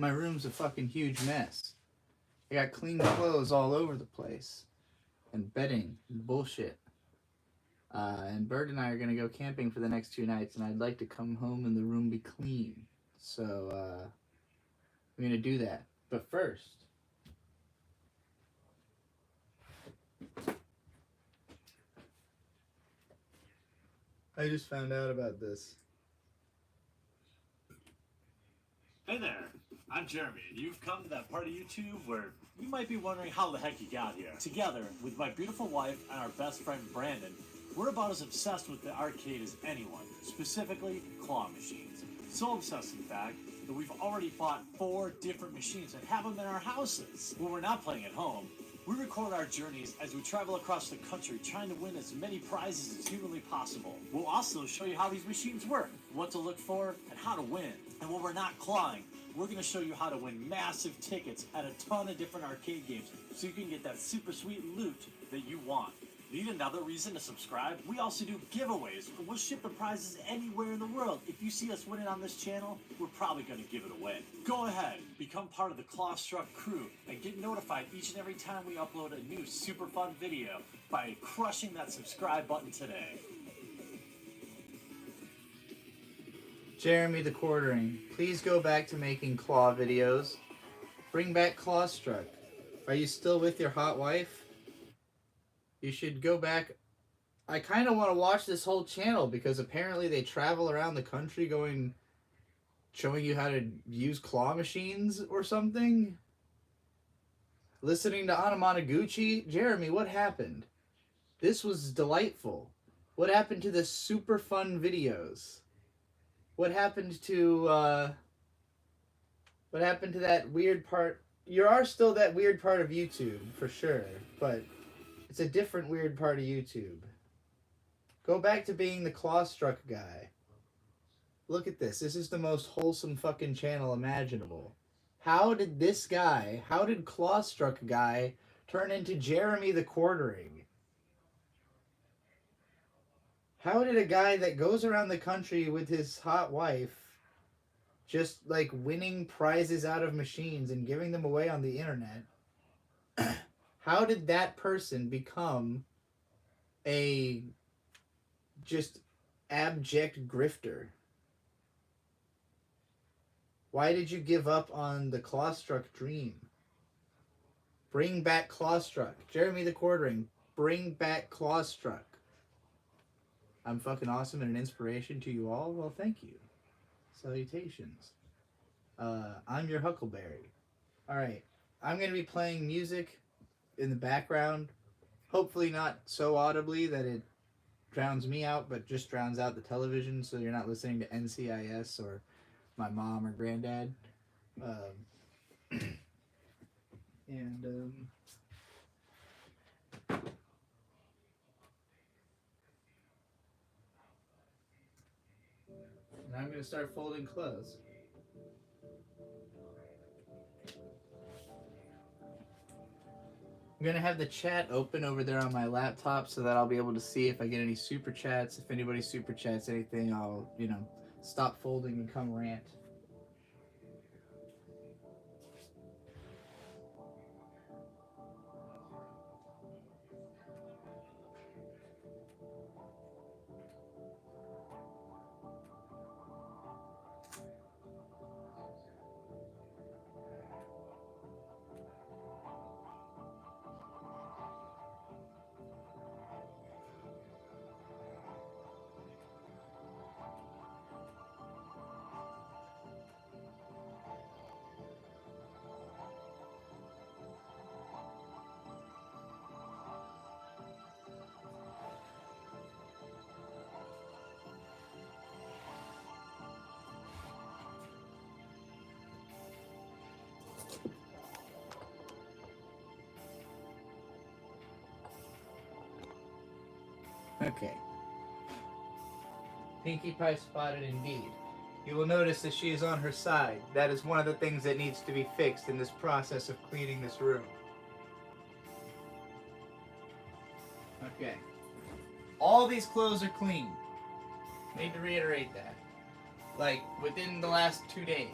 my room's a fucking huge mess. I got clean clothes all over the place. And bedding. And bullshit. And Bird and I are going to go camping for the next 2 nights, and I'd like to come home and the room be clean. So, I'm going to do that. But first, I just found out about this. Hey there, I'm Jeremy, and you've come to that part of YouTube where you might be wondering how the heck you got here. Together, with my beautiful wife and our best friend Brandon, we're about as obsessed with the arcade as anyone, specifically claw machines. So obsessed, in fact, that we've already bought 4 different machines and have them in our houses. When we're not playing at home, we record our journeys as we travel across the country trying to win as many prizes as humanly possible. We'll also show you how these machines work, what to look for, and how to win. And when we're not clawing, we're going to show you how to win massive tickets at a ton of different arcade games so you can get that super sweet loot that you want. Need another reason to subscribe? We also do giveaways, and we'll ship the prizes anywhere in the world. If you see us winning on this channel, we're probably going to give it away. Go ahead, become part of the Clawstruck crew, and get notified each and every time we upload a new super fun video by crushing that subscribe button today. Jeremy the Quartering, please go back to making claw videos. Bring back Clawstruck. Are you still with your hot wife? You should go back. I kind of want to watch this whole channel because apparently they travel around the country showing you how to use claw machines or something. Listening to Anamanaguchi. Jeremy, what happened? This was delightful. What happened to the super fun videos? What happened to that weird part? You are still that weird part of YouTube, for sure, but it's a different weird part of YouTube. Go back to being the Clawstruck guy. Look at this. This is the most wholesome fucking channel imaginable. How did Clawstruck guy turn into Jeremy the Quartering? How did a guy that goes around the country with his hot wife just like winning prizes out of machines and giving them away on the internet, how did that person become a just abject grifter? Why did you give up on the Clawstruck dream? Bring back Clawstruck. Jeremy the Quartering, bring back Clawstruck. I'm fucking awesome and an inspiration to you all. Well, thank you. Salutations. I'm your Huckleberry. Alright, I'm going to be playing music in the background. Hopefully not so audibly that it drowns me out, but just drowns out the television so you're not listening to NCIS or my mom or granddad. And I'm going to start folding clothes. I'm going to have the chat open over there on my laptop so that I'll be able to see if I get any super chats. If anybody super chats anything, I'll, stop folding and come rant. Okay. Pinkie Pie spotted indeed. You will notice that she is on her side. That is one of the things that needs to be fixed in this process of cleaning this room. Okay. All these clothes are clean. Need to reiterate that. Like, within the last 2 days.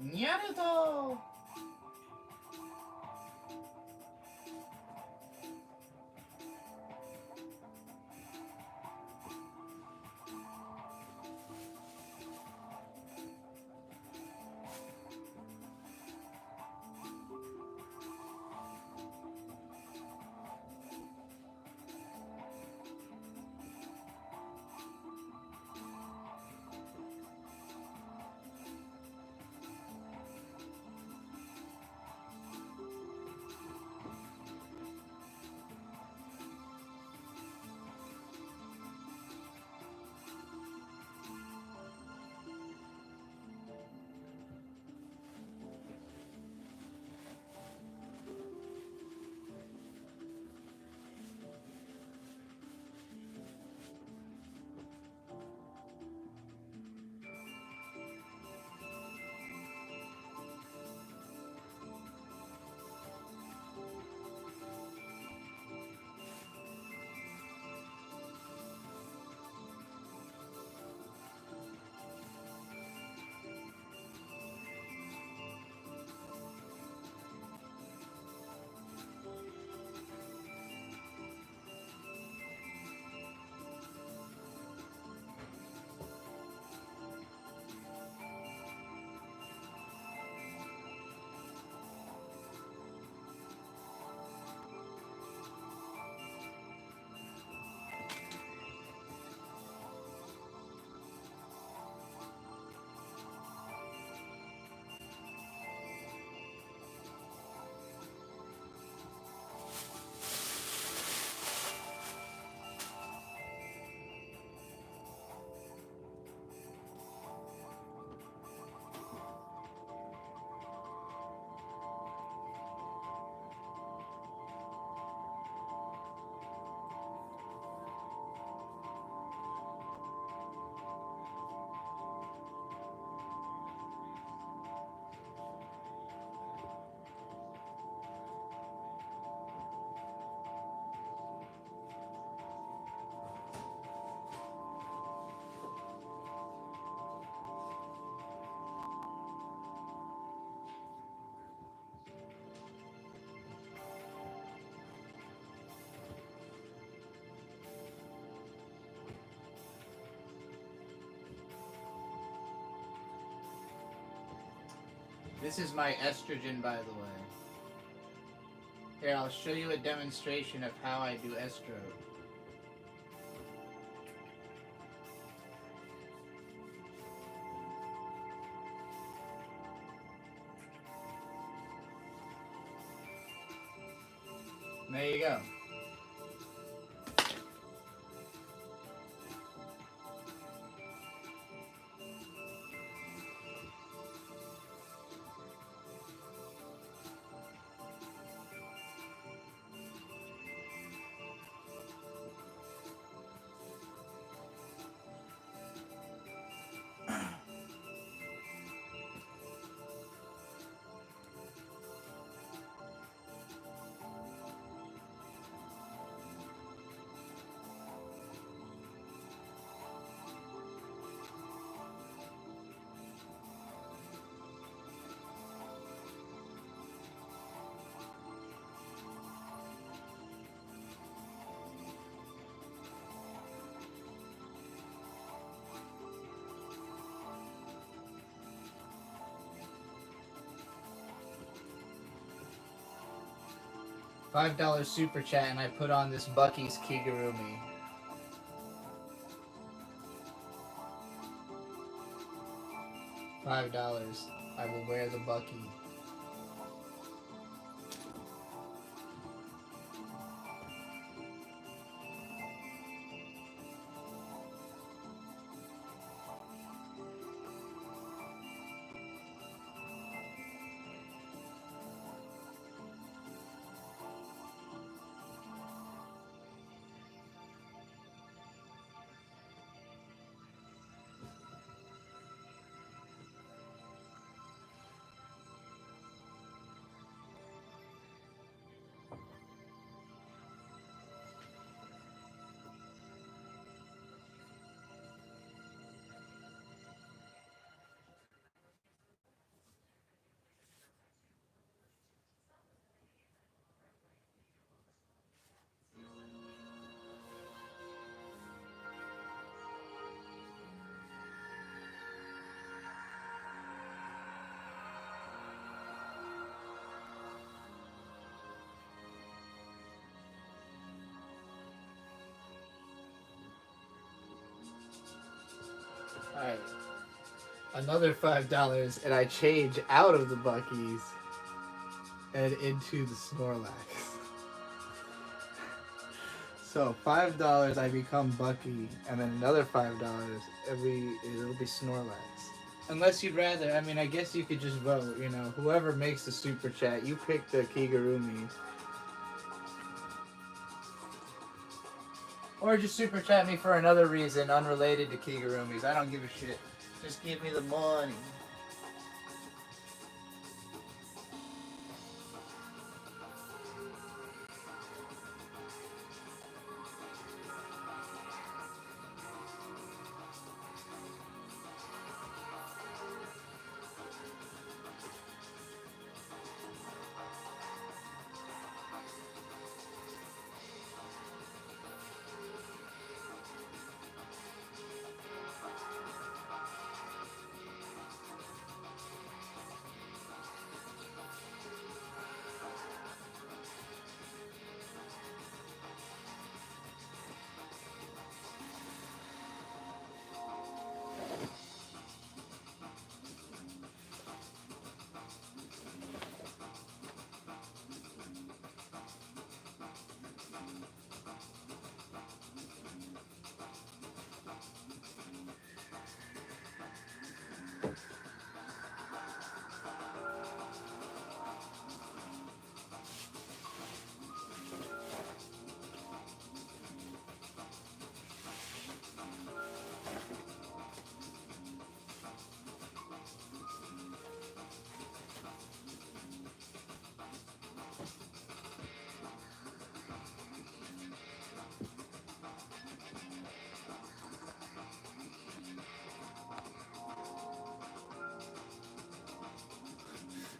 Naruto! This is my estrogen, by the way. Here, I'll show you a demonstration of how I do estro. There you go. $5 super chat, and I put on this Bucky's Kigurumi. $5. I will wear the Bucky. Alright. Another $5 and I change out of the Bucky's and into the Snorlax. So $5 I become Bucky, and then another $5 it'll be Snorlax. Unless you'd rather, I mean, I guess you could just vote. You know, whoever makes the super chat, you pick the Kigurumi, or just super chat me for another reason unrelated to Kigurumis. I don't give a shit. Just give me the money.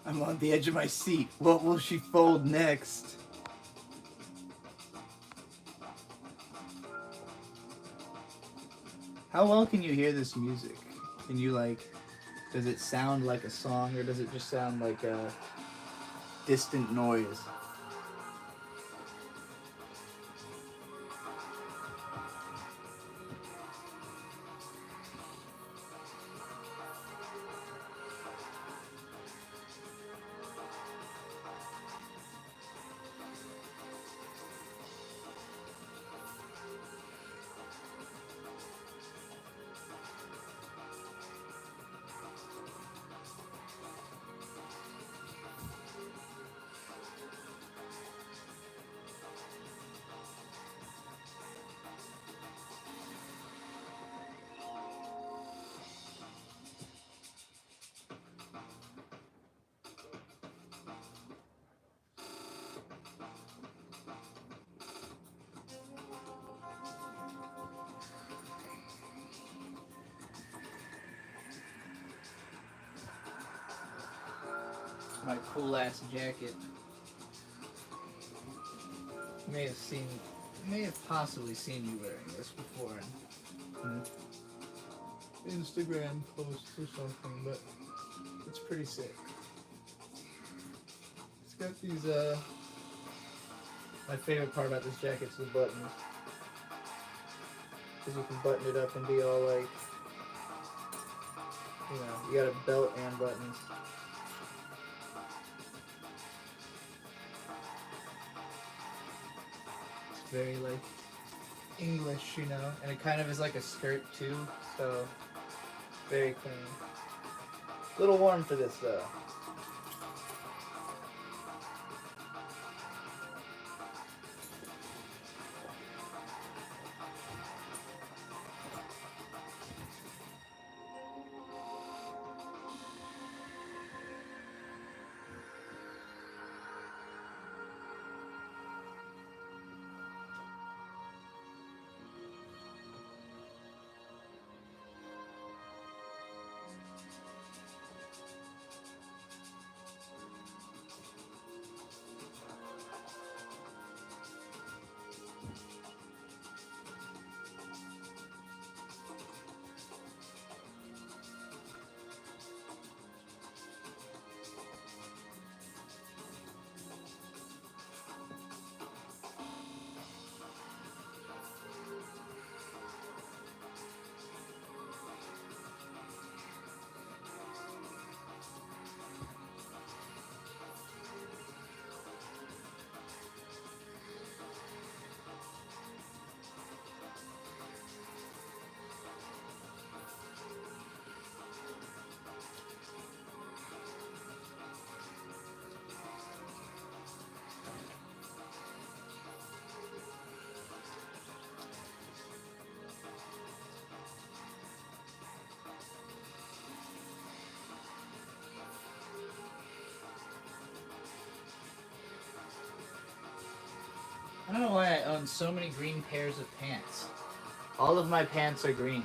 I'm on the edge of my seat. What will she fold next? How well can you hear this music? Can you does it sound like a song, or does it just sound like a distant noise? My cool ass jacket. You may have possibly seen me wearing this before in Instagram posts or something, but it's pretty sick. It's got these, my favorite part about this jacket is the buttons. Because you can button it up and be all like, you know, you got a belt and buttons. Very English, you know, and it kind of is like a skirt too, so very clean. A little warm for this though. I don't know why I own so many green pairs of pants. All of my pants are green.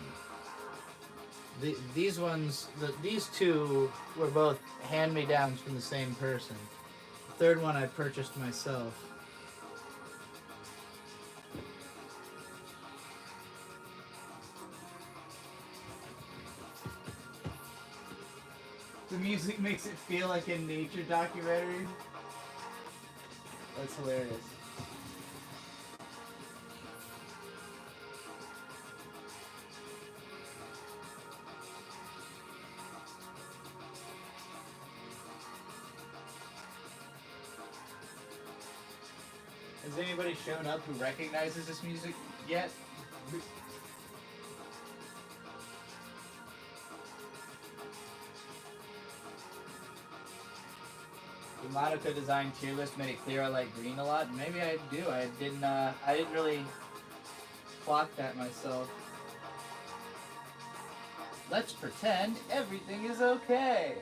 These ones, these two were both hand-me-downs from the same person. The third one I purchased myself. The music makes it feel like a nature documentary. That's hilarious. Has anybody shown up who recognizes this music yet? The Monica design tier list made it clear I like green a lot. Maybe I do. I didn't really clock that myself. Let's pretend everything is okay.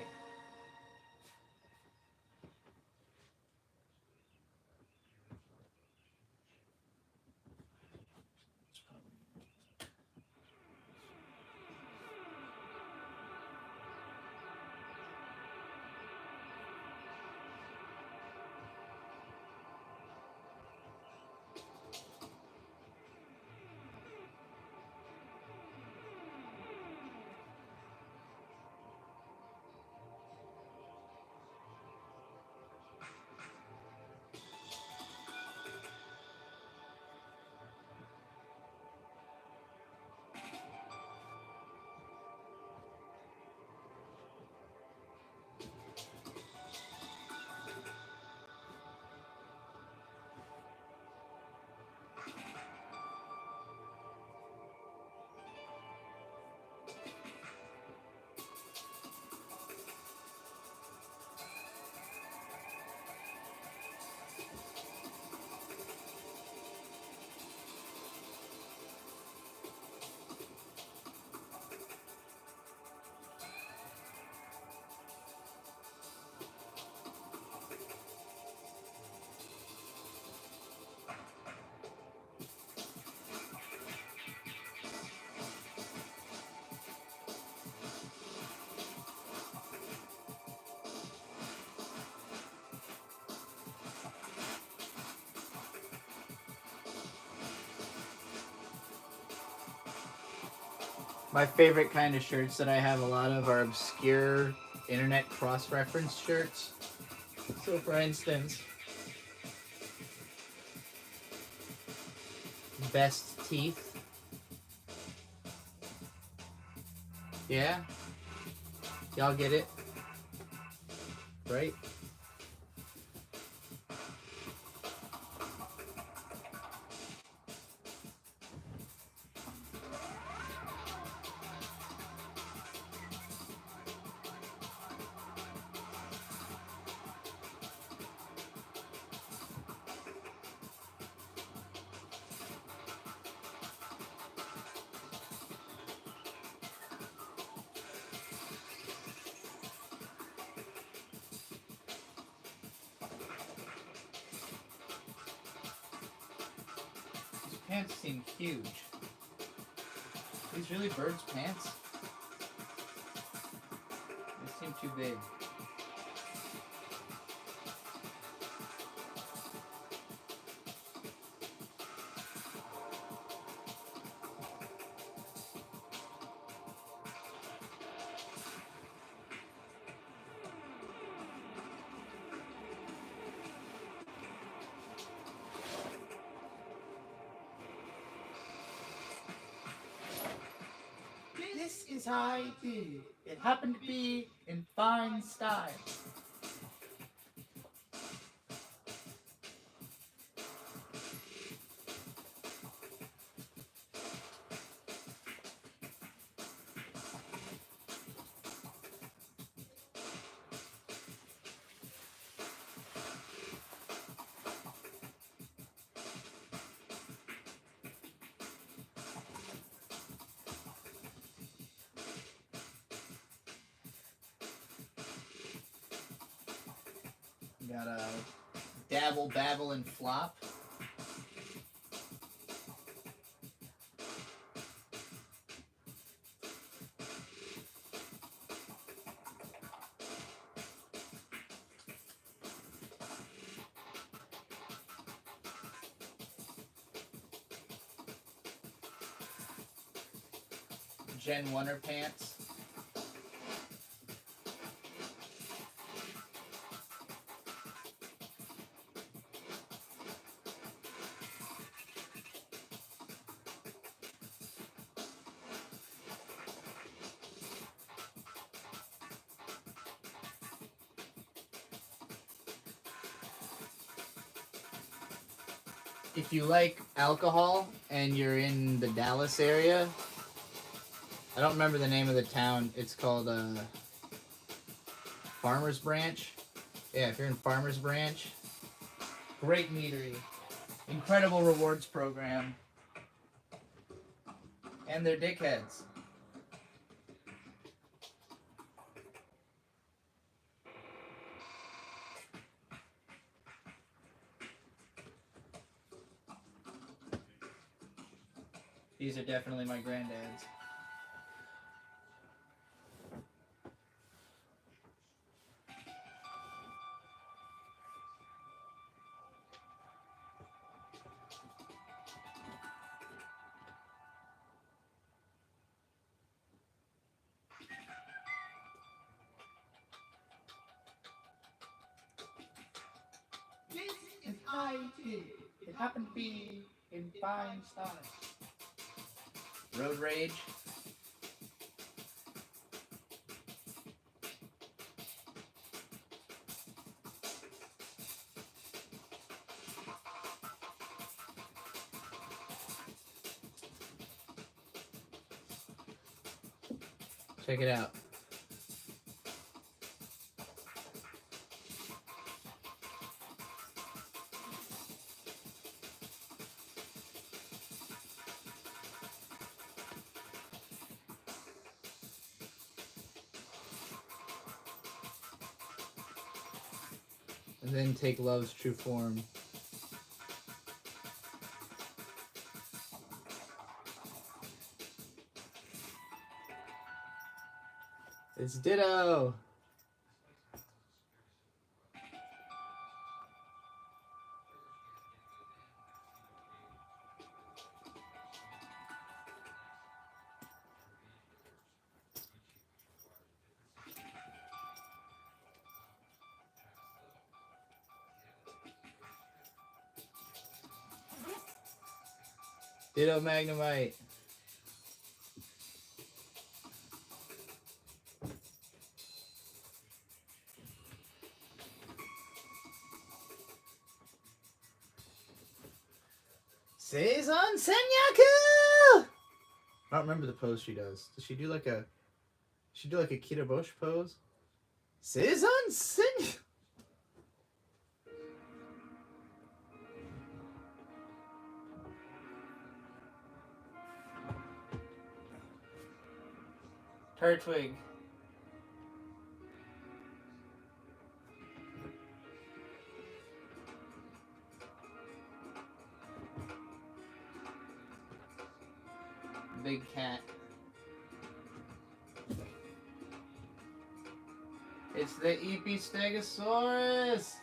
My favorite kind of shirts that I have a lot of are obscure internet cross-reference shirts. So for instance, best teeth. Yeah? Y'all get it? Right? Pants seem huge. These really birds' pants? They seem too big. This is how I did. It happened to be in fine style. Got a dabble, babble, and flop. Gen 1er pants. If you like alcohol and you're in the Dallas area, I don't remember the name of the town. It's called Farmers Branch. Yeah, if you're in Farmers Branch, great meadery, incredible rewards program, and they're dickheads. These are definitely my granddad's. This is IT. It happened to be in fine style. Road rage. Check it out. And then take love's true form. It's Ditto. Ditto Magnemite. Seizon Senyaku! I don't remember the pose she does. Does she do like a Kiraboshi pose? Seizon Senyaku! Turtwig. Big cat. It's the Epistegosaurus!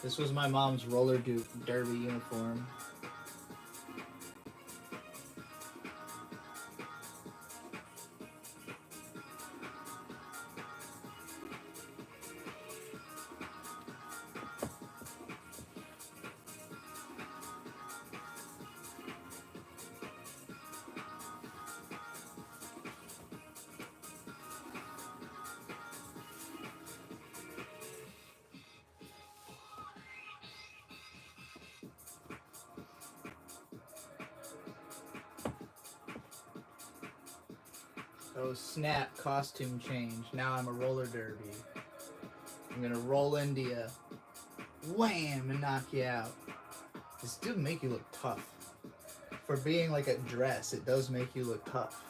This was my mom's roller derby uniform. Oh snap, costume change. Now I'm a roller derby. I'm gonna roll into you. Wham! And knock you out. This does make you look tough. For being like a dress, it does make you look tough.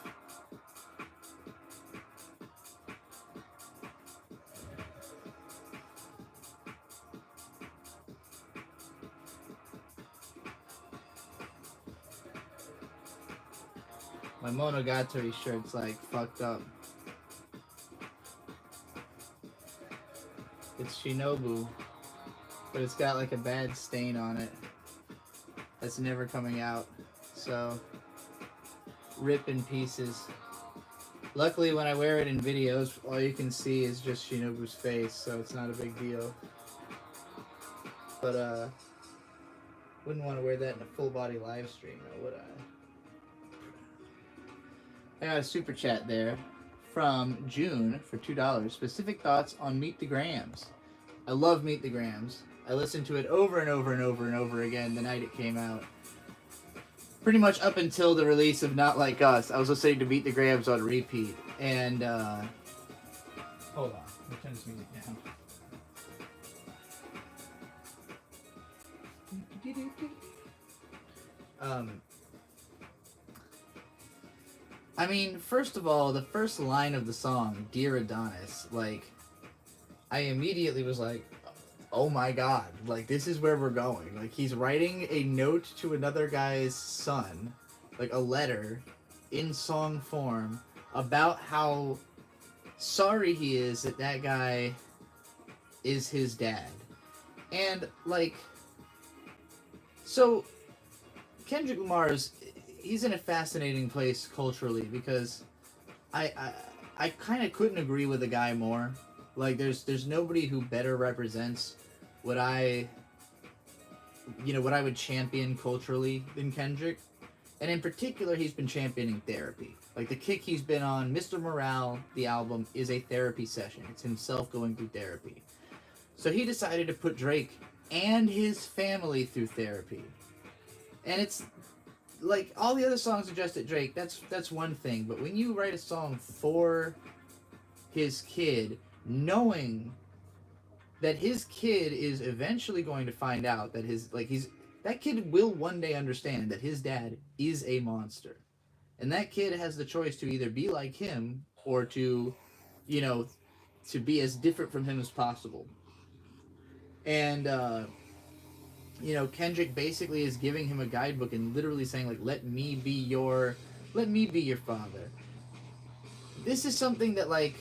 My Monogatari shirt's like fucked up. It's Shinobu, but it's got like a bad stain on it that's never coming out. So, rip in pieces. Luckily, when I wear it in videos, all you can see is just Shinobu's face, so it's not a big deal. But, wouldn't want to wear that in a full body live stream, though, would I? I got a super chat there from June for $2. Specific thoughts on Meet the Grams. I love Meet the Grams. I listened to it over and over and over and over again the night it came out. Pretty much up until the release of Not Like Us, I was listening to Meet the Grams on repeat. And, hold on. Let me turn this music down. I mean, first of all, the first line of the song, Dear Adonis, like, I immediately was like, oh my god, like, this is where we're going. Like, he's writing a note to another guy's son, like a letter, in song form, about how sorry he is that that guy is his dad. And, like, so, Kendrick Lamar's, he's in a fascinating place culturally because I kind of couldn't agree with the guy more. Like, there's nobody who better represents what I would champion culturally than Kendrick. And in particular, he's been championing therapy. Like, the kick he's been on, Mr. Morale, the album, is a therapy session. It's himself going through therapy. So he decided to put Drake and his family through therapy. And it's, like, all the other songs are just at Drake. That's one thing. But when you write a song for his kid, knowing that his kid is eventually going to find out that that kid will one day understand that his dad is a monster. And that kid has the choice to either be like him or to be as different from him as possible. And, Kendrick basically is giving him a guidebook and literally saying, like, let me be your father. This is something that, like,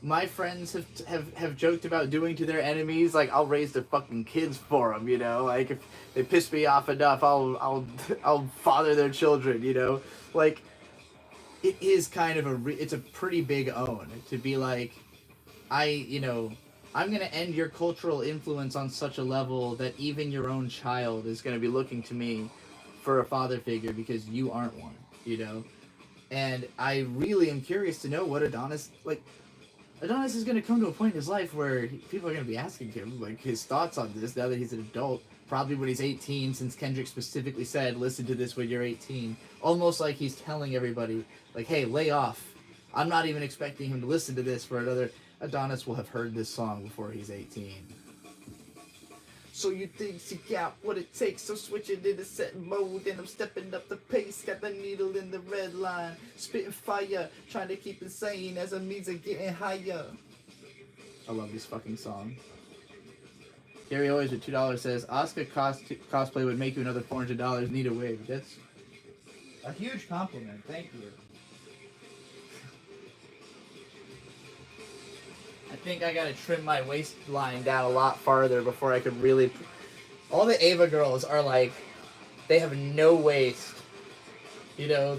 my friends have joked about doing to their enemies. Like, I'll raise their fucking kids for them, like, if they piss me off enough, I'll father their children, like, it is kind of it's a pretty big own to be like, I'm going to end your cultural influence on such a level that even your own child is going to be looking to me for a father figure because you aren't one, And I really am curious to know what Adonis is going to come to a point in his life where people are going to be asking him, like, his thoughts on this now that he's an adult. Probably when he's 18, since Kendrick specifically said, listen to this when you're 18. Almost like he's telling everybody, like, hey, lay off. I'm not even expecting him to listen to this for another... Adonis will have heard this song before he's 18. So you think she got what it takes, so switch it in a set mode, and I'm stepping up the pace, got the needle in the red line, spitting fire, trying to keep it sane as a means of getting higher. I love this fucking song. Gary Always with $2 says, Oscar cosplay would make you another $400, need a wig. That's a huge compliment, thank you. I think I gotta trim my waistline down a lot farther before I could really... All the Ava girls are like, they have no waist. They're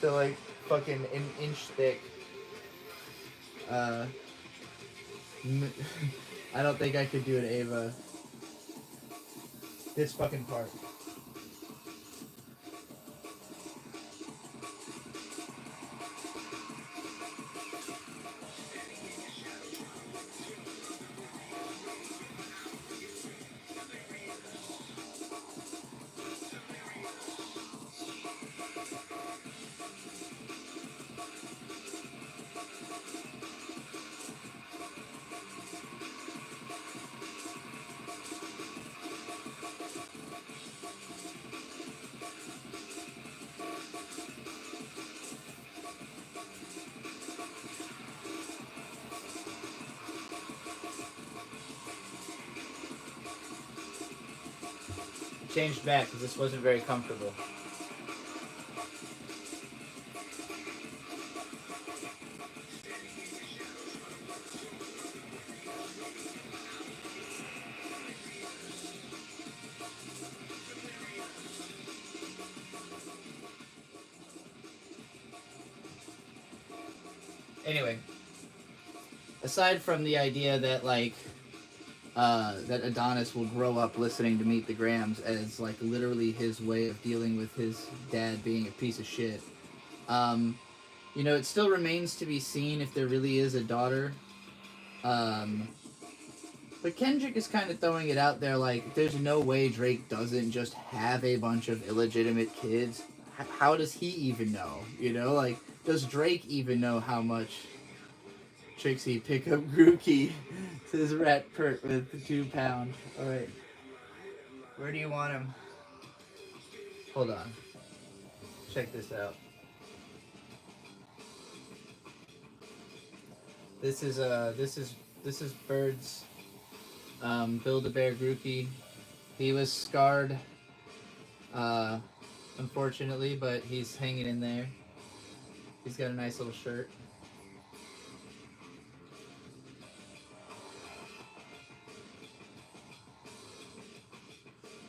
like fucking an inch thick. I don't think I could do an Ava. This fucking part. changed back because this wasn't very comfortable. Anyway, aside from the idea that like that Adonis will grow up listening to Meet the Grams as like literally his way of dealing with his dad being a piece of shit. You know, it still remains to be seen if there really is a daughter. But Kendrick is kind of throwing it out there like there's no way Drake doesn't just have a bunch of illegitimate kids. How does he even know? You know, like does Drake even know how much Trixie pick up Grookey? Says Rat Pert with the 2 pound. Alright. Where do you want him? Hold on. Check this out. This is Bird's Build-A-Bear Grookey. He was scarred, unfortunately, but he's hanging in there. He's got a nice little shirt.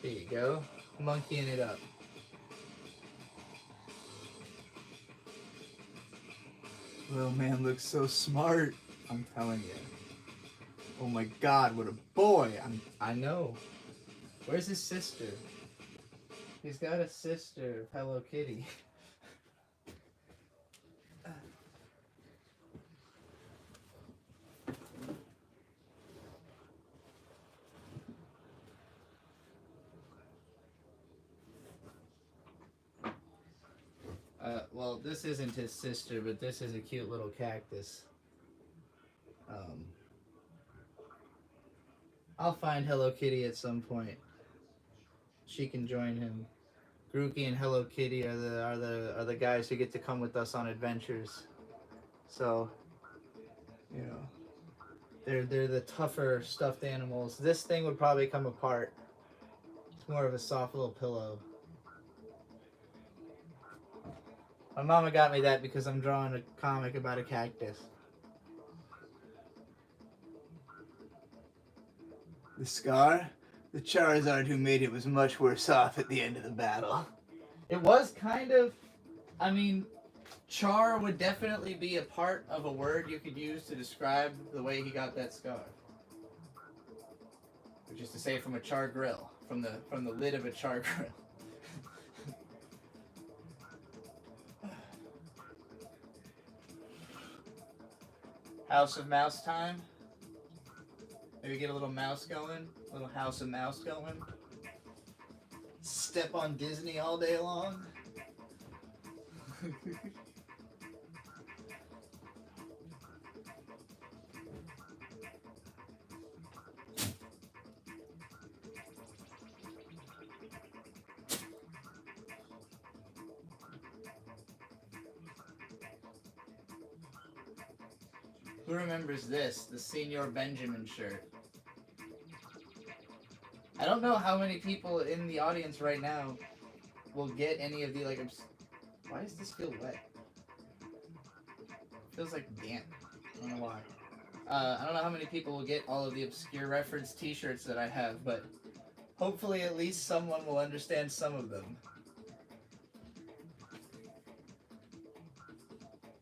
There you go. Monkeying it up. Little man looks so smart. I'm telling you. Oh my god, what a boy. I know. Where's his sister? He's got a sister, Hello Kitty. Well, this isn't his sister, but this is a cute little cactus. I'll find Hello Kitty at some point. She can join him. Grookey and Hello Kitty are the guys who get to come with us on adventures. So, you know, they're the tougher stuffed animals. This thing would probably come apart. It's more of a soft little pillow. My mama got me that because I'm drawing a comic about a cactus. The scar? The Charizard who made it was much worse off at the end of the battle. It was kind of... I mean, char would definitely be a part of a word you could use to describe the way he got that scar. Which is to say from a char grill. From the lid of a char grill. House of Mouse time. Maybe get a little mouse going. A little House of Mouse going. Step on Disney all day long. Who remembers this? The Senor Benjamin shirt. I don't know how many people in the audience right now will get any of the, like, why does this feel wet? It feels like damp. I don't know why. I don't know how many people will get all of the obscure reference t-shirts that I have, but hopefully at least someone will understand some of them.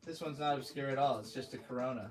This one's not obscure at all, it's just a Corona.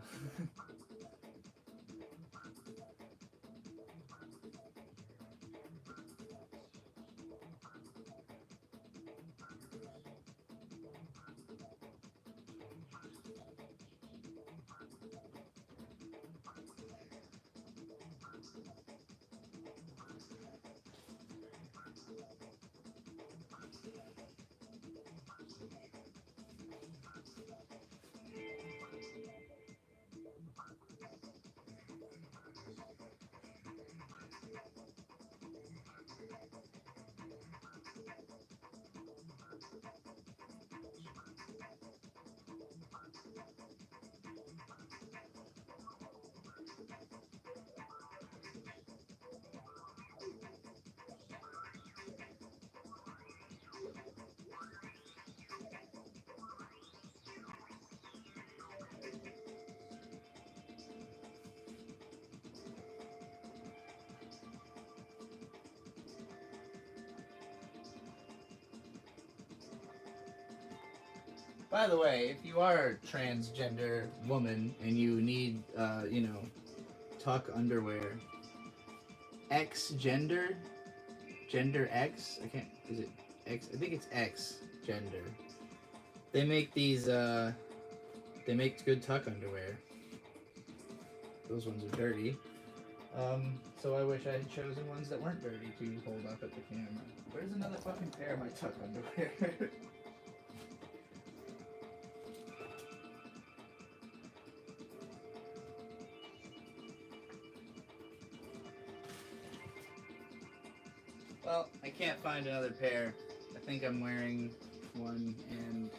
By the way, if you are a transgender woman and you need, tuck underwear, X gender, gender X, I can't, is it X? I think it's X gender. They make these, they make good tuck underwear. Those ones are dirty. So I wish I had chosen ones that weren't dirty to hold up at the camera. Where's another fucking pair of my tuck underwear? Well, I can't find another pair. I think I'm wearing one, and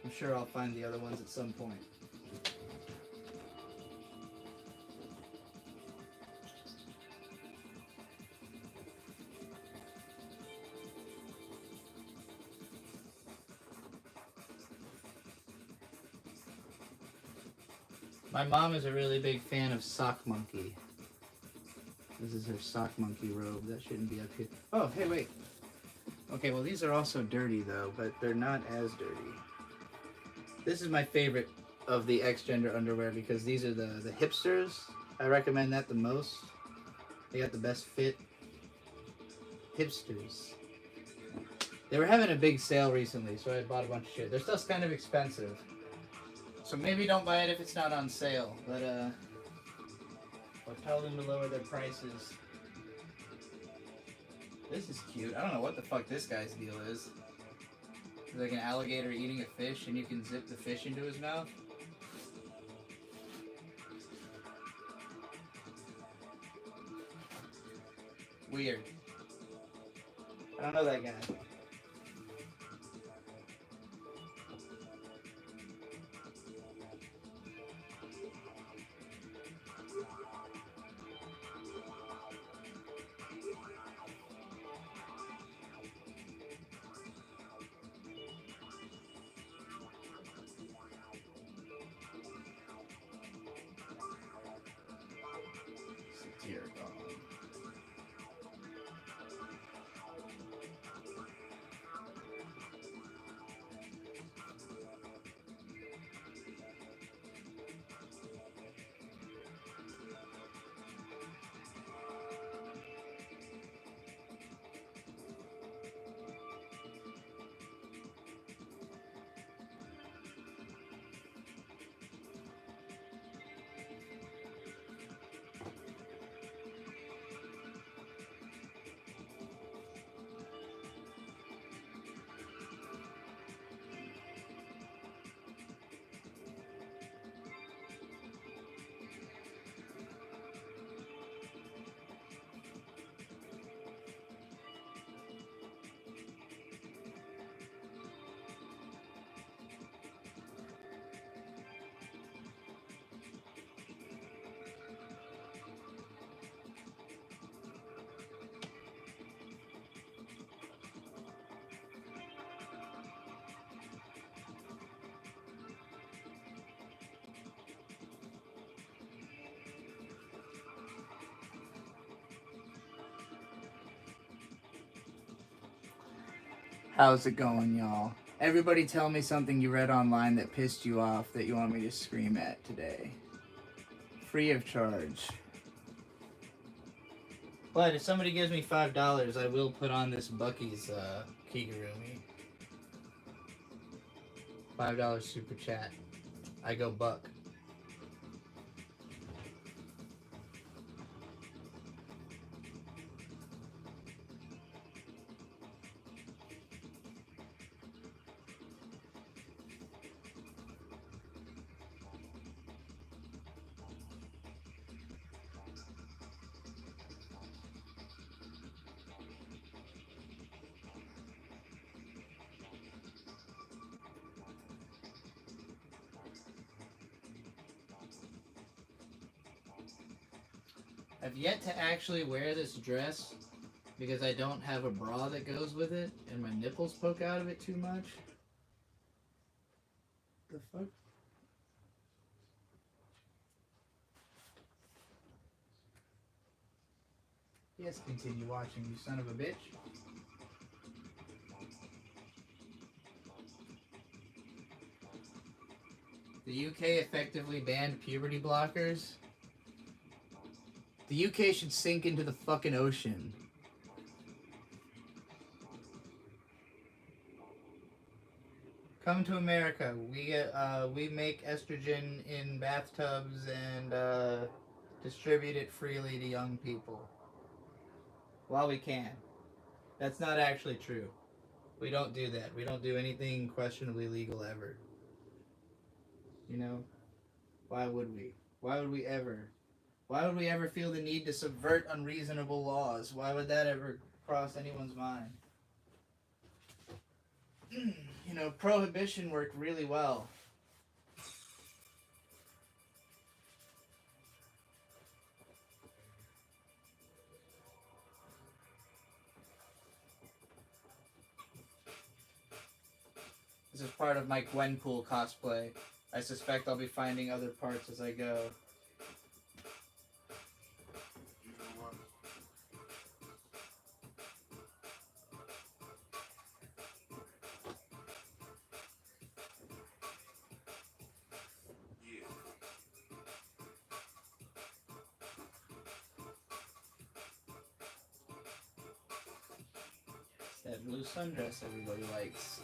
I'm sure I'll find the other ones at some point. My mom is a really big fan of Sock Monkey. This is her Sock Monkey robe. That shouldn't be up here. Oh, hey, wait. Okay, well, these are also dirty, though, but they're not as dirty. This is my favorite of the X-gender underwear because these are the hipsters. I recommend that the most. They got the best fit. Hipsters. They were having a big sale recently, so I bought a bunch of shit. They're still kind of expensive. So maybe don't buy it if it's not on sale, but or tell them to lower their prices. This is cute. I don't know what the fuck this guy's deal is. It's like an alligator eating a fish and you can zip the fish into his mouth. Weird. I don't know that guy. Dear God. How's it going, y'all? Everybody tell me something you read online that pissed you off that you want me to scream at today. Free of charge. But if somebody gives me $5, I will put on this Bucky's Kigurumi. $5 super chat. I go Buck. I've yet to actually wear this dress because I don't have a bra that goes with it and my nipples poke out of it too much. The fuck? Yes, continue watching, you son of a bitch. The UK effectively banned puberty blockers. The UK should sink into the fucking ocean. Come to America. We make estrogen in bathtubs and distribute it freely to young people. While we can. That's not actually true. We don't do that. We don't do anything questionably legal ever. You know? Why would we? Why would we ever? Why would we ever feel the need to subvert unreasonable laws? Why would that ever cross anyone's mind? You know, prohibition worked really well. This is part of my Gwenpool cosplay. I suspect I'll be finding other parts as I go. It's that blue sundress everybody likes.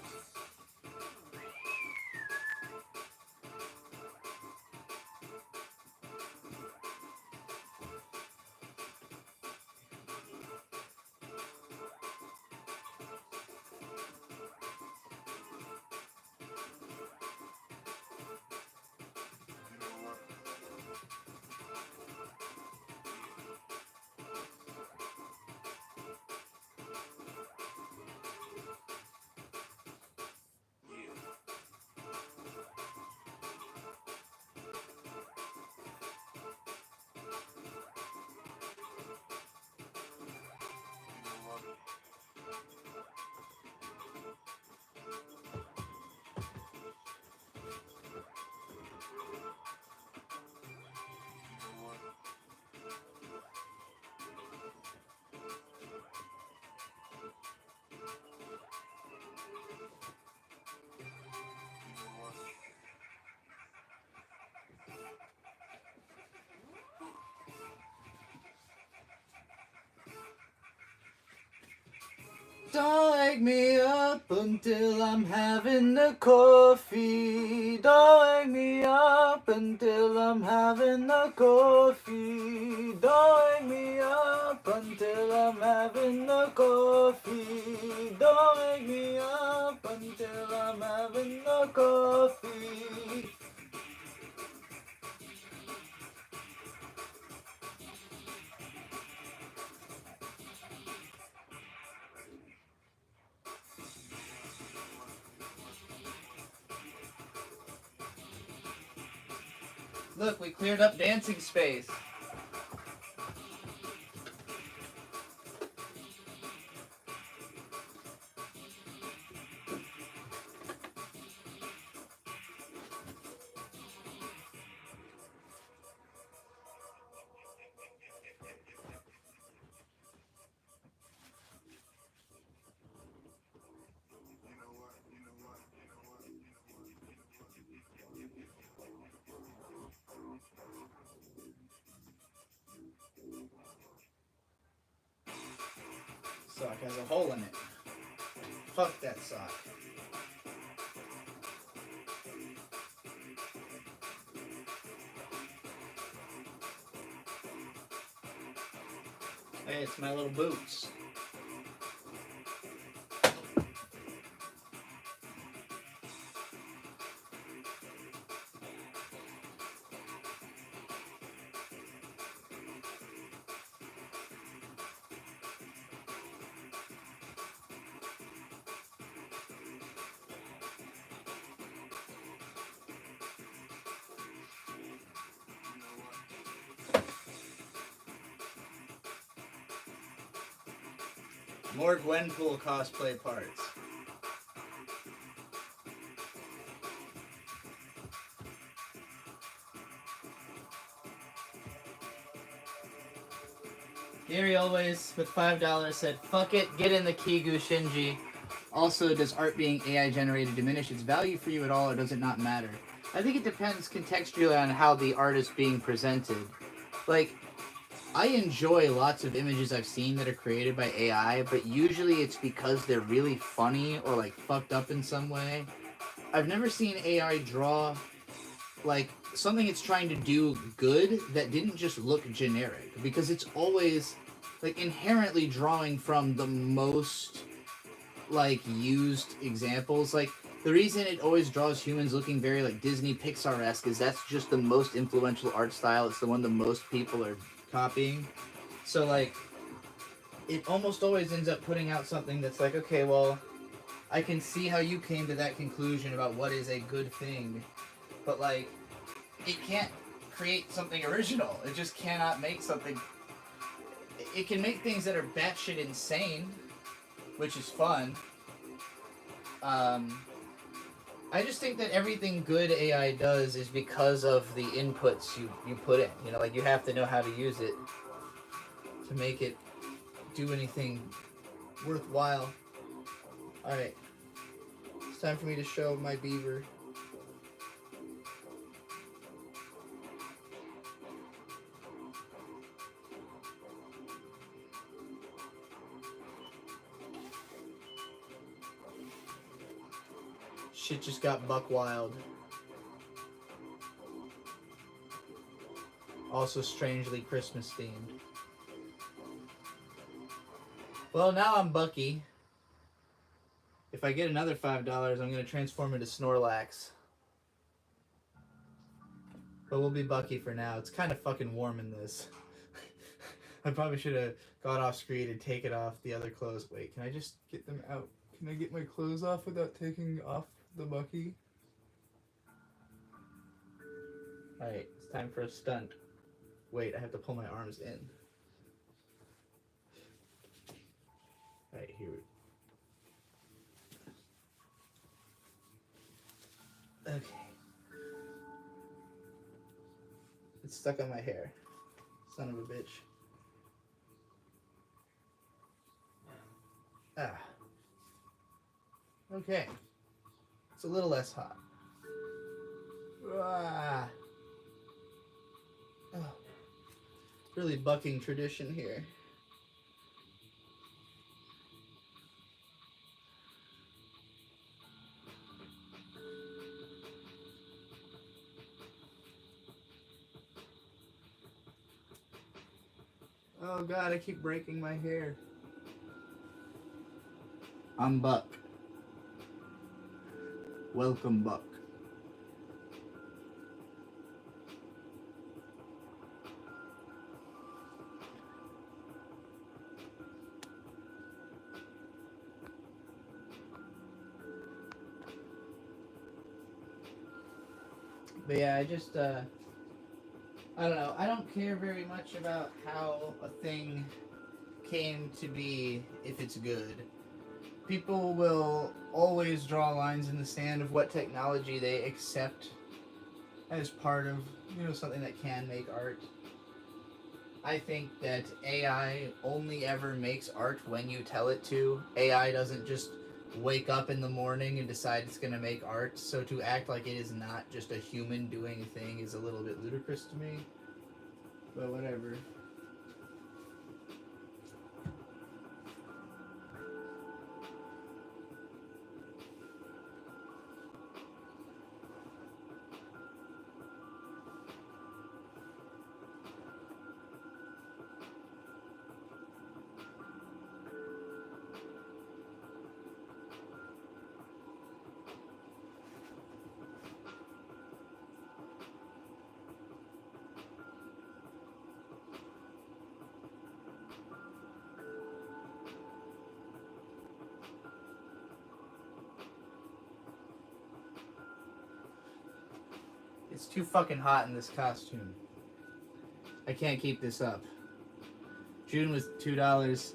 Don't wake me up until I'm having the coffee. Don't wake me up until I'm having the coffee. Don't wake me up until I'm having the coffee. Don't wake me up until I'm having the coffee. Look, we cleared up dancing space. Sock has a hole in it. Fuck that sock. Hey, it's my little boots. More Gwenpool cosplay parts. Gary always, with $5, said, fuck it, get in the Kigu Shinji. Also, does art being AI generated diminish its value for you at all, or does it not matter? I think it depends contextually on how the art is being presented. Like, I enjoy lots of images I've seen that are created by AI, but usually it's because they're really funny or like fucked up in some way. I've never seen AI draw like something it's trying to do good that didn't just look generic, because it's always like inherently drawing from the most like used examples. Like the reason it always draws humans looking very like Disney Pixar-esque is that's just the most influential art style. It's the one the most people are copying. So like it almost always ends up putting out something that's like, okay, well, I can see how you came to that conclusion about what is a good thing, but like it can't create something original. It just cannot make something. It can make things that are batshit insane, which is fun. I just think that everything good AI does is because of the inputs you put in. You know, like you have to know how to use it to make it do anything worthwhile. Alright. It's time for me to show my beaver. Shit just got buck wild. Also strangely Christmas themed. Well, now I'm Bucky. If I get another $5, I'm going to transform into Snorlax. But we'll be Bucky for now. It's kind of fucking warm in this. I probably should have got off screen and taken off the other clothes. Wait, can I just get them out? Can I get my clothes off without taking off the Bucky? Alright, it's time for a stunt. Wait, I have to pull my arms in. Alright, here we go. Okay. It's stuck on my hair. Son of a bitch. Ah. Okay. It's a little less hot. Ah. Oh. Really bucking tradition here. Oh god, I keep breaking my hair. I'm Buck. Welcome, Buck. But yeah, I just, I don't know. I don't care very much about how a thing came to be if it's good. People will always draw lines in the sand of what technology they accept as part of, you know, something that can make art. I think that AI only ever makes art when you tell it to. AI doesn't just wake up in the morning and decide it's going to make art, so to act like it is not just a human doing a thing is a little bit ludicrous to me. But whatever. It's too fucking hot in this costume. I can't keep this up. June was $2.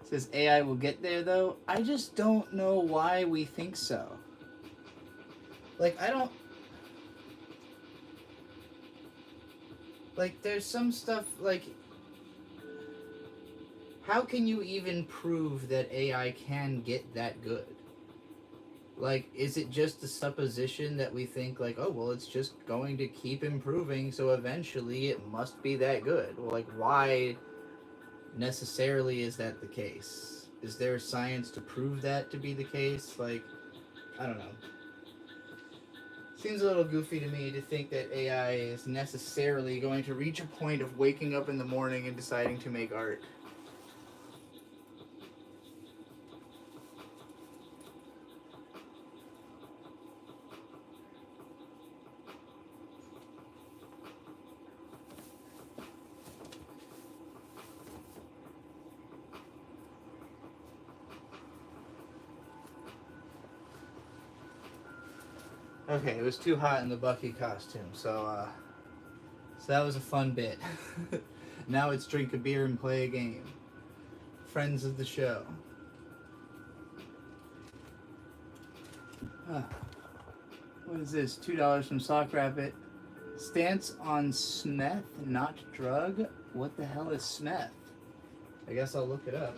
Says AI will get there though. I just don't know why we think so. Like, I don't... Like, there's some stuff, like... How can you even prove that AI can get that good? Like, is it just the supposition that we think, like, oh, well, it's just going to keep improving, so eventually it must be that good? Well, like, why necessarily is that the case? Is there science to prove that to be the case? Like, I don't know. Seems a little goofy to me to think that AI is necessarily going to reach a point of waking up in the morning and deciding to make art. Okay, it was too hot in the Bucky costume, so that was a fun bit. Now it's drink a beer and play a game. Friends of the show. What is this? $2 from Sock Rabbit. Stance on smeth, not drug? What the hell is smeth? I guess I'll look it up.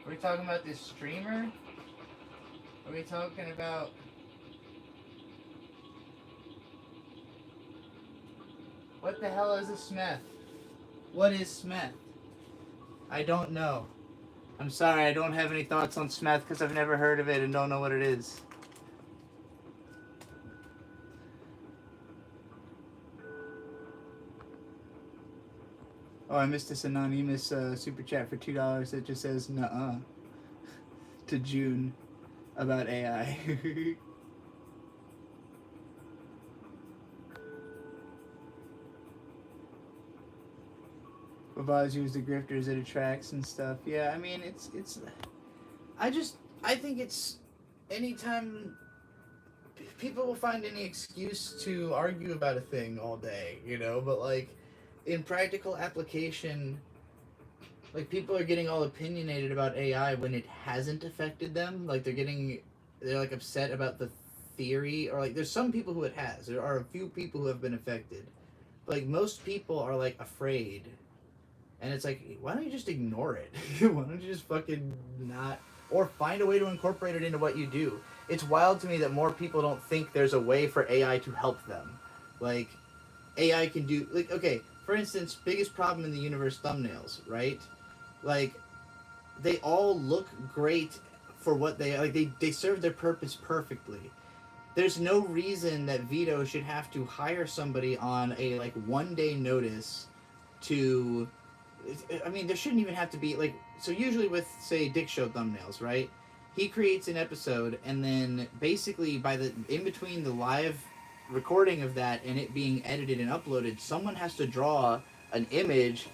Are we talking about this streamer? Are we talking about... What the hell is a smeth? What is smeth? I don't know. I'm sorry, I don't have any thoughts on smeth because I've never heard of it and don't know what it is. Oh, I missed this anonymous super chat for $2 that just says nuh-uh to June about AI. Babaz used the grifters it attracts and stuff. Yeah, I mean, it's I think it's anytime people will find any excuse to argue about a thing all day, you know, but like in practical application, like people are getting all opinionated about AI when it hasn't affected them. Like they're like upset about the theory, or like there's some people who it has. There are a few people who have been affected. But like most people are like afraid. And it's like, why don't you just ignore it? Why don't you just fucking not, or find a way to incorporate it into what you do? It's wild to me that more people don't think there's a way for AI to help them. Like, AI can do, like, okay, for instance, biggest problem in the universe, thumbnails, right? Like, they all look great for what they serve their purpose perfectly. There's no reason that Vito should have to hire somebody on a, like, 1-day notice to, I mean, there shouldn't even have to be, like, so usually with, say, Dick Show thumbnails, right? He creates an episode, and then basically in between the live recording of that and it being edited and uploaded, someone has to draw an image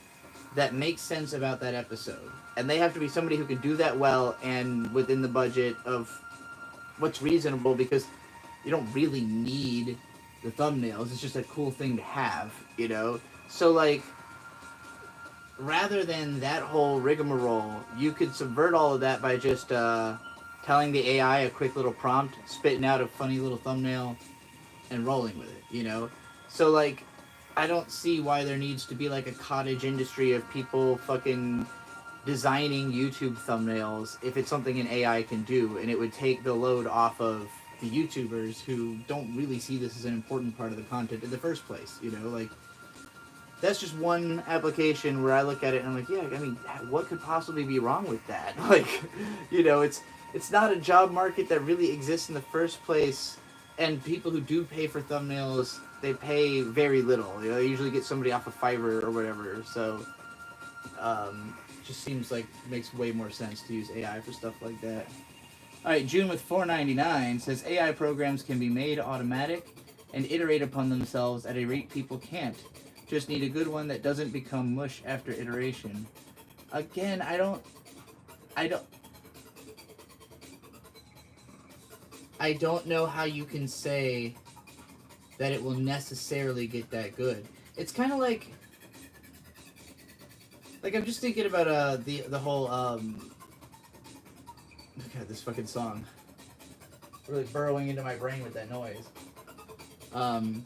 that makes sense about that episode. And they have to be somebody who can do that well and within the budget of what's reasonable, because you don't really need the thumbnails. It's just a cool thing to have, you know? So, like, rather than that whole rigmarole, you could subvert all of that by just telling the AI a quick little prompt, spitting out a funny little thumbnail, and rolling with it, you know? So, like, I don't see why there needs to be, like, a cottage industry of people fucking designing YouTube thumbnails if it's something an AI can do, and it would take the load off of the YouTubers who don't really see this as an important part of the content in the first place, you know? Like, that's just one application where I look at it and I'm like, yeah, I mean, what could possibly be wrong with that? Like, you know, it's not a job market that really exists in the first place, and people who do pay for thumbnails, they pay very little. You know, they usually get somebody off of Fiverr or whatever, so just seems like it makes way more sense to use AI for stuff like that. Alright, June with $4.99 says AI programs can be made automatic and iterate upon themselves at a rate people can't. Just need a good one that doesn't become mush after iteration. Again, I don't know how you can say that it will necessarily get that good. It's kind of like I'm just thinking about the whole God, this fucking song really burrowing into my brain with that noise. Um,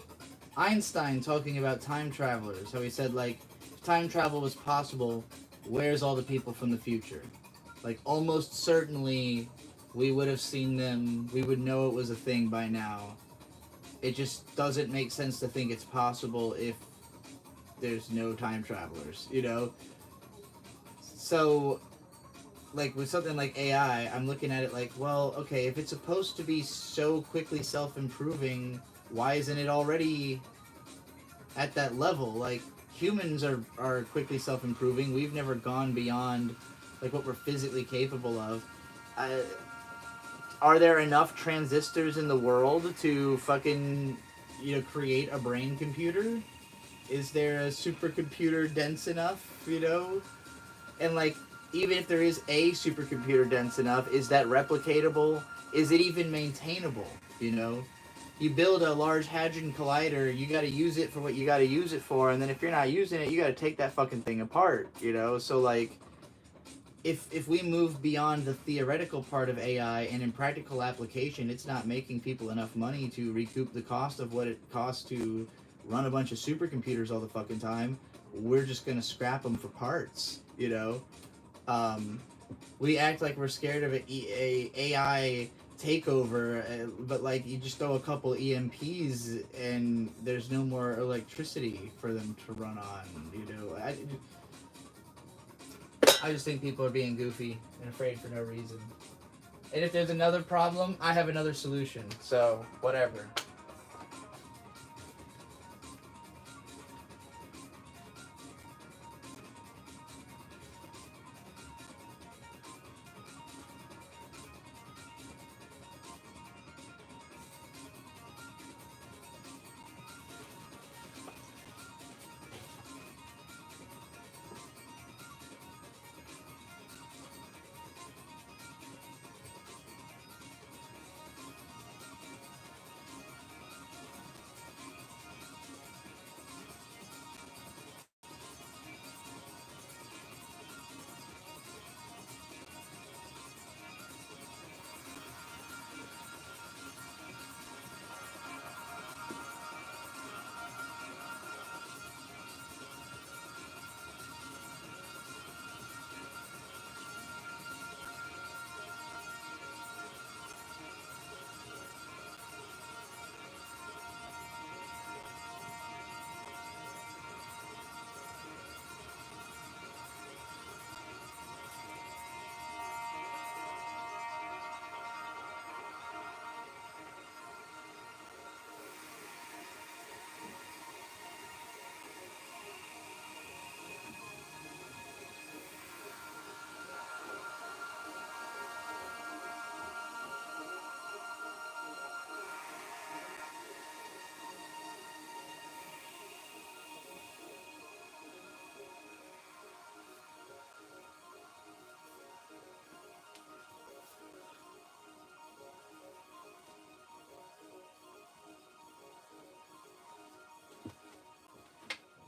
Einstein talking about time travelers, how he said like if time travel was possible, where's all the people from the future? Like almost certainly we would have seen them, we would know it was a thing by now. It just doesn't make sense to think it's possible if there's no time travelers, you know? So like with something like AI, I'm looking at it like, well, okay, if it's supposed to be so quickly self-improving, why isn't it already at that level? Like humans are quickly self-improving. We've never gone beyond like what we're physically capable of. Are there enough transistors in the world to fucking create a brain computer? Is there a supercomputer dense enough, And like even if there is a supercomputer dense enough, is that replicatable? Is it even maintainable, You build a large hadron collider, you got to use it for what you got to use it for, and then if you're not using it, you got to take that fucking thing apart, So like if we move beyond the theoretical part of AI and in practical application, it's not making people enough money to recoup the cost of what it costs to run a bunch of supercomputers all the fucking time, we're just gonna scrap them for parts, We act like we're scared of a AI takeover, but like you just throw a couple EMPs and there's no more electricity for them to run on, I just think people are being goofy and afraid for no reason. And if there's another problem, I have another solution. So, whatever.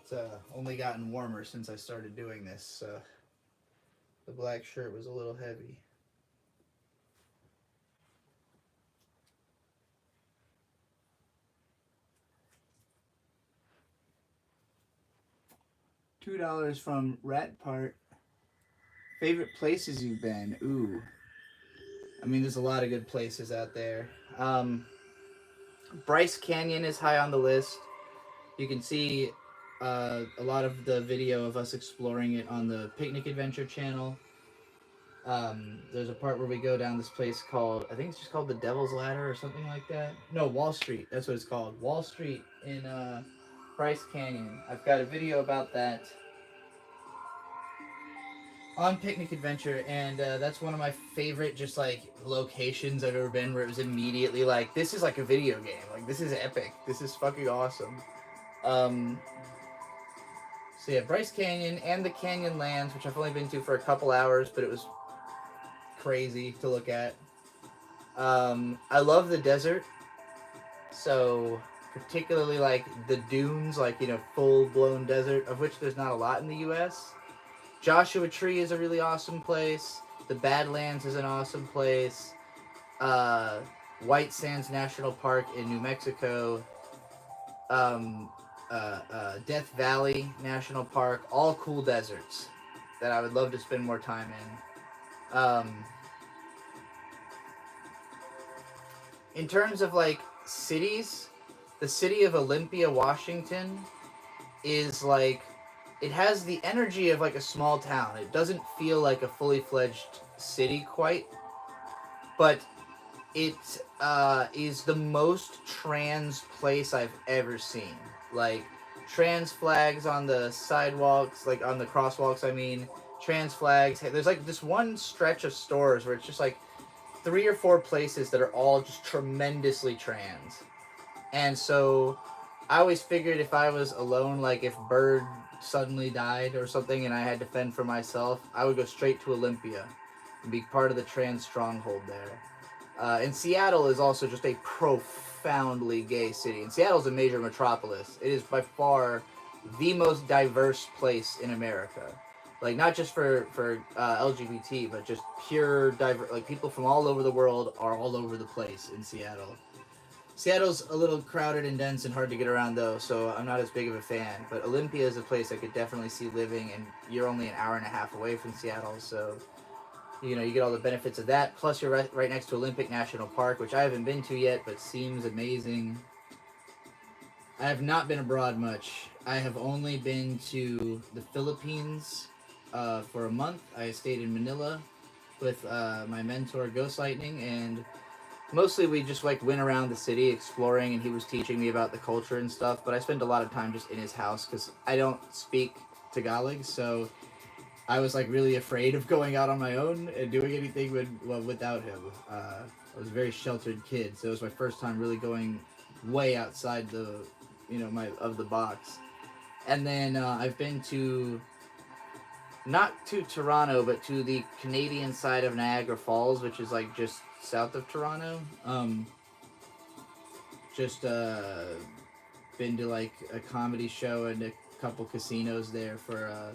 It's only gotten warmer since I started doing this. The black shirt was a little heavy. $2 from Rat Part. Favorite places you've been? Ooh. I mean, there's a lot of good places out there. Bryce Canyon is high on the list. You can see a lot of the video of us exploring it on the Picnic Adventure channel. There's a part where we go down this place called, I think it's just called the Devil's Ladder or something like that. No, Wall Street. That's what it's called. Wall Street in Bryce Canyon. I've got a video about that on Picnic Adventure, and that's one of my favorite just like locations I've ever been, where it was immediately like, this is like a video game. Like, this is epic. This is fucking awesome. So yeah, Bryce Canyon and the Canyon Lands, which I've only been to for a couple hours, but it was crazy to look at. I love the desert, so particularly like the dunes, like, you know, full-blown desert, of which there's not a lot in the U.S. Joshua Tree is a really awesome place. The Badlands is an awesome place. Uh, White Sands National Park in New Mexico. Um, Death Valley National Park. All cool deserts that I would love to spend more time in. In terms of like cities, the city of Olympia, Washington is like, it has the energy of like a small town. It doesn't feel like a fully fledged city quite, but it is the most trans place I've ever seen. Like, trans flags on the sidewalks, like on the crosswalks, I mean, trans flags. There's like this one stretch of stores where it's just like 3 or 4 places that are all just tremendously trans. And so I always figured if I was alone, like if Bird suddenly died or something and I had to fend for myself, I would go straight to Olympia and be part of the trans stronghold there. And Seattle is also just a profoundly gay city. And Seattle's a major metropolis. It is by far the most diverse place in America. Like, not just for LGBT, but just pure diverse. Like, people from all over the world are all over the place in Seattle. Seattle's a little crowded and dense and hard to get around, though, so I'm not as big of a fan. But Olympia is a place I could definitely see living, and you're only an hour and a half away from Seattle, so you know, you get all the benefits of that. Plus, you're right next to Olympic National Park, which I haven't been to yet, but seems amazing. I have not been abroad much. I have only been to the Philippines for a month. I stayed in Manila with my mentor, Ghost Lightning, and mostly we just like went around the city exploring, and he was teaching me about the culture and stuff. But I spent a lot of time just in his house because I don't speak Tagalog, so I was like really afraid of going out on my own and doing anything without him. I was a very sheltered kid, so it was my first time really going way outside the, you know, of the box. And then I've been to, not to Toronto, but to the Canadian side of Niagara Falls, which is like just south of Toronto. Just been to like a comedy show and a couple casinos there for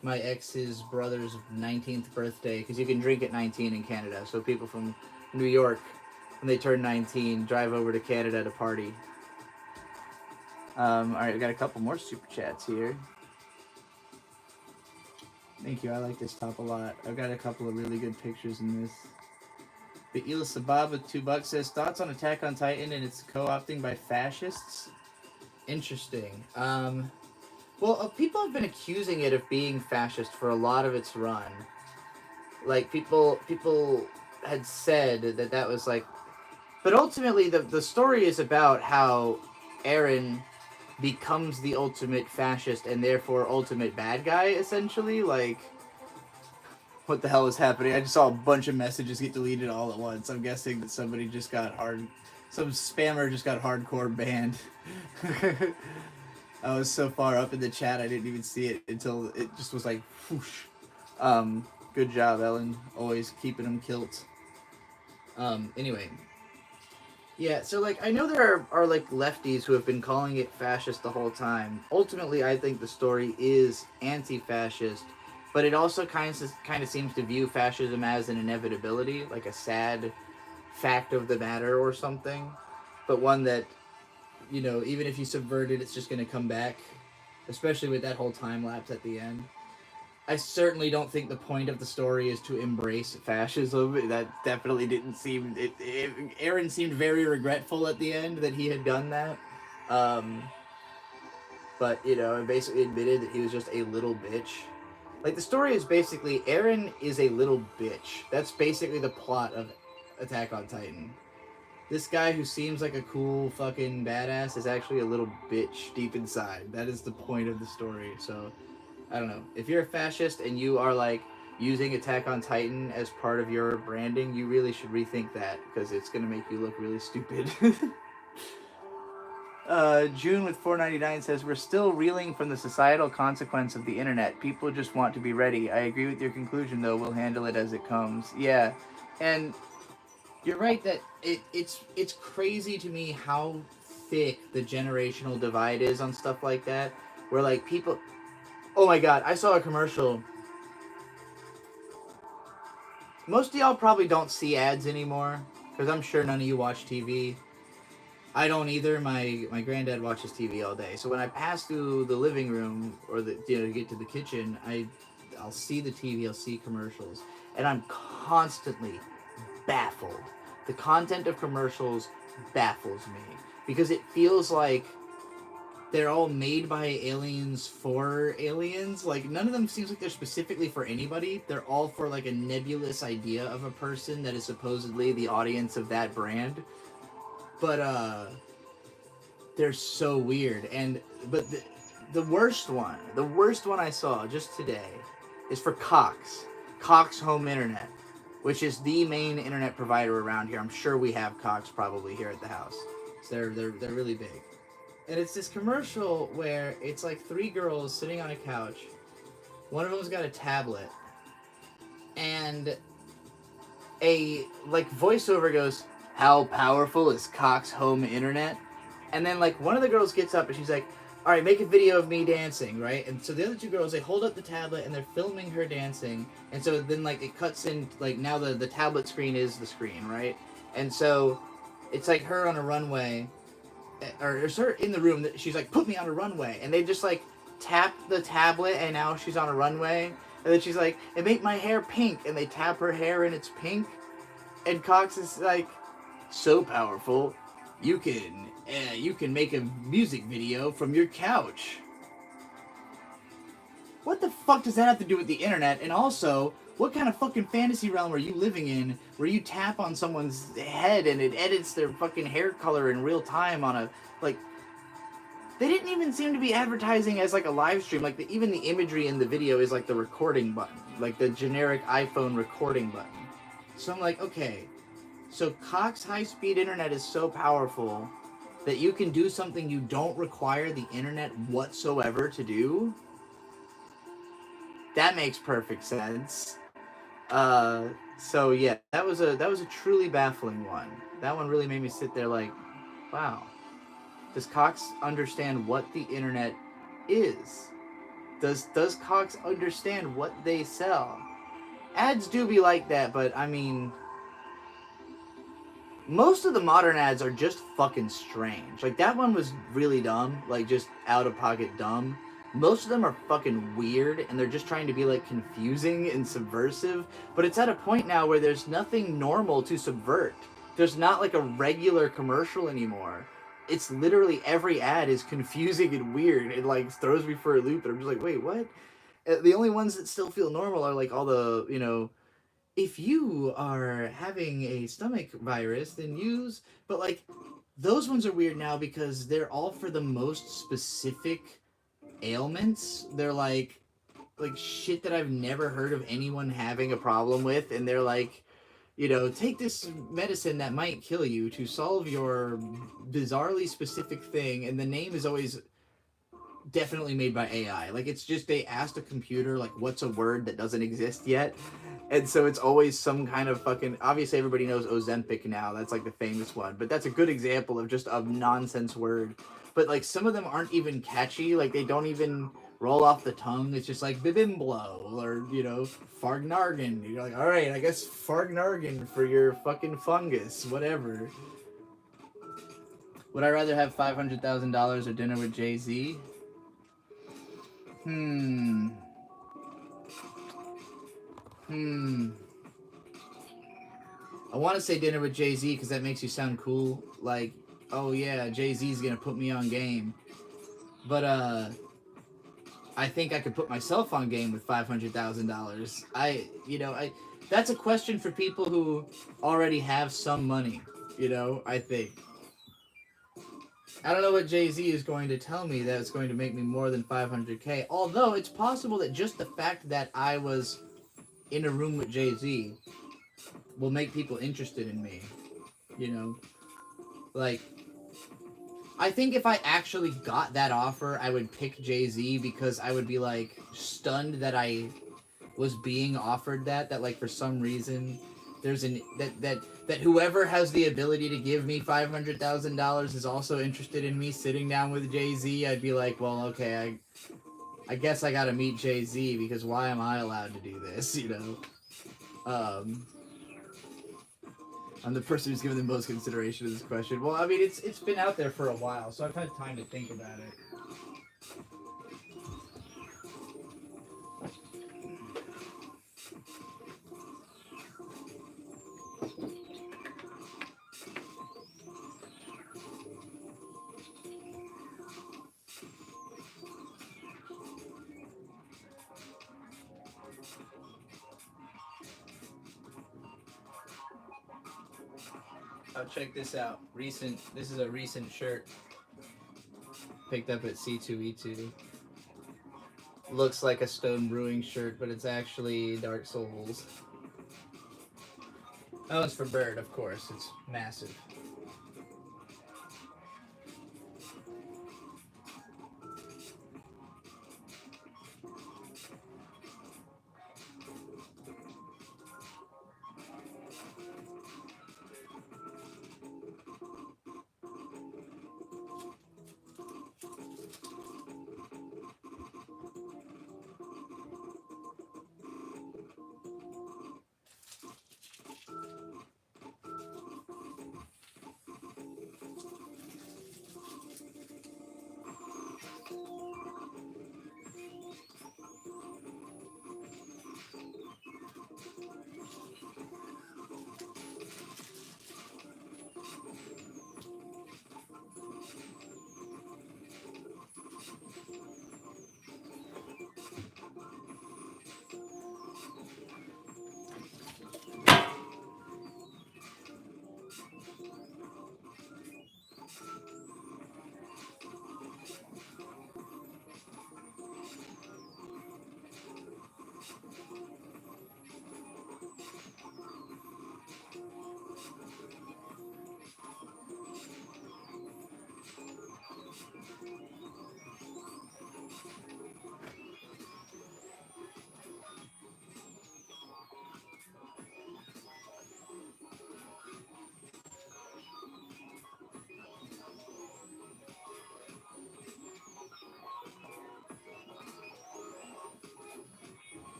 my ex's brother's 19th birthday, because you can drink at 19 in Canada. So people from New York, when they turn 19, drive over to Canada to party. All right, we got a couple more super chats here. Thank you. I like this top a lot. I've got a couple of really good pictures in this. The Il Sabab with $2 says, thoughts on Attack on Titan and its co-opting by fascists? Interesting. Well, people have been accusing it of being fascist for a lot of its run. Like, people had said that was like... But ultimately, the story is about how Eren becomes the ultimate fascist and therefore ultimate bad guy, essentially. Like, what the hell is happening? I just saw a bunch of messages get deleted all at once. I'm guessing that somebody just got some spammer just got hardcore banned. I was so far up in the chat I didn't even see it until it just was like whoosh. Good job, Ellen. Always keeping them kilt. Anyway. Yeah, so like I know there are like lefties who have been calling it fascist the whole time. Ultimately, I think the story is anti-fascist, but it also kind of seems to view fascism as an inevitability, like a sad fact of the matter or something, but one that, you know, even if you subvert it, it's just going to come back, especially with that whole time lapse at the end. I certainly don't think the point of the story is to embrace fascism. That definitely didn't seem... Eren seemed very regretful at the end that he had done that. But, you know, basically admitted that he was just a little bitch. Like, the story is basically, Eren is a little bitch. That's basically the plot of Attack on Titan. This guy who seems like a cool fucking badass is actually a little bitch deep inside. That is the point of the story, so... I don't know. If you're a fascist and you are, like, using Attack on Titan as part of your branding, you really should rethink that, because it's going to make you look really stupid. June with $4.99 says, we're still reeling from the societal consequence of the internet. People just want to be ready. I agree with your conclusion, though. We'll handle it as it comes. Yeah, and you're right that it's crazy to me how thick the generational divide is on stuff like that. Where like people, oh my god, I saw a commercial. Most of y'all probably don't see ads anymore because I'm sure none of you watch TV. I don't either. My granddad watches TV all day. So when I pass through the living room or the get to the kitchen, I'll see the TV, I'll see commercials, and I'm constantly baffled. The content of commercials baffles me because it feels like they're all made by aliens for aliens. Like none of them seems like they're specifically for anybody. They're all for like a nebulous idea of a person that is supposedly the audience of that brand. But they're so weird. And but the worst one I saw just today is for Cox Home Internet, which is the main internet provider around here. I'm sure we have Cox probably here at the house. So they're really big. And it's this commercial where it's like three girls sitting on a couch. One of them's got a tablet. And a like voiceover goes, "How powerful is Cox Home Internet?" And then like one of the girls gets up and she's like, "All right, make a video of me dancing," right? And so the other two girls, they hold up the tablet and they're filming her dancing. And so then like it cuts in, like now the tablet screen is the screen, right? And so it's like her on a runway. Or it's her in the room that she's like, "Put me on a runway," and they just like tap the tablet and now she's on a runway, and then she's like, "And make my hair pink," and they tap her hair and it's pink, and Cox is like, "So powerful, you can make a music video from your couch." What the fuck does that have to do with the internet? And also, what kind of fucking fantasy realm are you living in where you tap on someone's head and it edits their fucking hair color in real time on a, like, they didn't even seem to be advertising as like a live stream. Like even the imagery in the video is like the recording button, like the generic iPhone recording button. So I'm like, okay, so Cox high-speed internet is so powerful that you can do something you don't require the internet whatsoever to do? That makes perfect sense. So yeah, that was a truly baffling one. That one really made me sit there like, wow. Does Cox understand what the internet is? Does Cox understand what they sell? Ads do be like that, but I mean, most of the modern ads are just fucking strange. Like that one was really dumb, like just out of pocket dumb. Most of them are fucking weird and they're just trying to be like confusing and subversive, but it's at a point now where there's nothing normal to subvert. There's not like a regular commercial anymore. It's literally every ad is confusing and weird. It like throws me for a loop and I'm just like, wait, what? The only ones that still feel normal are like all the, you know, if you are having a stomach virus, then use, but like those ones are weird now because they're all for the most specific ailments. They're like shit that I've never heard of anyone having a problem with, and they're like, you know, take this medicine that might kill you to solve your bizarrely specific thing, and the name is always definitely made by AI. Like it's just they asked a computer like what's a word that doesn't exist yet. And so it's always some kind of fucking, obviously everybody knows Ozempic now, that's like the famous one, but that's a good example of just a nonsense word. But like some of them aren't even catchy, like they don't even roll off the tongue. It's just like Bibimblo or, you know, Fargnargan. You're like, all right, I guess Fargnargan for your fucking fungus, whatever. Would I rather have $500,000 or dinner with Jay-Z? I want to say dinner with Jay-Z because that makes you sound cool. Like, oh yeah, Jay-Z's gonna put me on game. But I think I could put myself on game with $500,000. That's a question for people who already have some money. You know, I think. I don't know what Jay-Z is going to tell me that's going to make me more than $500K. Although it's possible that just the fact that I was in a room with Jay-Z will make people interested in me. You know? Like, I think if I actually got that offer, I would pick Jay-Z because I would be, like, stunned that I was being offered that like, for some reason, there's an that whoever has the ability to give me $500,000 is also interested in me sitting down with Jay-Z, I'd be like, well, okay, I guess I gotta meet Jay-Z because why am I allowed to do this? You know, I'm the person who's given the most consideration to this question. Well, I mean, it's been out there for a while, so I've had time to think about it. Oh, check this out. This is a recent shirt picked up at C2E2. Looks like a Stone Brewing shirt, but it's actually Dark Souls. Oh, it's for Bird, of course. It's massive.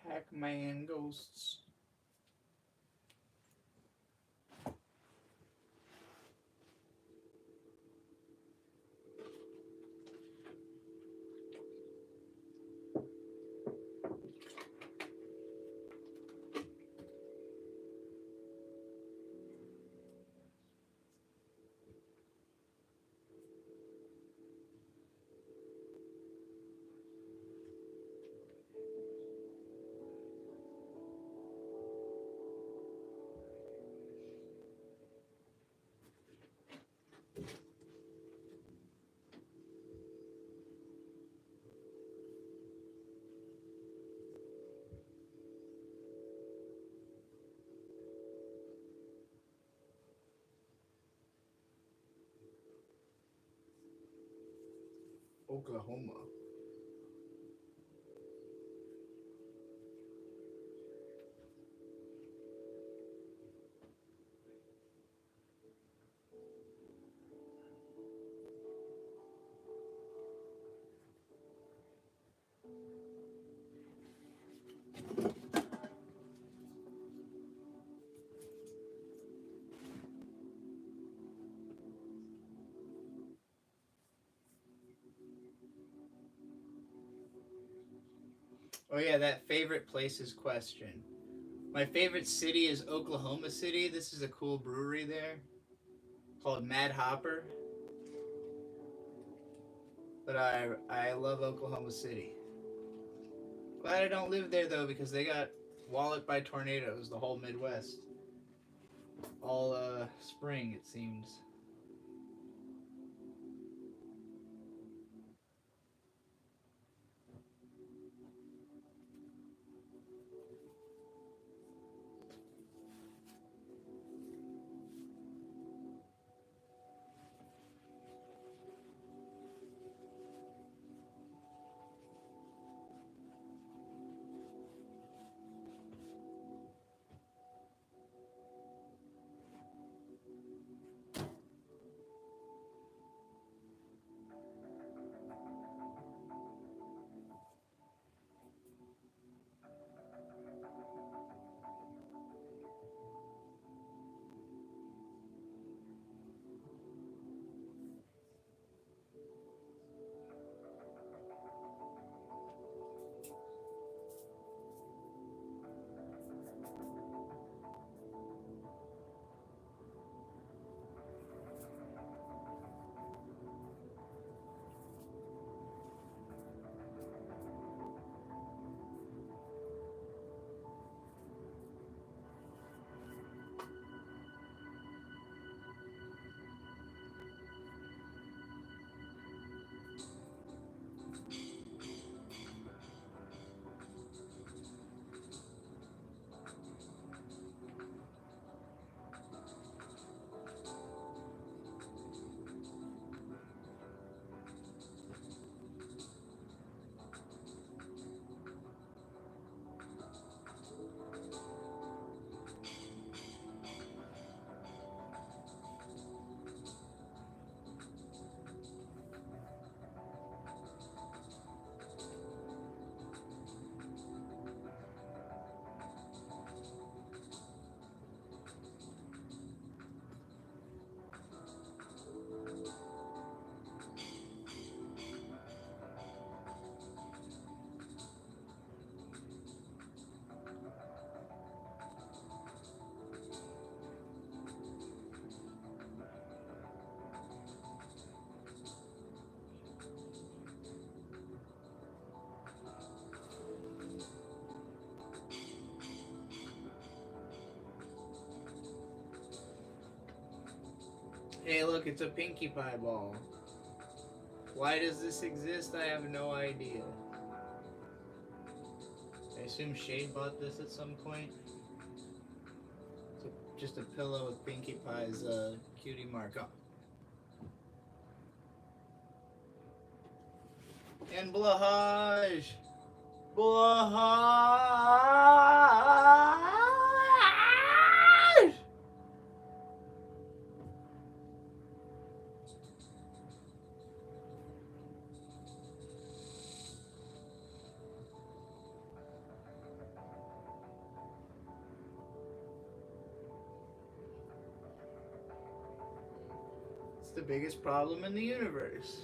Pac-Man ghosts. Oklahoma. Oh yeah, that favorite places question. My favorite city is Oklahoma City. This is a cool brewery there called Mad Hopper. But I love Oklahoma City. Glad I don't live there though, because they got walloped by tornadoes the whole Midwest. All spring it seems. Hey, look, it's a Pinkie Pie ball. Why does this exist? I have no idea. I assume Shade bought this at some point. It's just a pillow with Pinkie Pie's cutie mark on. And Blahaj! Blahaj! It's the biggest problem in the universe.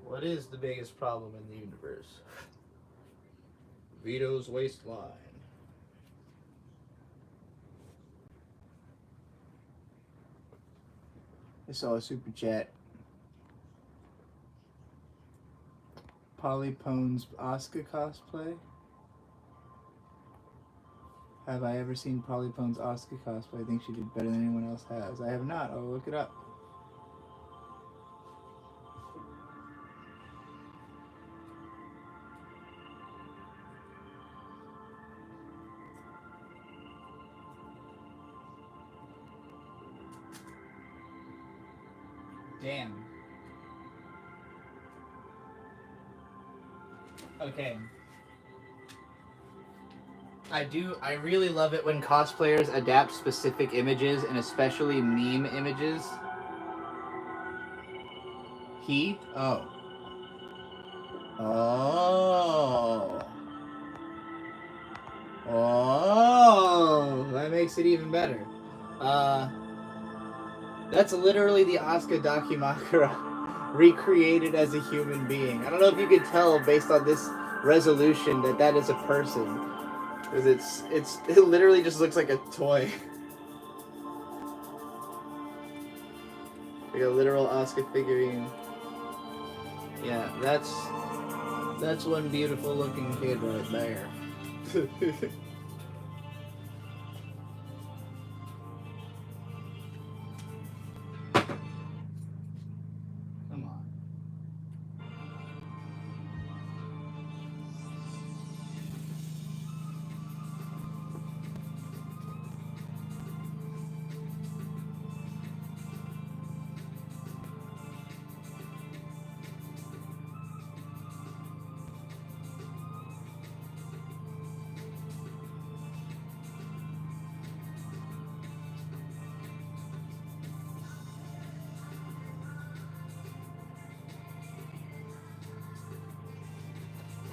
What is the biggest problem in the universe? Vito's waistline. I saw a super chat. Polly Pone's Oscar cosplay. Have I ever seen Polly Pone's Oscar cosplay? I think she did better than anyone else has. I have not. I'll look it up. Damn. Okay. I really love it when cosplayers adapt specific images, and especially meme images. He? Oh. Oh. Oh. That makes it even better. That's literally the Asuka Dakimakura recreated as a human being. I don't know if you could tell based on this resolution that is a person. Because it literally just looks like a toy. Like a literal Oscar figurine. Yeah, that's one beautiful looking kid right there. Come on.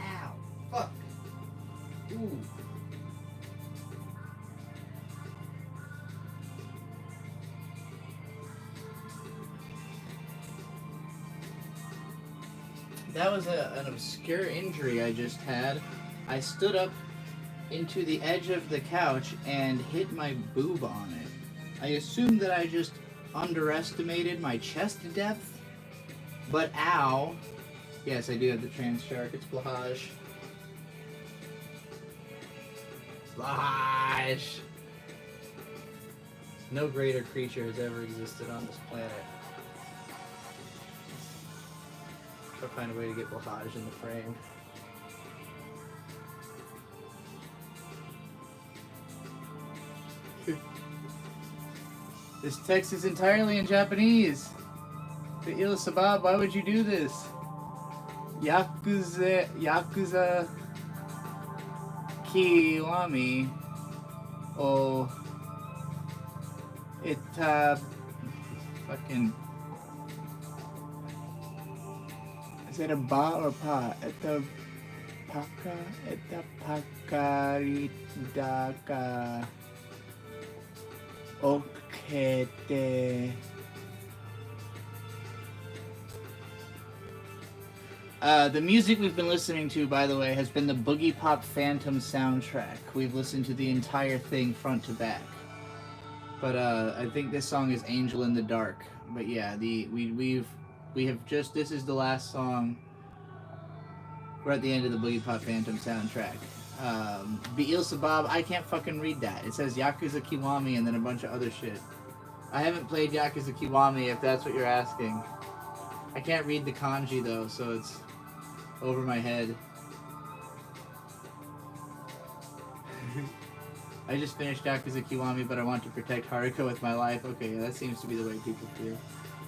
Ow. Fuck. Ooh. That was an obscure injury I just had. I stood up into the edge of the couch and hit my boob on it. I assumed that I just underestimated my chest depth, but ow. Yes, I do have the trans shark. It's Blahaj. Blahaj! No greater creature has ever existed on this planet. I'll find a way to get Blahaj in the frame. This text is entirely in Japanese. The Il Sabab, why would you do this? Yakuza Kiwami o Ita fucking. Is it a ba or pa? Ita paka? Ita pakaritaka. Okay. The music we've been listening to, by the way, has been the Boogie Pop Phantom soundtrack. We've listened to the entire thing front to back. But I think this song is Angel in the Dark. But yeah, we have just, this is the last song. We're at the end of the Boogie Pop Phantom soundtrack. Be'il Sabab, I can't fucking read that. It says Yakuza Kiwami and then a bunch of other shit. I haven't played Yakuza Kiwami, if that's what you're asking. I can't read the kanji though, so it's over my head. I just finished Yakuza Kiwami, but I want to protect Haruko with my life. Okay, yeah, that seems to be the way people feel.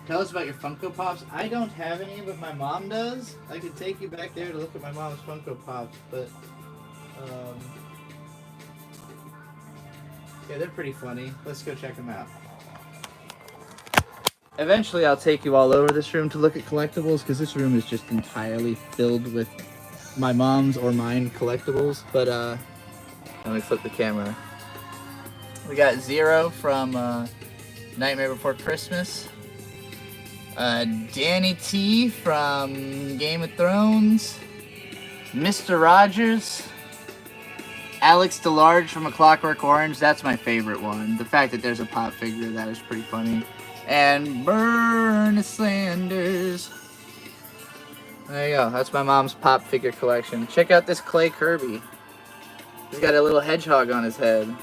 Tell us about your Funko Pops. I don't have any, but my mom does. I could take you back there to look at my mom's Funko Pops, but yeah, they're pretty funny. Let's go check them out. Eventually, I'll take you all over this room to look at collectibles, because this room is just entirely filled with my mom's or mine collectibles. But let me flip the camera. We got Zero from Nightmare Before Christmas. Danny T from Game of Thrones. Mr. Rogers. Alex DeLarge from A Clockwork Orange. That's my favorite one. The fact that there's a pop figure, that is pretty funny. And Bernie Sanders. There you go. That's my mom's pop figure collection. Check out this Clay Kirby. He's got a little hedgehog on his head.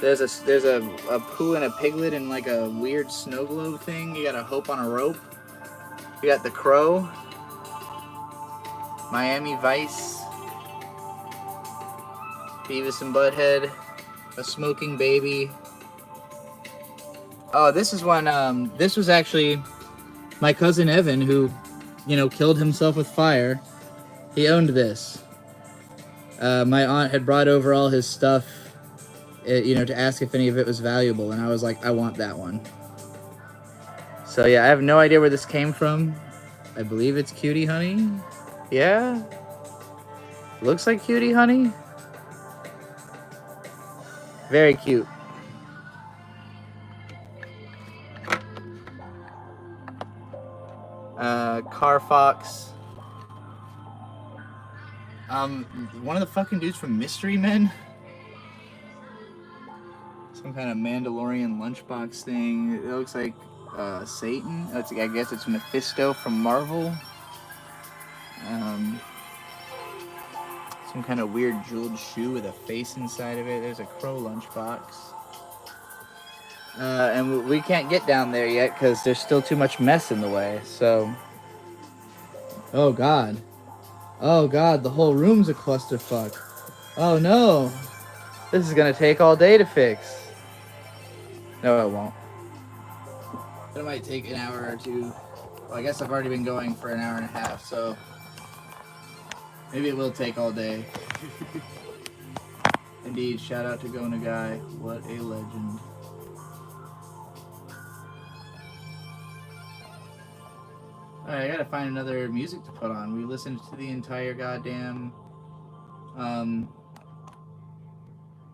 There's a poo and a piglet and like a weird snow globe thing. You got a Hope on a rope. You got the Crow. Miami Vice. Beavis and Butthead. A smoking baby. Oh, this is one, this was actually my cousin Evan who, killed himself with fire. He owned this. My aunt had brought over all his stuff, to ask if any of it was valuable, and I was like, I want that one. So yeah, I have no idea where this came from. I believe it's Cutie Honey. Yeah? Looks like Cutie Honey. Very cute. Car Fox. One of the fucking dudes from Mystery Men. Some kind of Mandalorian lunchbox thing. It looks like Satan. I guess it's Mephisto from Marvel. Some kind of weird jeweled shoe with a face inside of it. There's a crow lunchbox. And we can't get down there yet because there's still too much mess in the way. So, oh god, the whole room's a clusterfuck. Oh no, this is gonna take all day to fix. No, it won't. It might take an hour or two. Well, I guess I've already been going for an hour and a half, so maybe it will take all day. Indeed, shout out to Gona Guy. What a legend. Alright, I gotta find another music to put on. We listened to the entire goddamn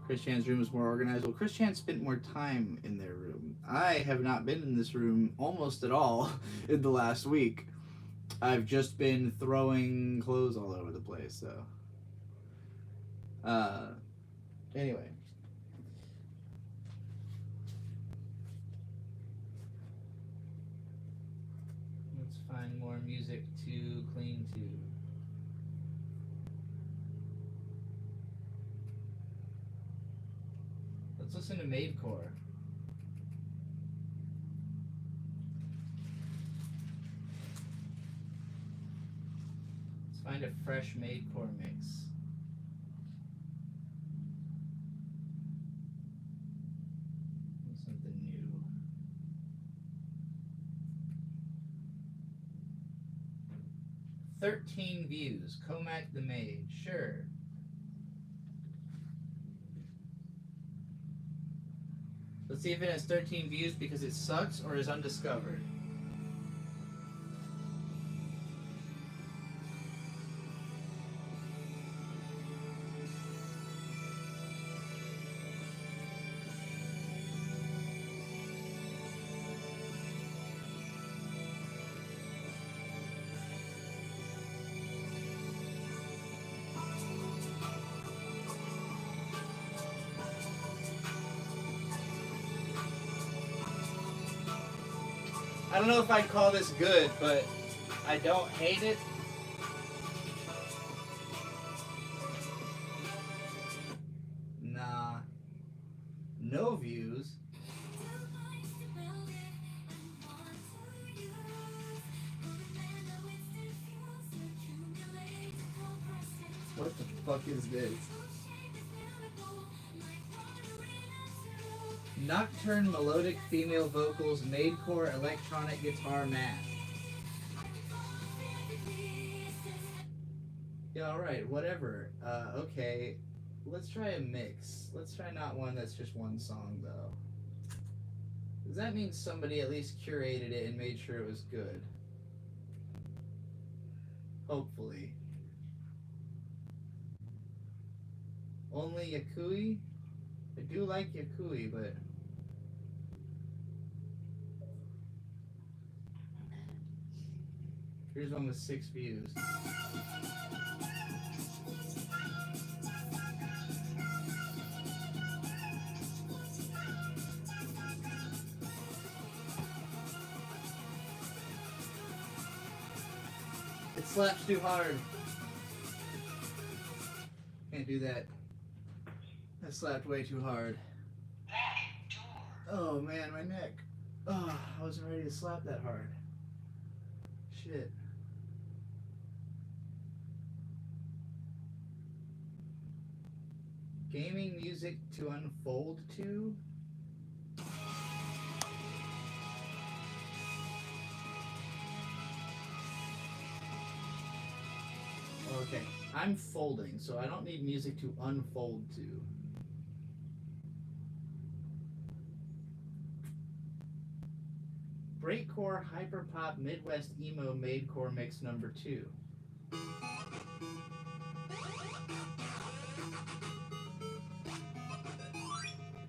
Chris Chan's room is more organized. Well, Chris Chan spent more time in their room. I have not been in this room almost at all in the last week. I've just been throwing clothes all over the place, so. Anyway. Let's find more music to clean to. Let's listen to Maidcore. Let's find a fresh Maidcore mix. Something new. "13 views. Comac the Maid." Sure. Let's see if it has 13 views because it sucks or is undiscovered. I don't know if I'd call this good, but I don't hate it. Nah. No views. What the fuck is this? Nocturne melodic female vocals, Maidcore electronic guitar math. Yeah, alright, whatever. Okay. Let's try a mix. Let's try not one that's just one song, though. Does that mean somebody at least curated it and made sure it was good? Hopefully. Only Yakui? I do like Yakui, but... Here's one with 6 views. It slaps too hard. Can't do that. That slapped way too hard. Oh man, my neck. Oh, I wasn't ready to slap that hard. Shit. Gaming music to unfold to? Okay, I'm folding, so I don't need music to unfold to. Breakcore hyperpop Midwest emo maidcore mix number 2.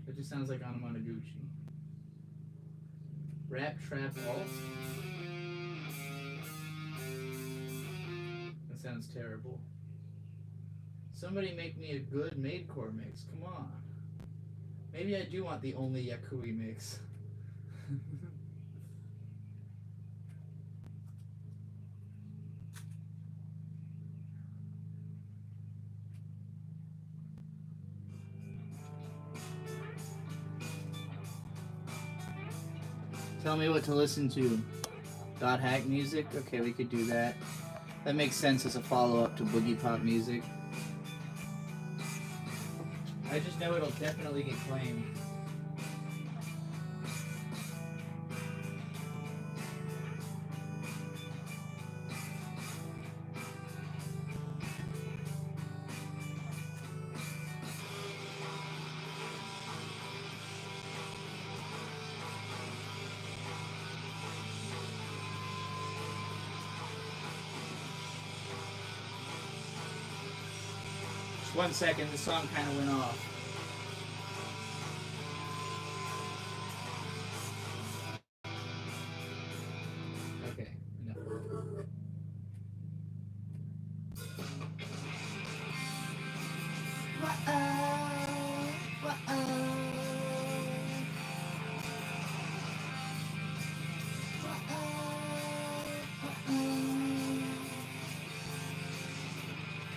It just sounds like Anamanaguchi. Rap trap alt. That sounds terrible. Somebody make me a good maidcore mix. Come on. Maybe I do want the only Yakui mix. Tell me what to listen to. God hack music? Okay, we could do that. That makes sense as a follow-up to boogie pop music. I just know it'll definitely get claimed. Just 1 second, the song kind of went off. Okay, enough.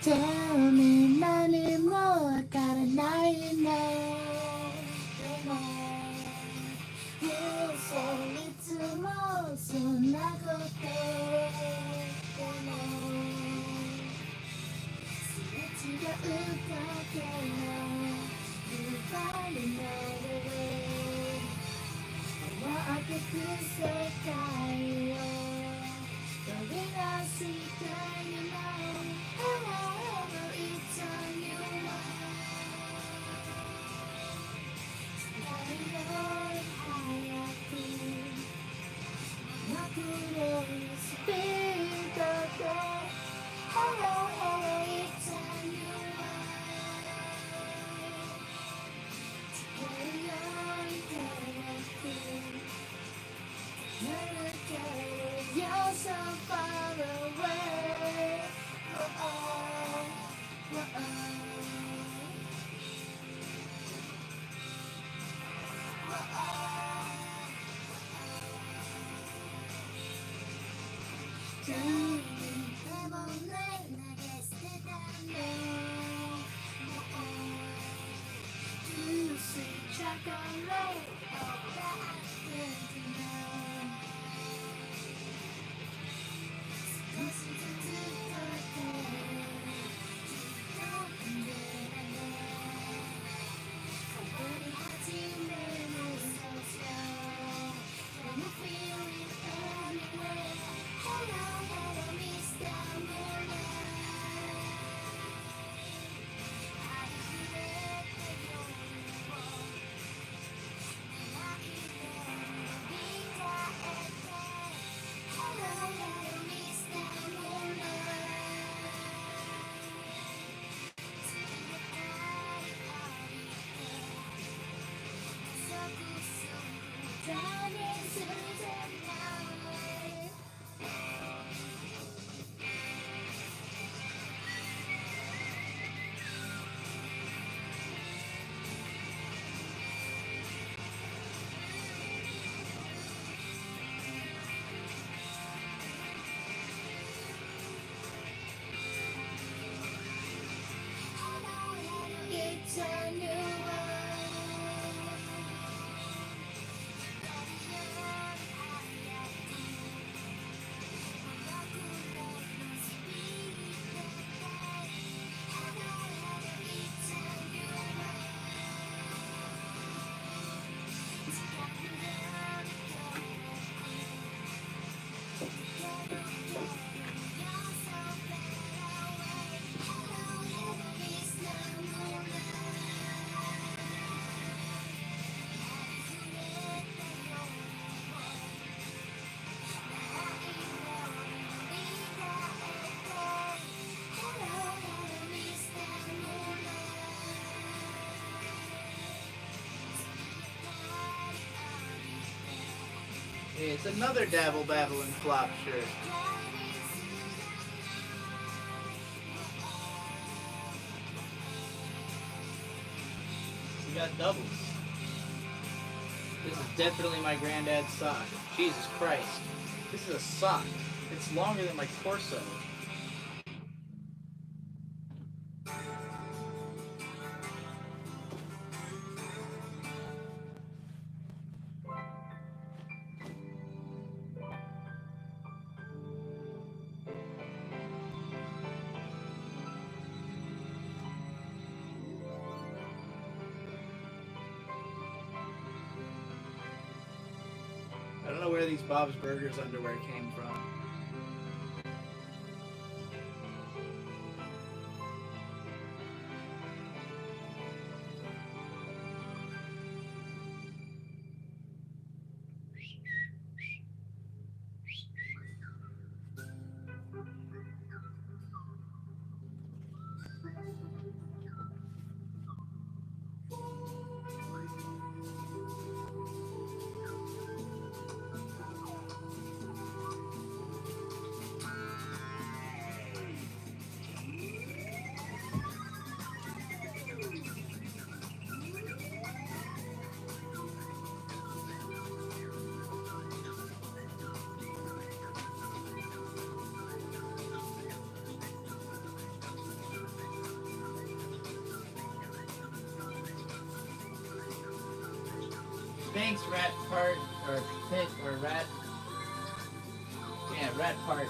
Tell me 何もわからないのでも You say いつもそんなことでもすれ違うだけの You find another way 思ってく世界を飛び出したいの You're so far away. Oh, oh, oh, It's a new world. It's another Dabble Babble and Flop shirt. We got doubles. This is definitely my granddad's sock. Jesus Christ. This is a sock. It's longer than my torso. know where these Bob's Burgers underwear came from. Thanks, Rat Part, or Pit, or Rat. Yeah, Rat Part.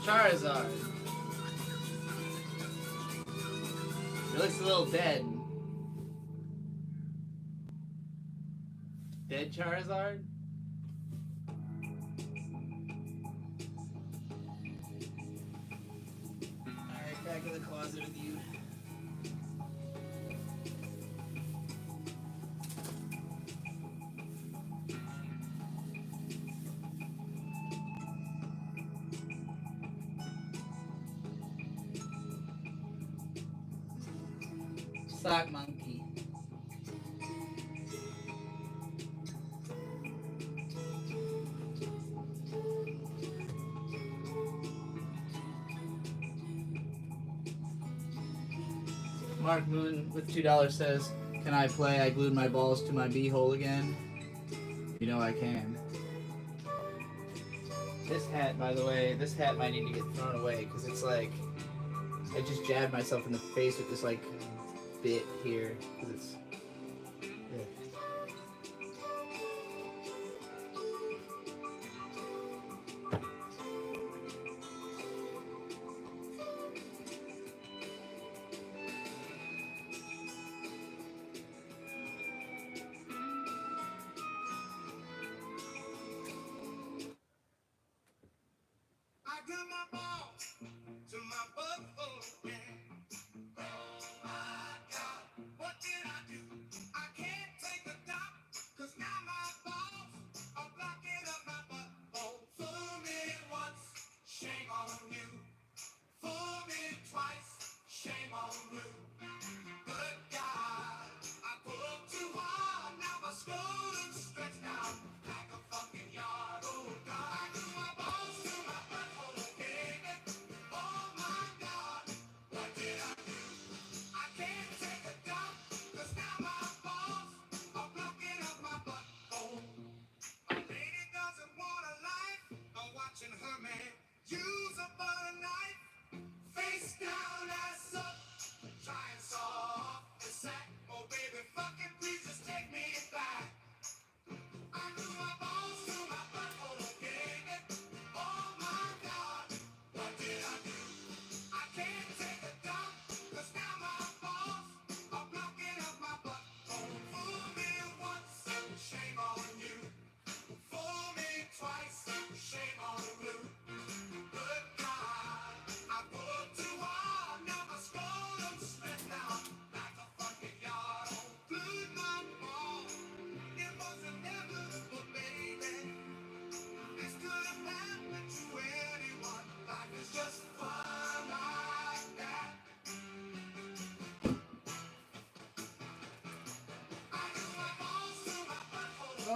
Charizard. He looks a little dead. Dead Charizard? Alright, back in the closet with you. Sock monkey. Mark Moon with $2 says, "Can I play? I glued my balls to my beehole again." You know I can. This hat, by the way, this hat might need to get thrown away because it's like I just jabbed myself in the face with this like bit here because it's. Yeah.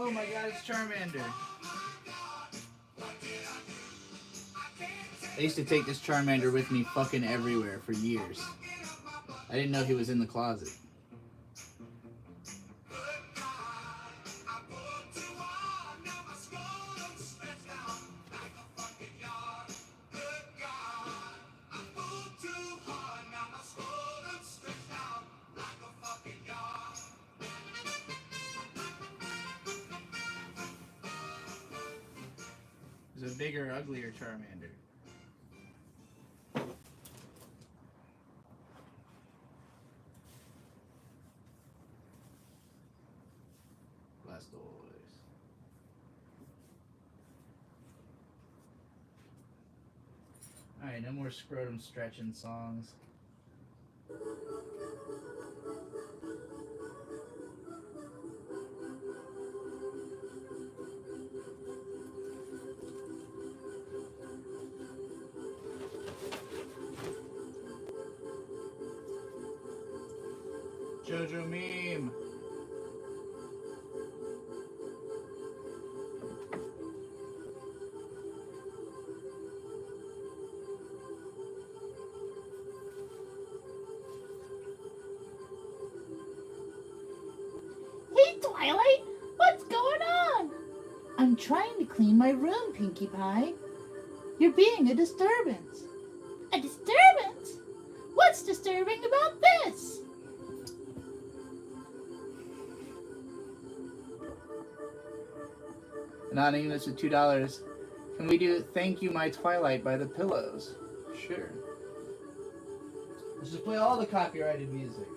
Oh my god, it's Charmander. I used to take this Charmander with me fucking everywhere for years. I didn't know he was in the closet. There's a bigger, uglier Charmander. Blastoise. Alright, no more scrotum stretching songs. Jojo meme. Hey, Twilight! What's going on? I'm trying to clean my room, Pinkie Pie. You're being a disturbance. A disturbance? What's disturbing about this? Anonymous with $2. Can we do Thank You My Twilight by the Pillows? Sure. Let's just play all the copyrighted music.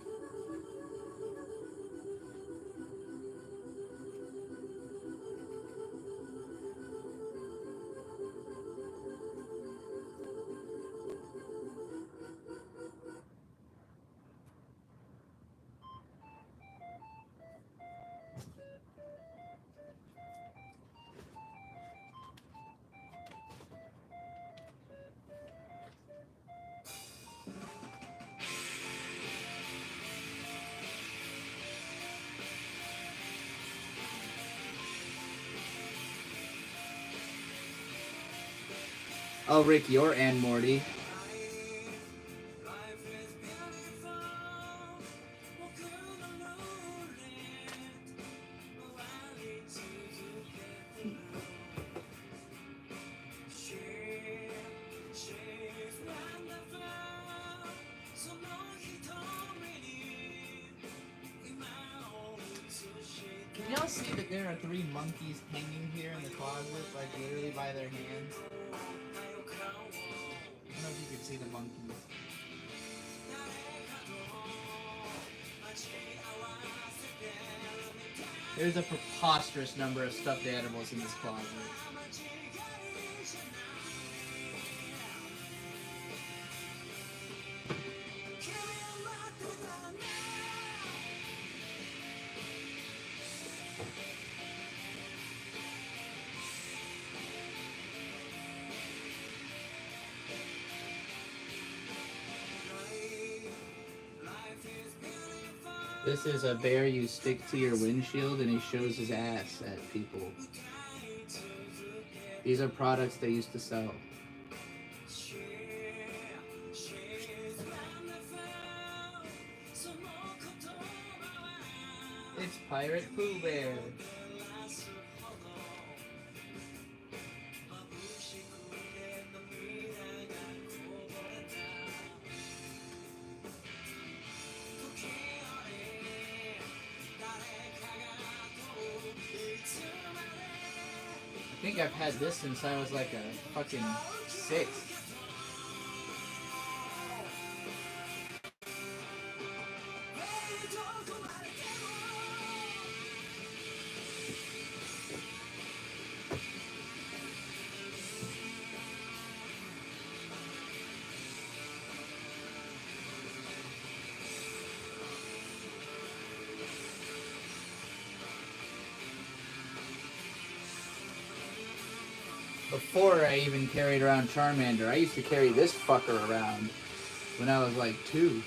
Oh, Rick, you're Ann Morty. Can y'all see that there are 3 monkeys hanging here in the closet, like literally by their hands? I don't know if you can see the monkeys. There's a preposterous number of stuffed animals in this closet. This is a bear you stick to your windshield and he shows his ass at people. These are products they used to sell. It's Pirate Pooh Bear. I think I've had this since I was like a fucking 6. Before I even carried around Charmander, I used to carry this fucker around when I was like 2.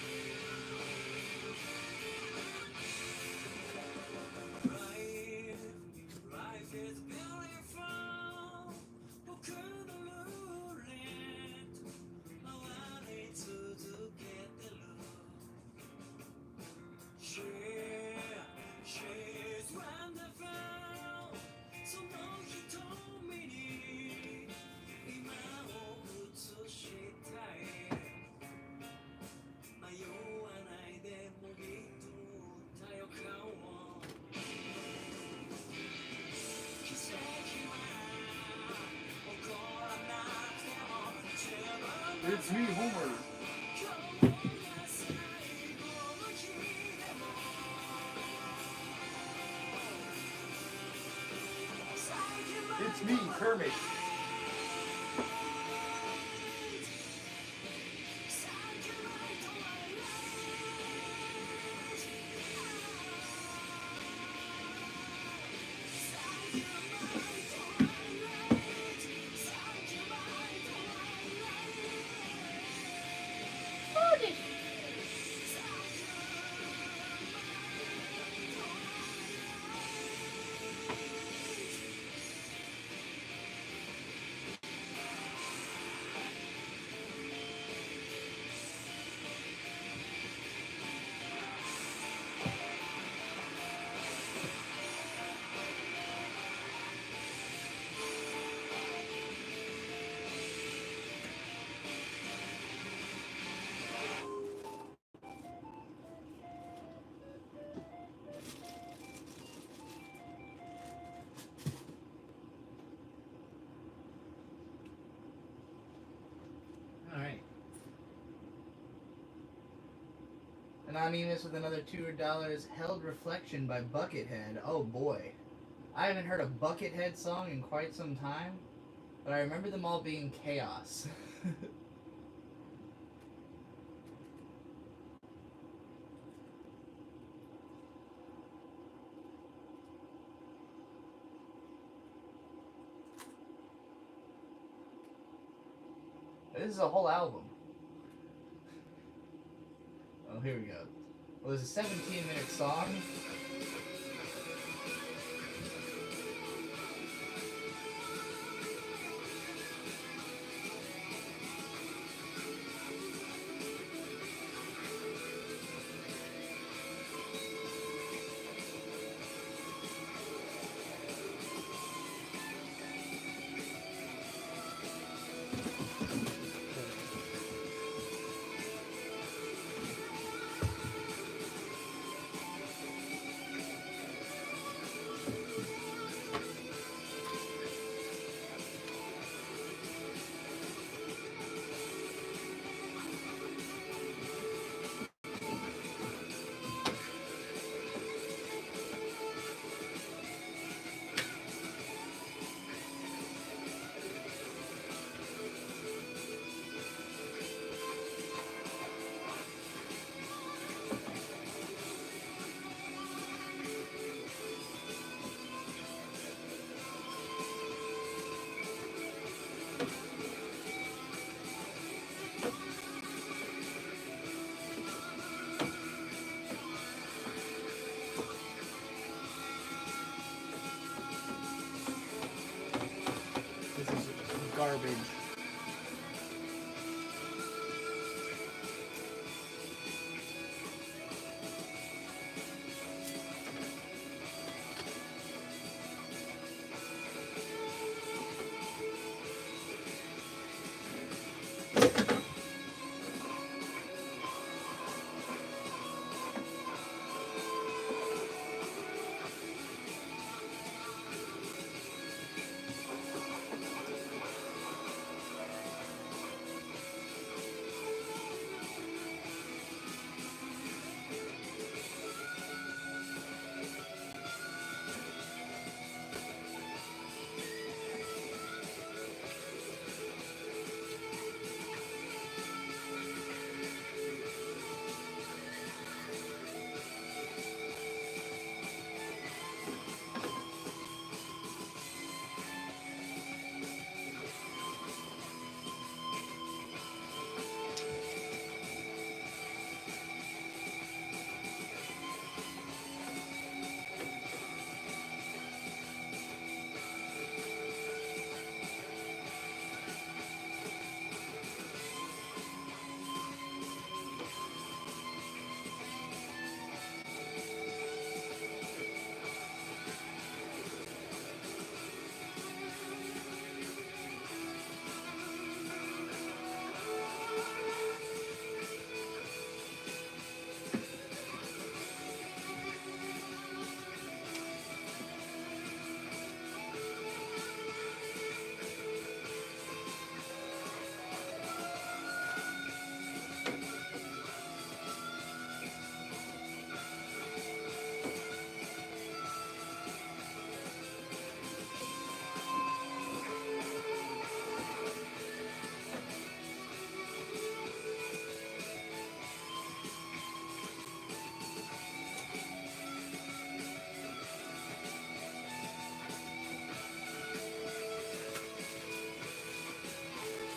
It's me, Homer. It's me, Kermit. Howdy. Alright. Anonymous with another $2. Held Reflection by Buckethead. Oh boy. I haven't heard a Buckethead song in quite some time, but I remember them all being chaos. This is a whole album. Oh, here we go. Well, it was a 17-minute song. This is garbage.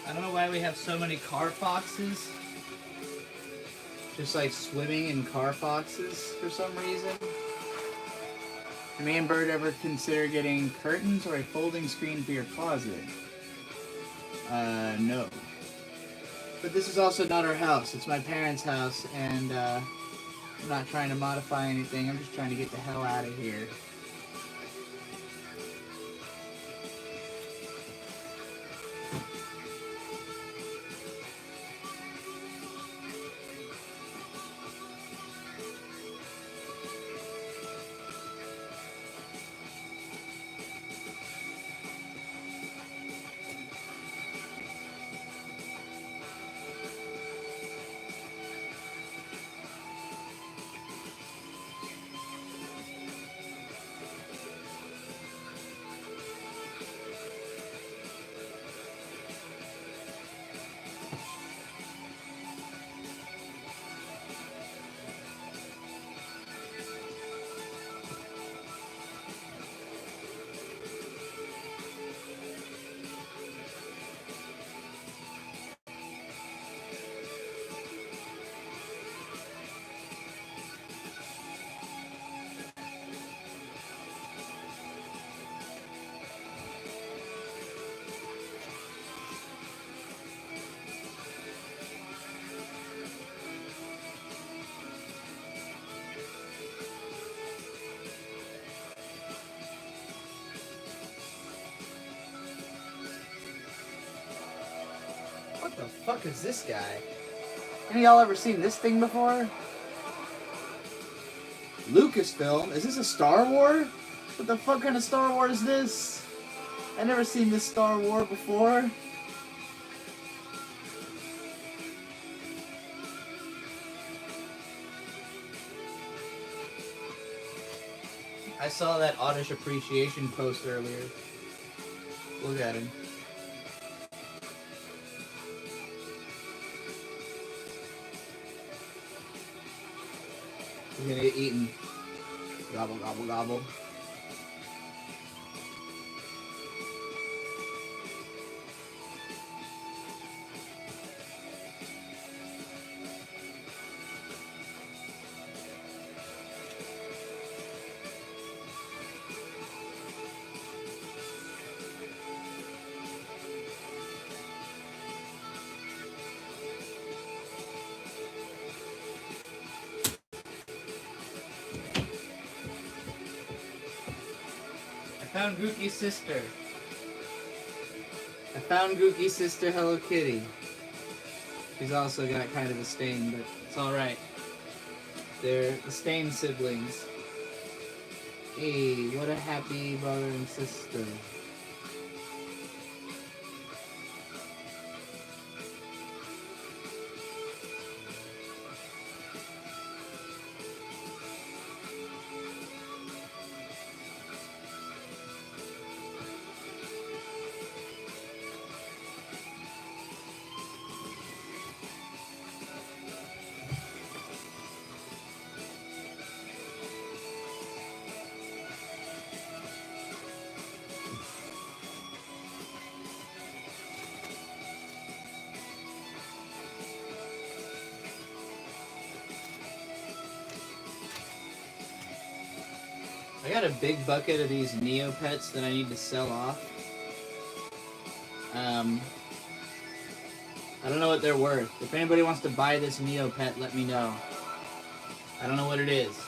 I don't know why we have so many car foxes. Just like swimming in car foxes for some reason. Did me and Bird ever consider getting curtains or a folding screen for your closet? No. But this is also not our house. It's my parents' house, and I'm not trying to modify anything. I'm just trying to get the hell out of here. What the fuck is this guy? Any of y'all ever seen this thing before? Lucasfilm? Is this a Star Wars? What the fuck kind of Star Wars is this? I never seen this Star Wars before. I saw that Oddish Appreciation post earlier. Look at him. He's gonna get eaten. Gobble, gobble, gobble. I found Gookie's sister. I found Gookie's sister, Hello Kitty. She's also got kind of a stain, but it's alright. They're the stain siblings. Hey, what a happy brother and sister. I got a big bucket of these Neopets that I need to sell off. I don't know what they're worth. If anybody wants to buy this Neopet, let me know. I don't know what it is.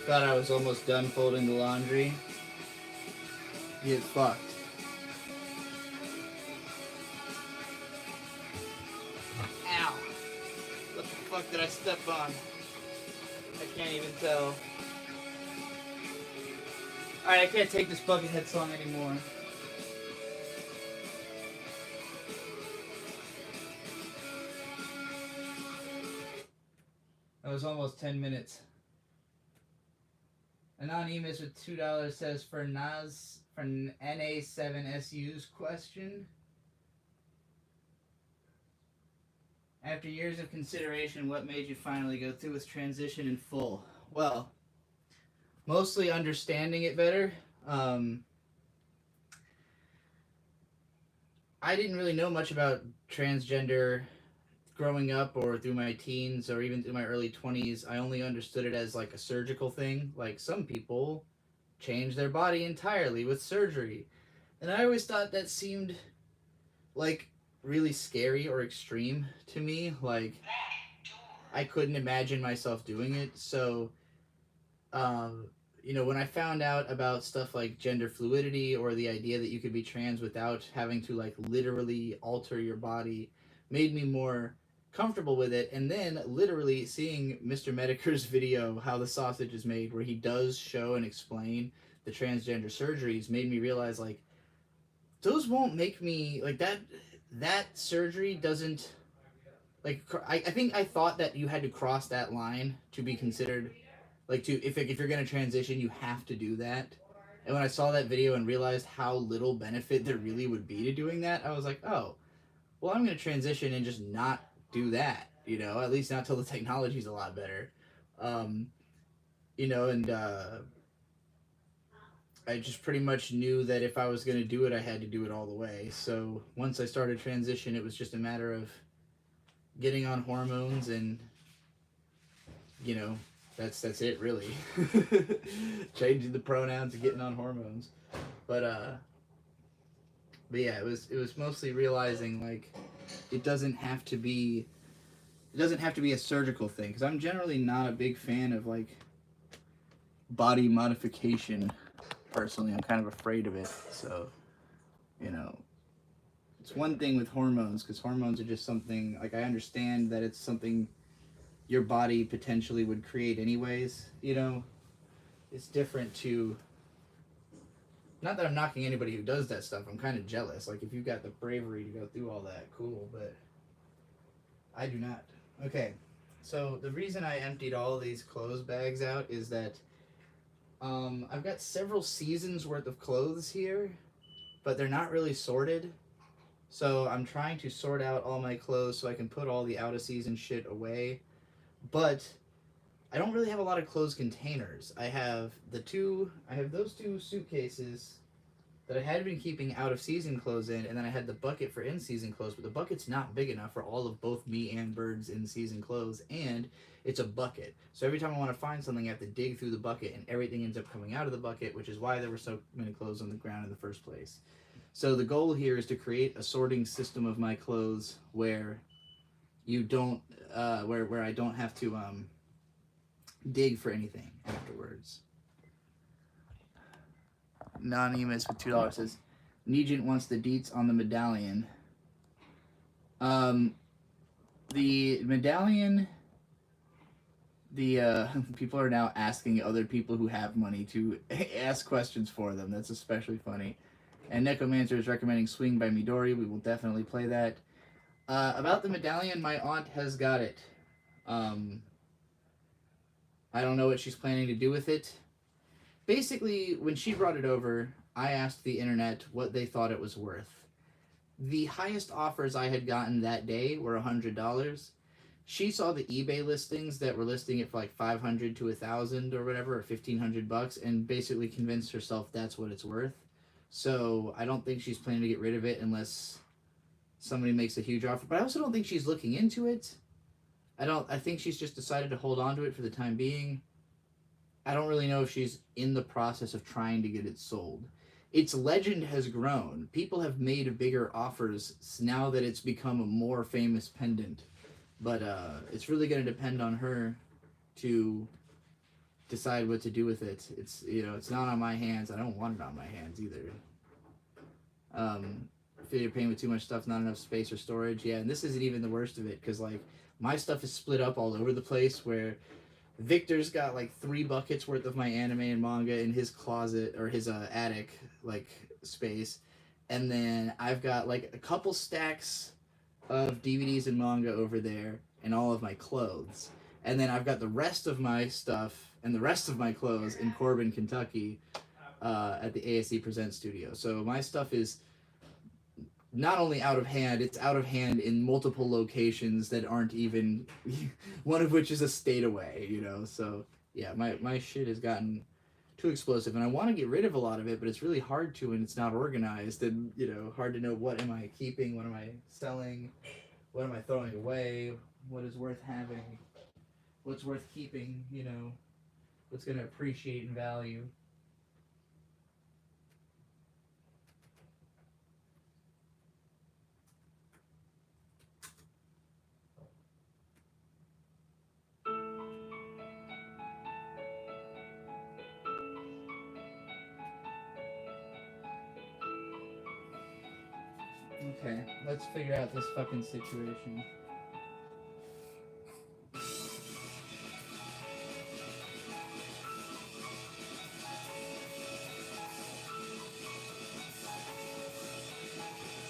Thought I was almost done folding the laundry. Get fucked. Ow. What the fuck did I step on? I can't even tell. Alright, I can't take this Buckethead song anymore. That was almost 10 minutes. Anonymous with $2 says for NA7SU's question. After years of consideration, what made you finally go through with transition in full? Well, mostly understanding it better. I didn't really know much about transgender growing up or through my teens or even through my early 20s. I only understood it as like a surgical thing. Like some people change their body entirely with surgery. And I always thought that seemed like really scary or extreme to me. Like I couldn't imagine myself doing it. So, you know, when I found out about stuff like gender fluidity or the idea that you could be trans without having to like literally alter your body, made me more comfortable with it. And then literally seeing Mr. Mediker's video, How the Sausage is Made, where he does show and explain the transgender surgeries, made me realize like those won't make me like that surgery doesn't like I think I thought that you had to cross that line to be considered like to if you're going to transition you have to do that. And when I saw that video and realized how little benefit there really would be to doing that, I was like, oh, well, I'm going to transition and just not do that, you know, at least not till the technology's a lot better. You know, and I just pretty much knew that if I was going to do it, I had to do it all the way. So once I started transition, it was just a matter of getting on hormones and, you know, that's it really. Changing the pronouns and getting on hormones. But yeah, it was mostly realizing like it doesn't have to be a surgical thing, because I'm generally not a big fan of like body modification. Personally, I'm kind of afraid of it. So, you know, it's one thing with hormones, because hormones are just something like I understand that it's something your body potentially would create anyways. You know, it's different to. Not that I'm knocking anybody who does that stuff. I'm kind of jealous. Like, if you've got the bravery to go through all that, cool. But I do not. Okay, so the reason I emptied all these clothes bags out is that I've got several seasons worth of clothes here, but they're not really sorted. So I'm trying to sort out all my clothes so I can put all the out of season shit away. But I don't really have a lot of clothes containers. I have those two suitcases that I had been keeping out of season clothes in, and then I had the bucket for in season clothes, but the bucket's not big enough for all of both me and Bird's in season clothes, and it's a bucket. So every time I want to find something, I have to dig through the bucket, and everything ends up coming out of the bucket, which is why there were so many clothes on the ground in the first place. So the goal here is to create a sorting system of my clothes where you don't, where I don't have to dig for anything afterwards. Anonymous with $2 says, Negent wants the deets on the medallion. The medallion, people are now asking other people who have money to ask questions for them. That's especially funny. And Necromancer is recommending Swing by Midori. We will definitely play that. About the medallion, my aunt has got it. I don't know what she's planning to do with it. Basically, when she brought it over, I asked the internet what they thought it was worth. The highest offers I had gotten that day were $100. She saw the eBay listings that were listing it for like $500 to $1,000 or whatever, or $1,500, and basically convinced herself that's what it's worth. So I don't think she's planning to get rid of it unless somebody makes a huge offer. But I also don't think she's looking into it. I think she's just decided to hold on to it for the time being. I don't really know if she's in the process of trying to get it sold. Its legend has grown. People have made bigger offers now that it's become a more famous pendant. But it's really going to depend on her to decide what to do with it. It's, you know, it's not on my hands. I don't want it on my hands either. Feel you're paying with too much stuff, not enough space or storage. Yeah, and this isn't even the worst of it, because like my stuff is split up all over the place, where Victor's got like 3 buckets worth of my anime and manga in his closet, or his attic like space, and then I've got like a couple stacks of DVDs and manga over there, and all of my clothes, and then I've got the rest of my stuff and the rest of my clothes in Corbin, Kentucky, at the ASC Present studio. So my stuff is not only out of hand, it's out of hand in multiple locations that aren't even, one of which is a state away, you know? So, yeah, my shit has gotten too explosive, and I want to get rid of a lot of it, but it's really hard to, and it's not organized, and, you know, hard to know what am I keeping, what am I selling, what am I throwing away, what is worth having, what's worth keeping, you know, what's going to appreciate in value. Okay, let's figure out this fucking situation.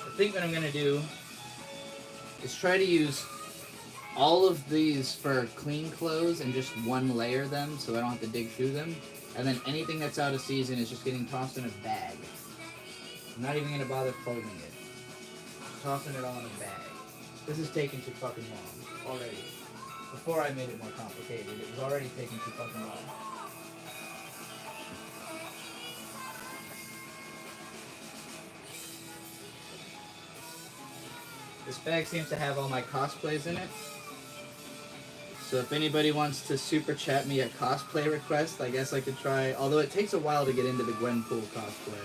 I think what I'm gonna do is try to use all of these for clean clothes and just one layer them so I don't have to dig through them. And then anything that's out of season is just getting tossed in a bag. I'm not even gonna bother folding it. Tossing it all in a bag. This is taking too fucking long already. Before I made it more complicated, it was already taking too fucking long. This bag seems to have all my cosplays in it. So if anybody wants to super chat me a cosplay request, I guess I could try, although it takes a while to get into the Gwenpool cosplay.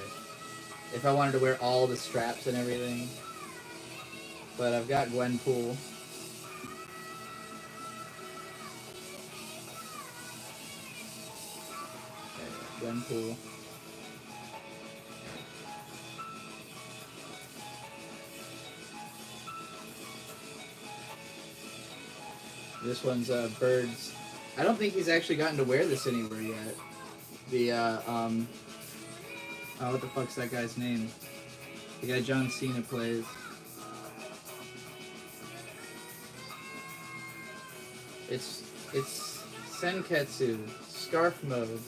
If I wanted to wear all the straps and everything. But I've got Gwenpool. Gwenpool. This one's Birds. I don't think he's actually gotten to wear this anywhere yet. The oh, what the fuck's that guy's name? The guy John Cena plays. It's Senketsu, Scarf Mode.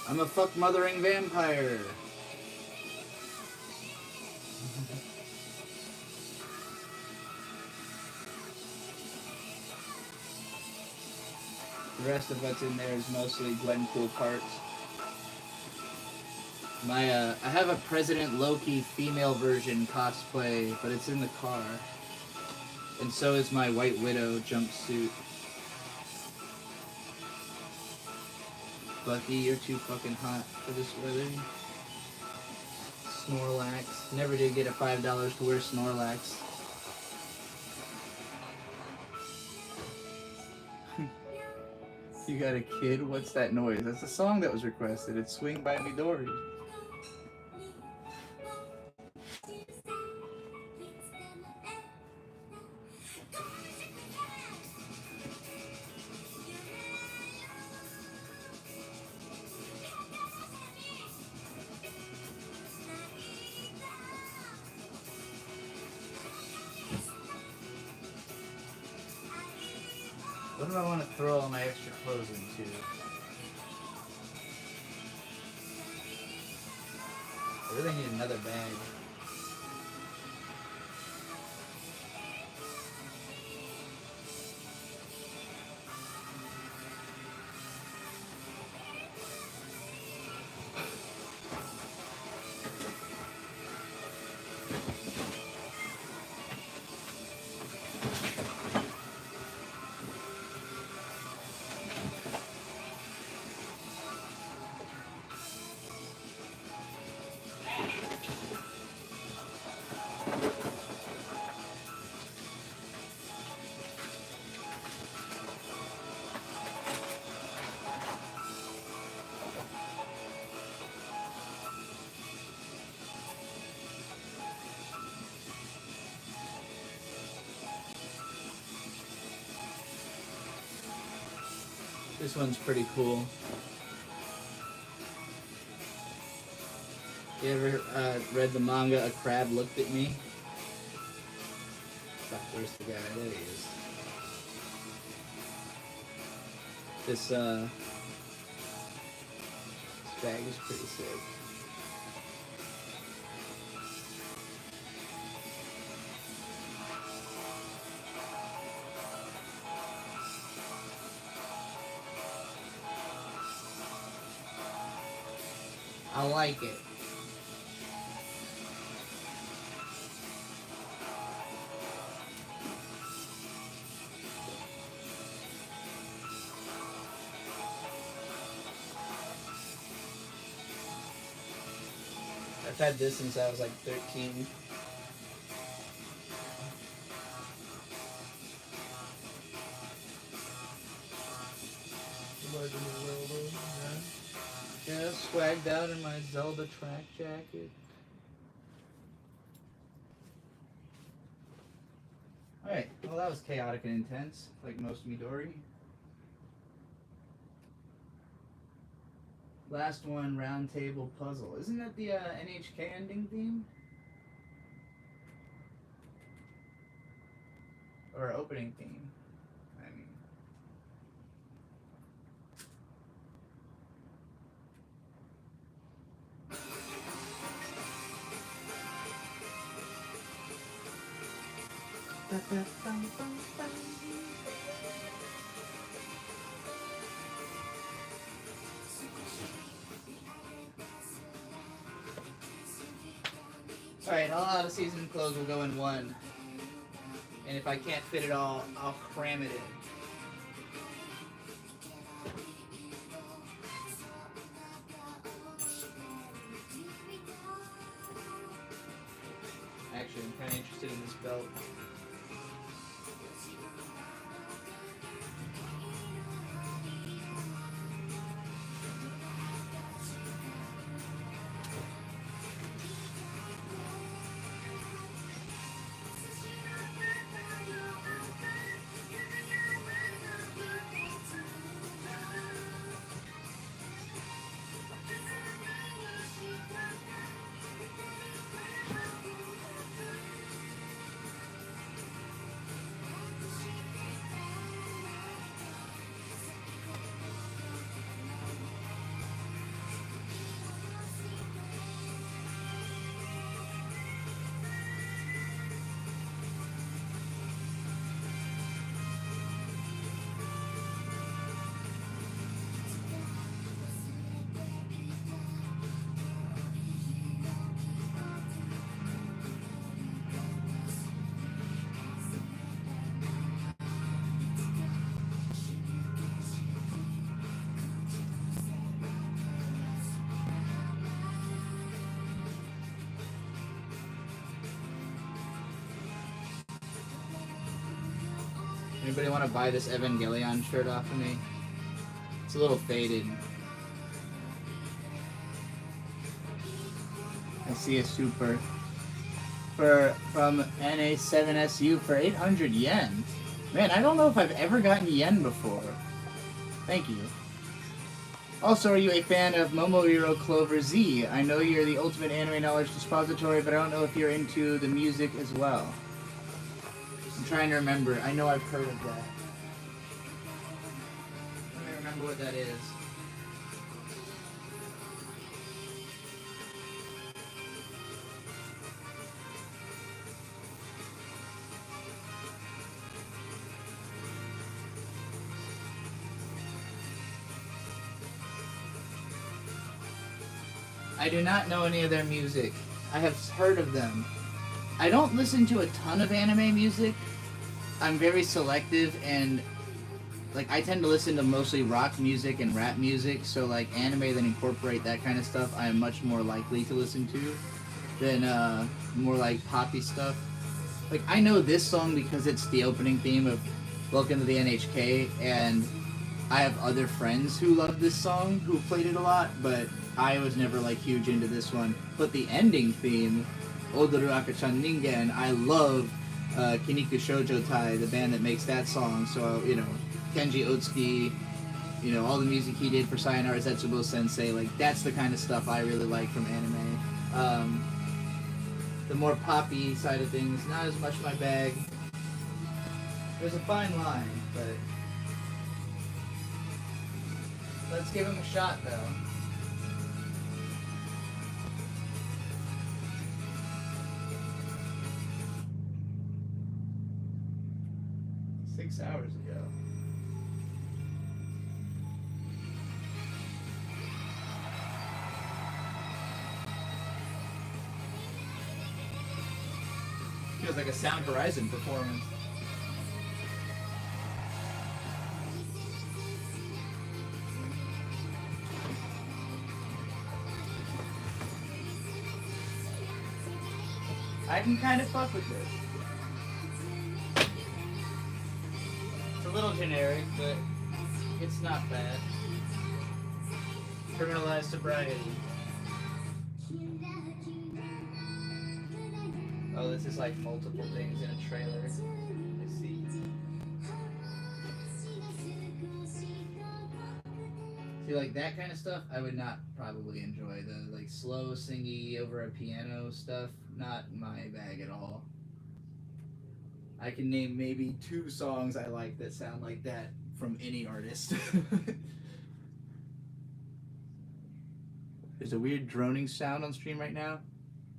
I'm a fuck-mothering vampire. The rest of what's in there is mostly Gwenpool parts. I have a President Loki female version cosplay, but it's in the car. And so is my White Widow jumpsuit. Bucky, you're too fucking hot for this weather. Snorlax. Never did get a $5 to wear Snorlax. You got a kid? What's that noise? That's a song that was requested. It's Swing by Midori. What do I want to throw all my extra clothes into? I really need another bag. This one's pretty cool. You ever read the manga A Crab Looked at Me? Fuck, where's the guy? There he is. This bag is pretty sick. I like it. I've had this since I was like 13. Yeah, swagged out in my Zelda track jacket. Alright, well that was chaotic and intense, like most Midori. Last one, round table puzzle. Isn't that the NHK ending theme? Or opening theme, I mean. Alright, all out of season clothes will go in one. And if I can't fit it all, I'll cram it in. Actually, I'm kind of interested in this belt. Anybody want to buy this Evangelion shirt off of me? It's a little faded. I see a super from NA7SU for 800 yen. Man, I don't know if I've ever gotten yen before. Thank you. Also, are you a fan of Momohiro Clover Z? I know you're the ultimate anime knowledge dispository, but I don't know if you're into the music as well. I'm trying to remember. I know I've heard of that. Let me remember what that is. I do not know any of their music. I have heard of them. I don't listen to a ton of anime music. I'm very selective, and like I tend to listen to mostly rock music and rap music, so like anime that incorporate that kind of stuff I am much more likely to listen to than more like poppy stuff. Like I know this song because it's the opening theme of Welcome to the NHK, and I have other friends who love this song who played it a lot, but I was never like huge into this one. But the ending theme, Odoru Akachan Ningen, I love Kiniku Shoujo Tai, the band that makes that song. So, you know, Kenji Otsuki, You know, all the music he did for Sayonara Zetsubo Sensei, like, that's the kind of stuff I really like from anime. The more poppy side of things, not as much my bag. There's a fine line, but let's give him a shot, though. Hours ago. Feels like a Sound Horizon performance. I can kind of fuck with this. It's a little generic, but it's not bad. Criminalized sobriety. Oh, this is like multiple things in a trailer. I see. See, like that kind of stuff, I would not probably enjoy. The like slow, singy, over a piano stuff, not my bag at all. I can name maybe 2 songs I like that sound like that from any artist. There's a weird droning sound on stream right now.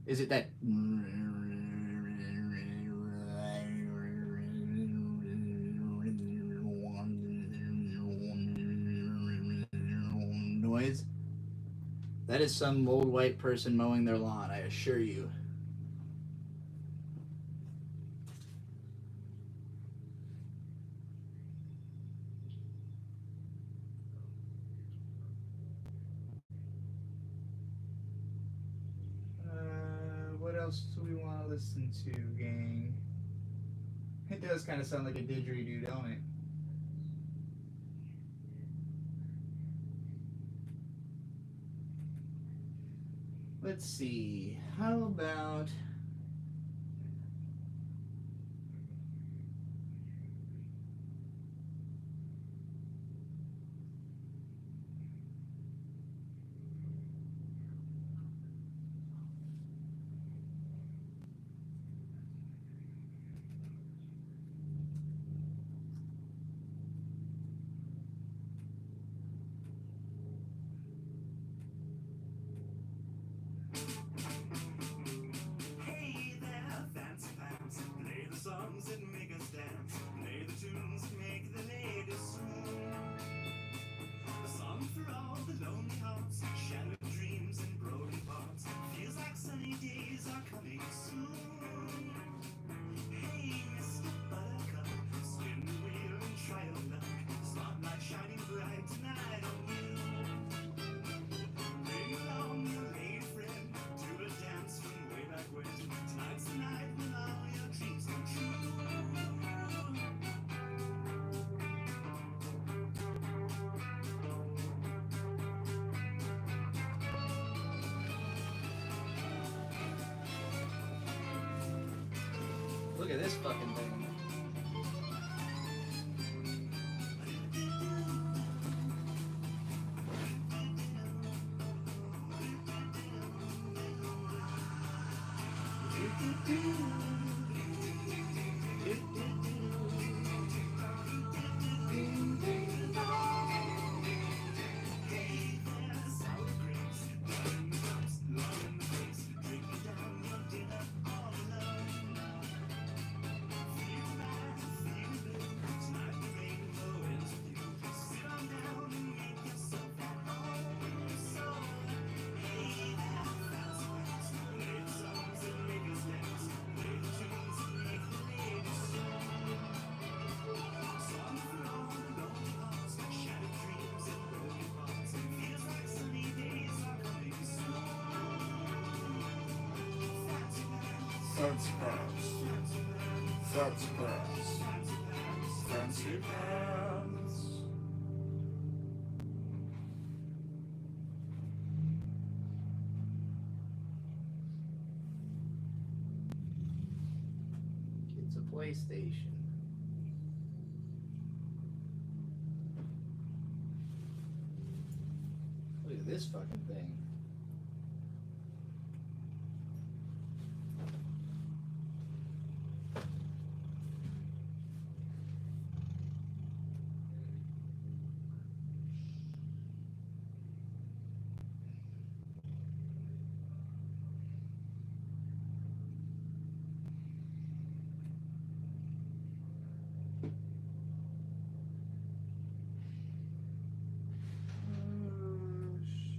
Is it that noise? That is some old white person mowing their lawn, I assure you. What else do we want to listen to, gang? It does kind of sound like a didgeridoo, don't it? Let's see. How about... Look at this fucking thing. Fancy pants. Fancy pants. Fancy pants. It's a PlayStation. at this fucking thing.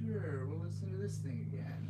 Sure, we'll listen to this thing again.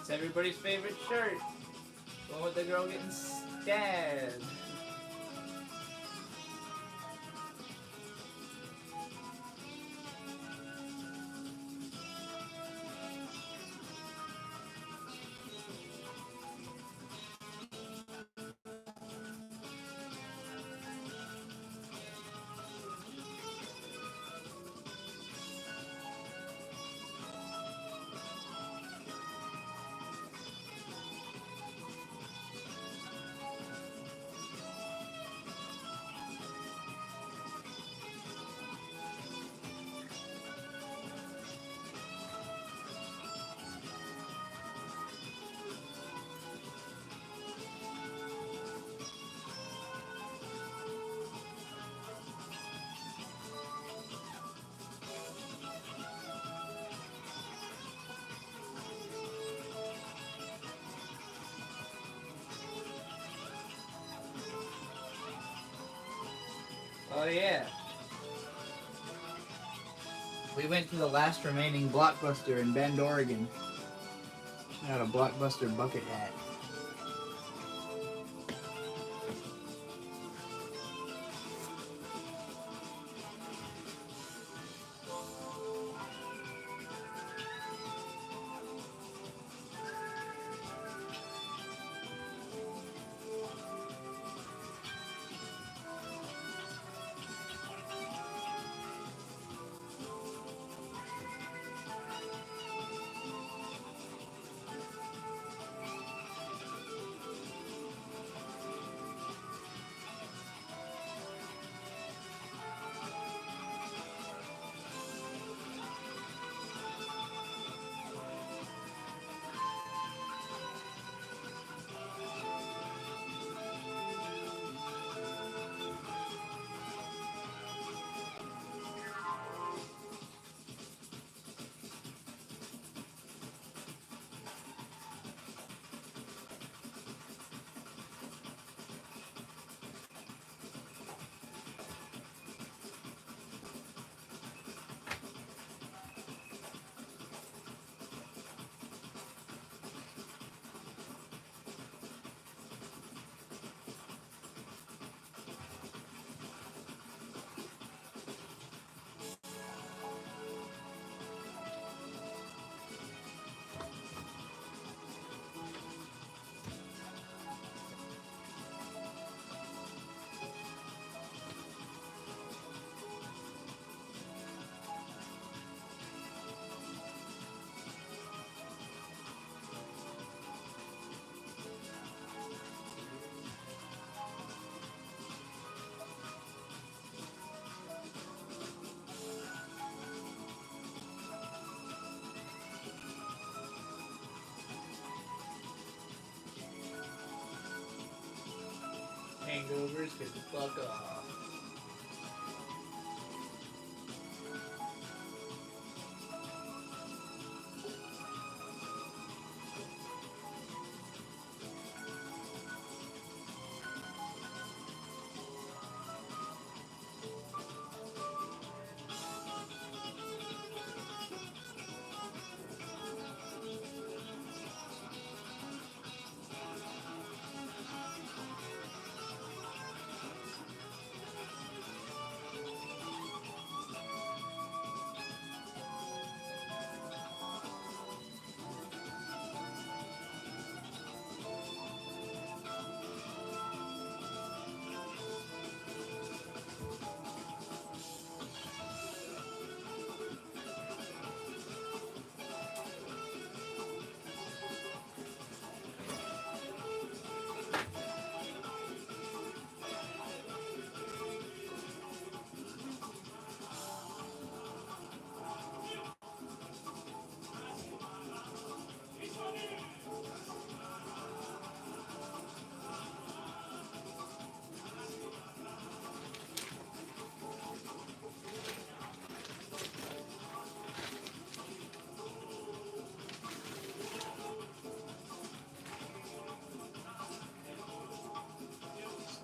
It's everybody's favorite shirt. The one with the girl getting stabbed. Oh yeah. We went to the last remaining Blockbuster in Bend, Oregon. Got a Blockbuster bucket hat. hangovers, get the fuck off.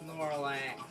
Snorlax.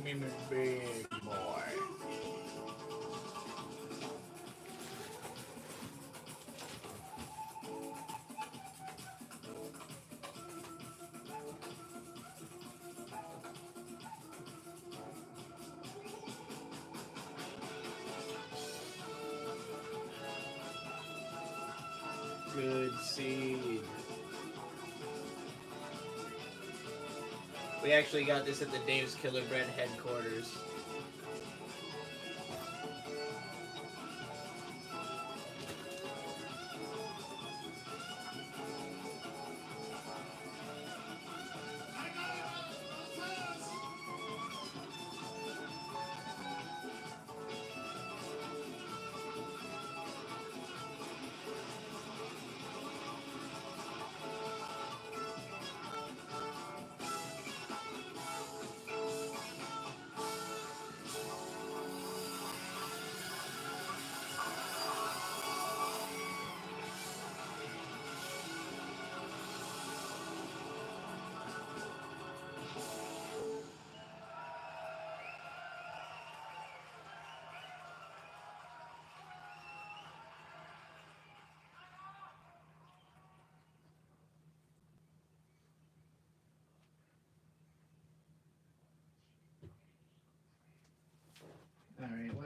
Me big boy. Good seed. We actually got this at the Dave's Killer Bread headquarters.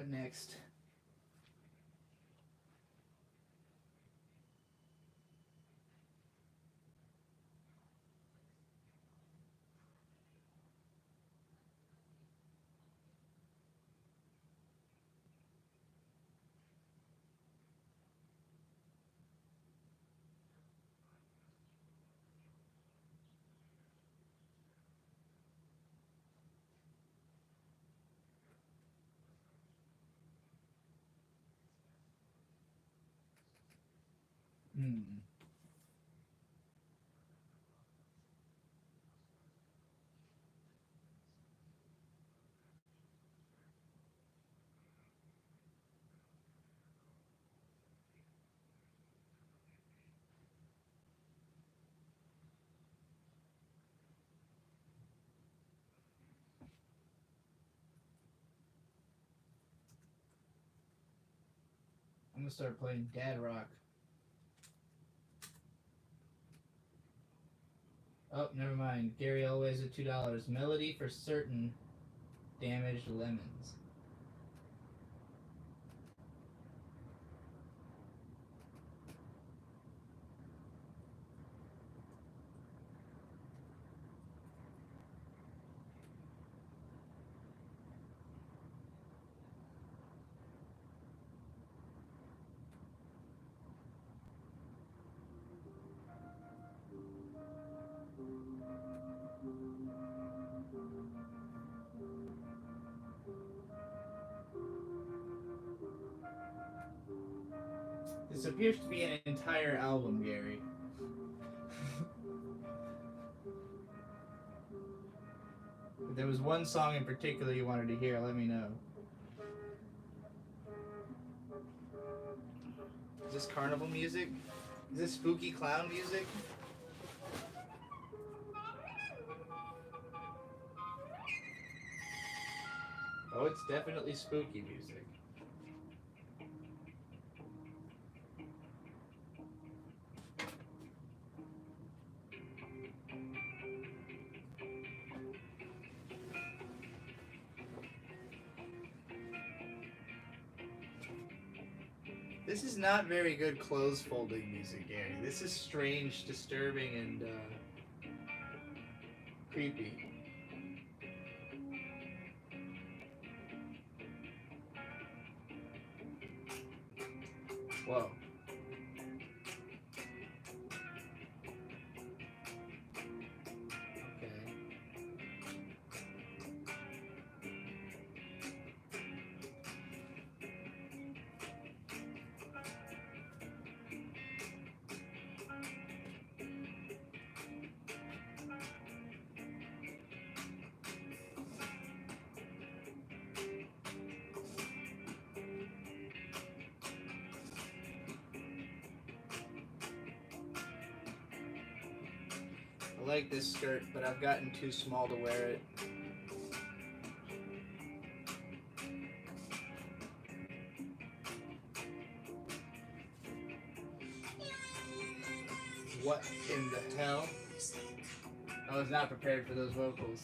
What next? Hmm. I'm gonna start playing Dad Rock. Oh, never mind. Gary always at $2. Melody for certain damaged lemons. This appears to be an entire album, Gary. If there was one song in particular you wanted to hear, let me know. Is this carnival music? Is this spooky clown music? Oh, it's definitely spooky music. This is not very good clothes folding music, Gary. This is strange, disturbing, and creepy. Whoa. Okay. I like this skirt, but I've gotten too small to wear it. What in the hell? I was not prepared for those vocals.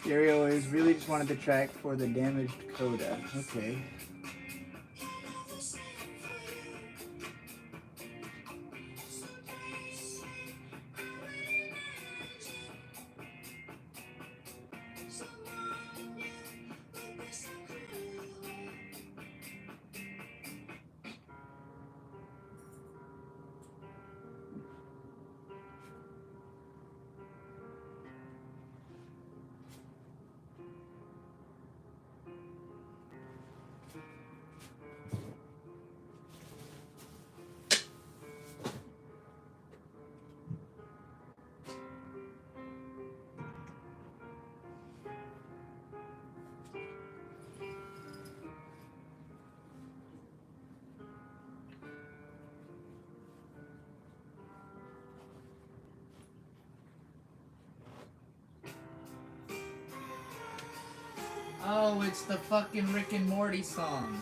Jerry always really just wanted the track for the damaged coda. Okay. Oh, it's the fucking Rick and Morty song.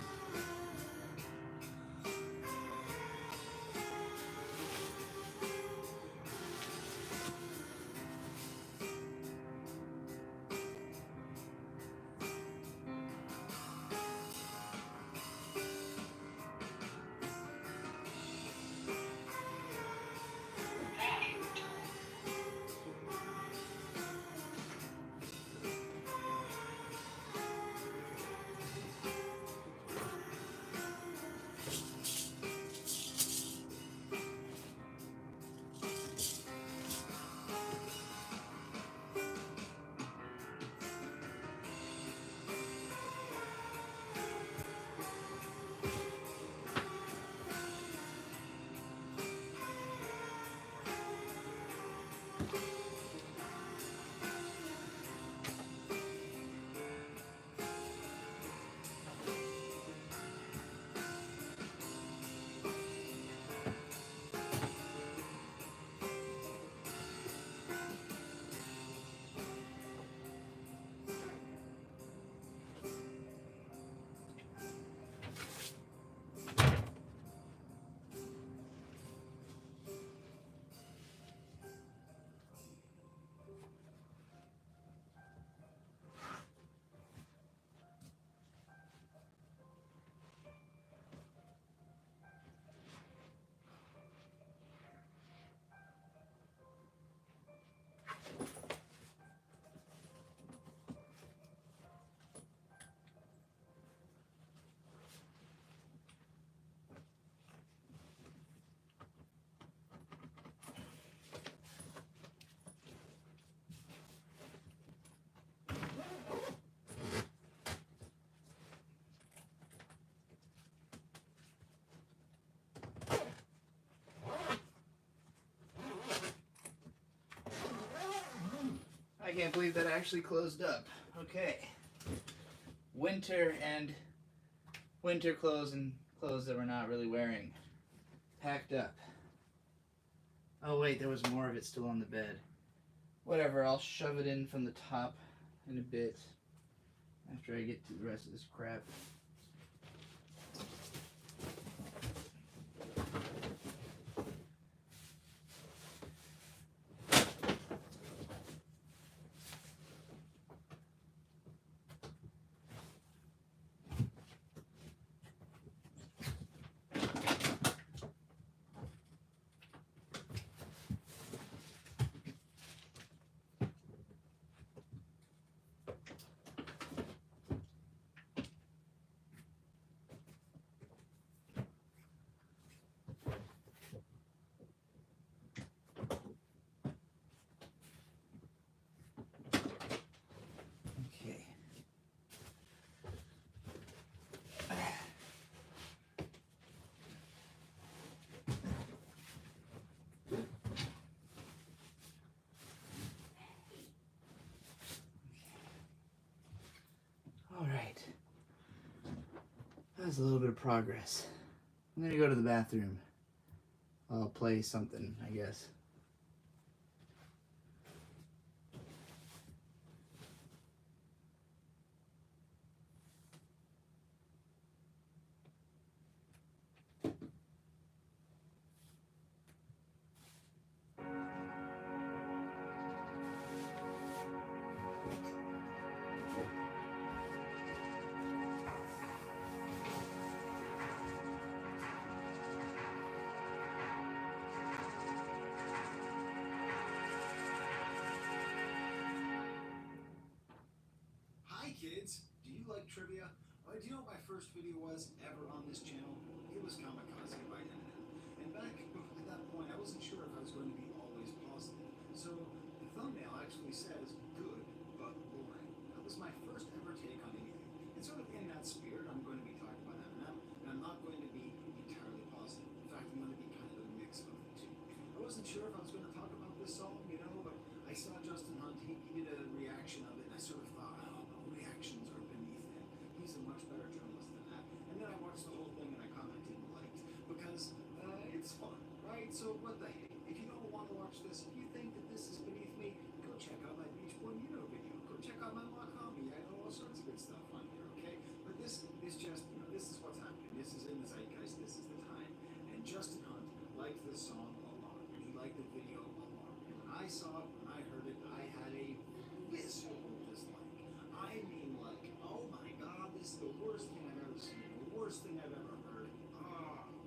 I can't believe that actually closed up. Okay. Winter and winter clothes and clothes that we're not really wearing. Packed up. Oh wait, there was more of it still on the bed. Whatever, I'll shove it in from the top in a bit after I get to the rest of this crap. Okay. All right. That was a little bit of progress. I'm gonna go to the bathroom. I'll play something, I guess. kids, do you like trivia? Do you know what my first video was ever on this channel? It was Kamikaze by Eminem. And back at that point, I wasn't sure if I was going to be always positive. So the thumbnail actually says, good but boring. That was my first ever take on anything. And sort of in that spirit, I'm going to be talking about Eminem, and I'm not going to be entirely positive. In fact, I'm going to be kind of a mix of the two. I wasn't sure if I was going to talk about this song, but I saw Justin Hunt, he did a reaction of it, and I sort of thought, oh, no, reactions are beneath him. He's a much better journalist than that. And then I watched the whole thing and I commented and liked, because it's fun, right? So what the heck? If you don't want to watch this, if you think that this is beneath me, go check out my Beach Boy video. Go check out my mock hobby. I know all sorts of good stuff on here, okay? But this is just, this is what's happening. This is in the zeitgeist. This is the time. And Justin Hunt liked this song a lot. And he liked the video a lot. And when I saw it, when I heard it, I had a visceral dislike. I mean, like, oh my God, this is the worst thing I've ever seen. The worst thing I've ever heard.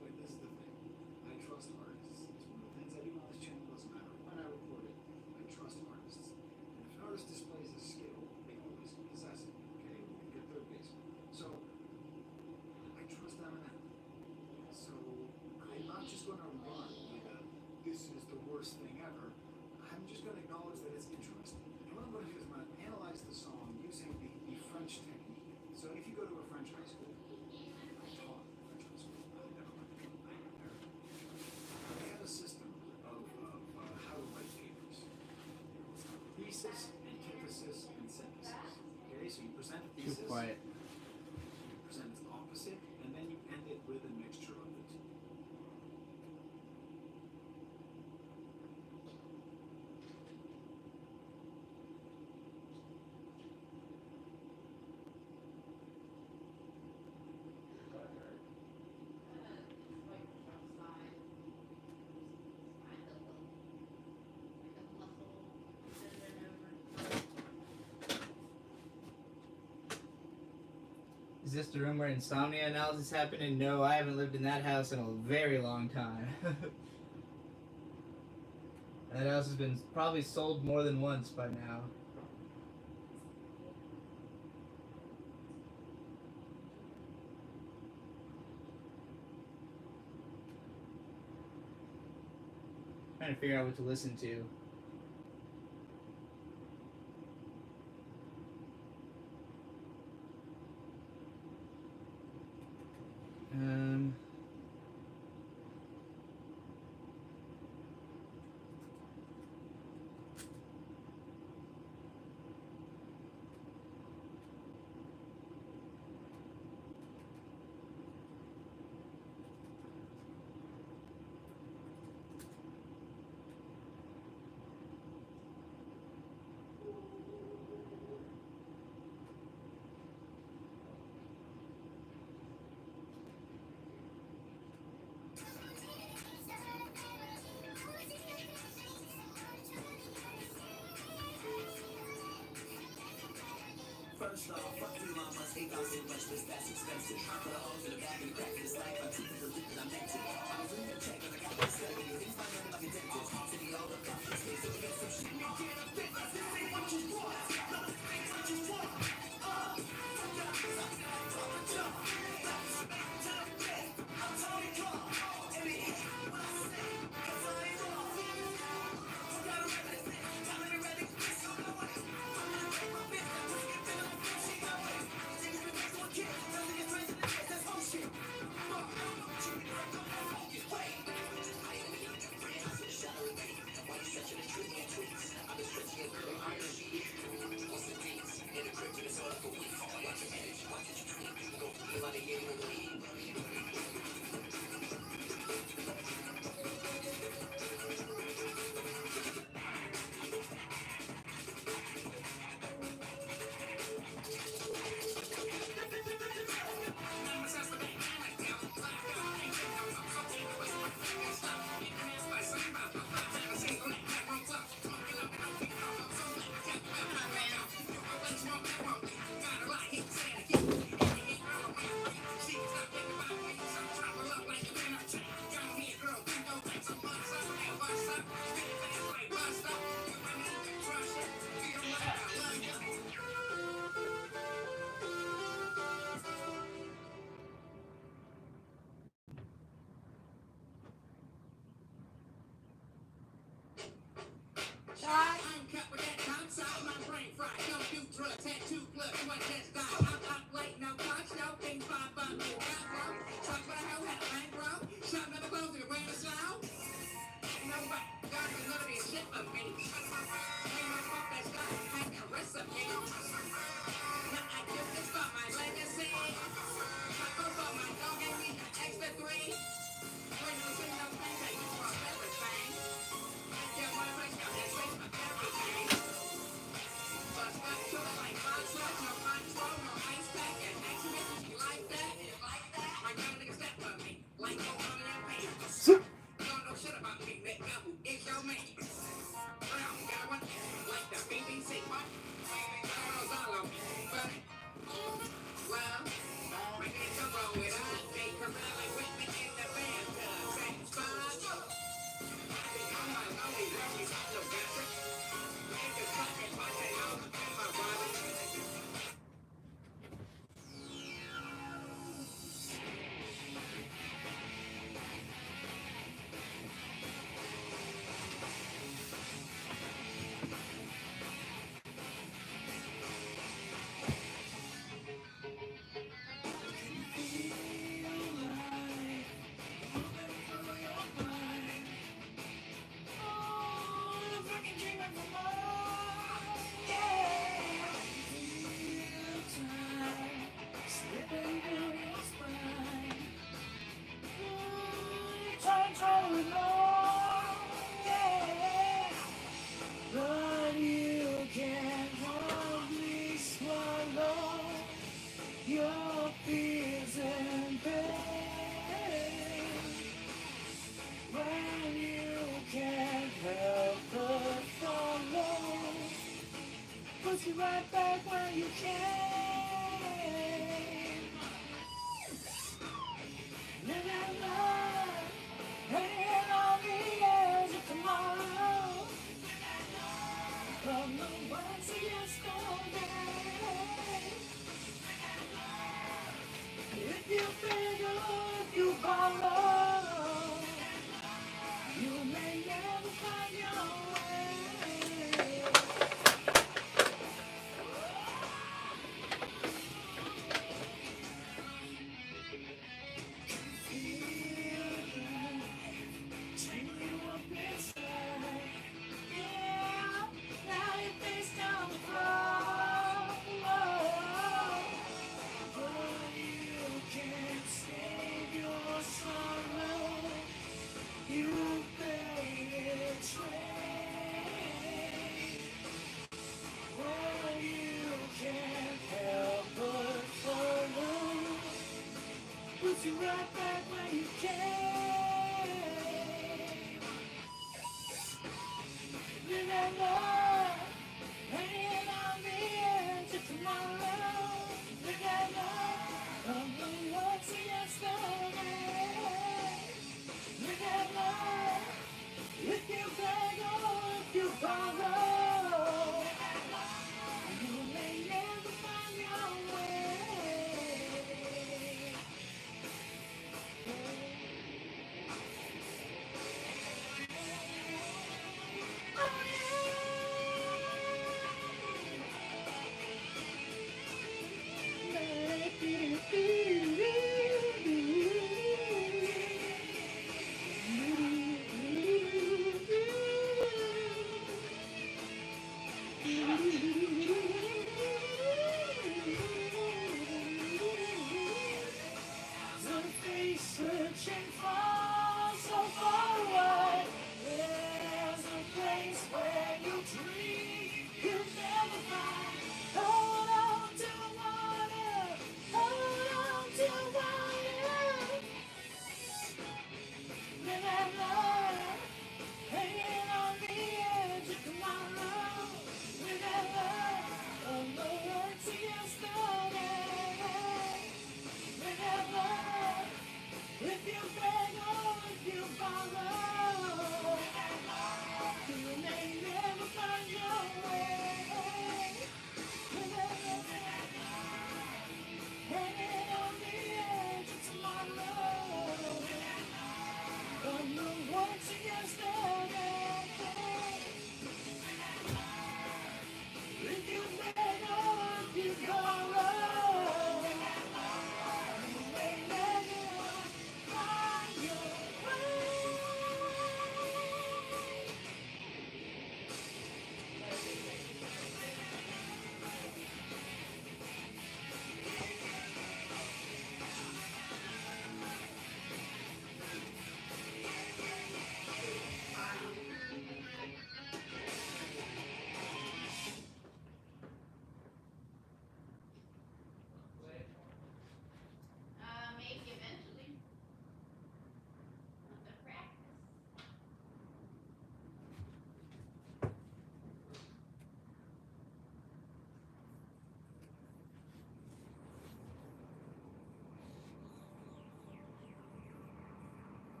But this is the thing. I trust artists. It's one of the things I do on this channel. Doesn't matter when I record it. I trust artists. And if an artist displays a skill, they always possess it. Okay, we get third base. So I trust Eminem. So I'm not just going to run with this is the worst thing ever. I'm just going to acknowledge that it's interesting. And what I'm going to do is I'm going to analyze the song using the French technique. So if you go to a French high school, I taught French high school. I never went to I went there. They have a system of how to write papers. Thesis, antithesis, and synthesis. Okay, so you present a Too thesis, quiet. you present its opposite, and then you end it with a mixture of the two. Is this the room where insomnia analysis happened? And no, I haven't lived in that house in a very long time. That house has been probably sold more than once by now. Trying to figure out what to listen to. Um, First off, fuck you, mama, steak out in breakfast, that's expensive. Put a hole in the back and crack this life, I'm teaching the reason I'm mental. I was in the check, and I got my study, things might run like a dentist. City all the profits, they still get some shit. Get a bit, this ain't what you want. No, this ain't what you want. Fuck up, drop a jump. Back to the bed, I'm Tony Clark. And it hit what I say, 'cause I ain't wrong. You gotta rep it, got me ready, it's on the way. I'm gonna break my bitch, I'm gonna get rid of my bitch, she got way. Take it back to a kid, tell me it's crazy to get this whole shit. Fuck, I don't know what you mean, Look, what just got up, late, no touch, no things pop up, you got low. Talk about how had a bankroll. Shop never closed, you ran a slow. No way, God was gonna be a shit for me. Ain't no fuck that's got a recipe. Now I do this for my legacy. I go for my dog and me an extra three. When you see no things that you for everything. If you wanna raise your hand, raise for everything. Bust back to the like box rush, no control, no ice pack, and X-Men. You like that? You like that? My young nigga step for me. Like Obama and Payne. Don't know shit about me, nigga. Who is your man? Brown, got one. Like the BBC, what? Girls all on me. But, well, my niggas don't roll with us. They come really with me in the band. Same spot. I be on my lonely, lonely, no gossip. Niggas talking, but they know in my wallet. But you can hardly swallow your fears and pain. When you can't help but follow, puts you right back where you came. Live that life, hanging on the edge of tomorrow. From the words of yesterday. If you fail or if you follow, you may never find your way. Take you up inside. Yeah, now your face down the floor. But you can't save your sorrow. You paid trade. Well, you can't help but follow. Puts you right back where you came. Live that life, hanging on the edge of tomorrow. Live that life from the words of yesterday. Live that life, if you beg or if you borrow, you may never find your way. Searching for so far away. There's a place where you dream you never find. Hold on to water, hold on to water. Live that life, hanging on the edge of tomorrow. Live that life on the words of yesterday. Live that life. If you beg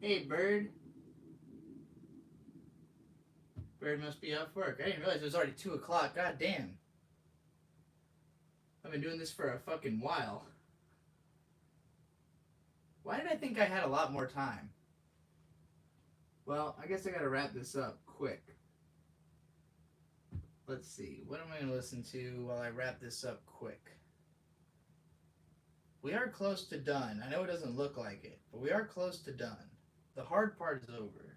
Hey, Bird. Bird must be off work. I didn't realize it was already 2 o'clock. God damn. I've been doing this for a fucking while. Why did I think I had a lot more time? Well, I guess I gotta wrap this up quick. Let's see. What am I gonna listen to while I wrap this up quick? We are close to done. I know it doesn't look like it, but we are close to done. The hard part is over.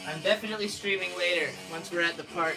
I'm definitely streaming later once we're at the park.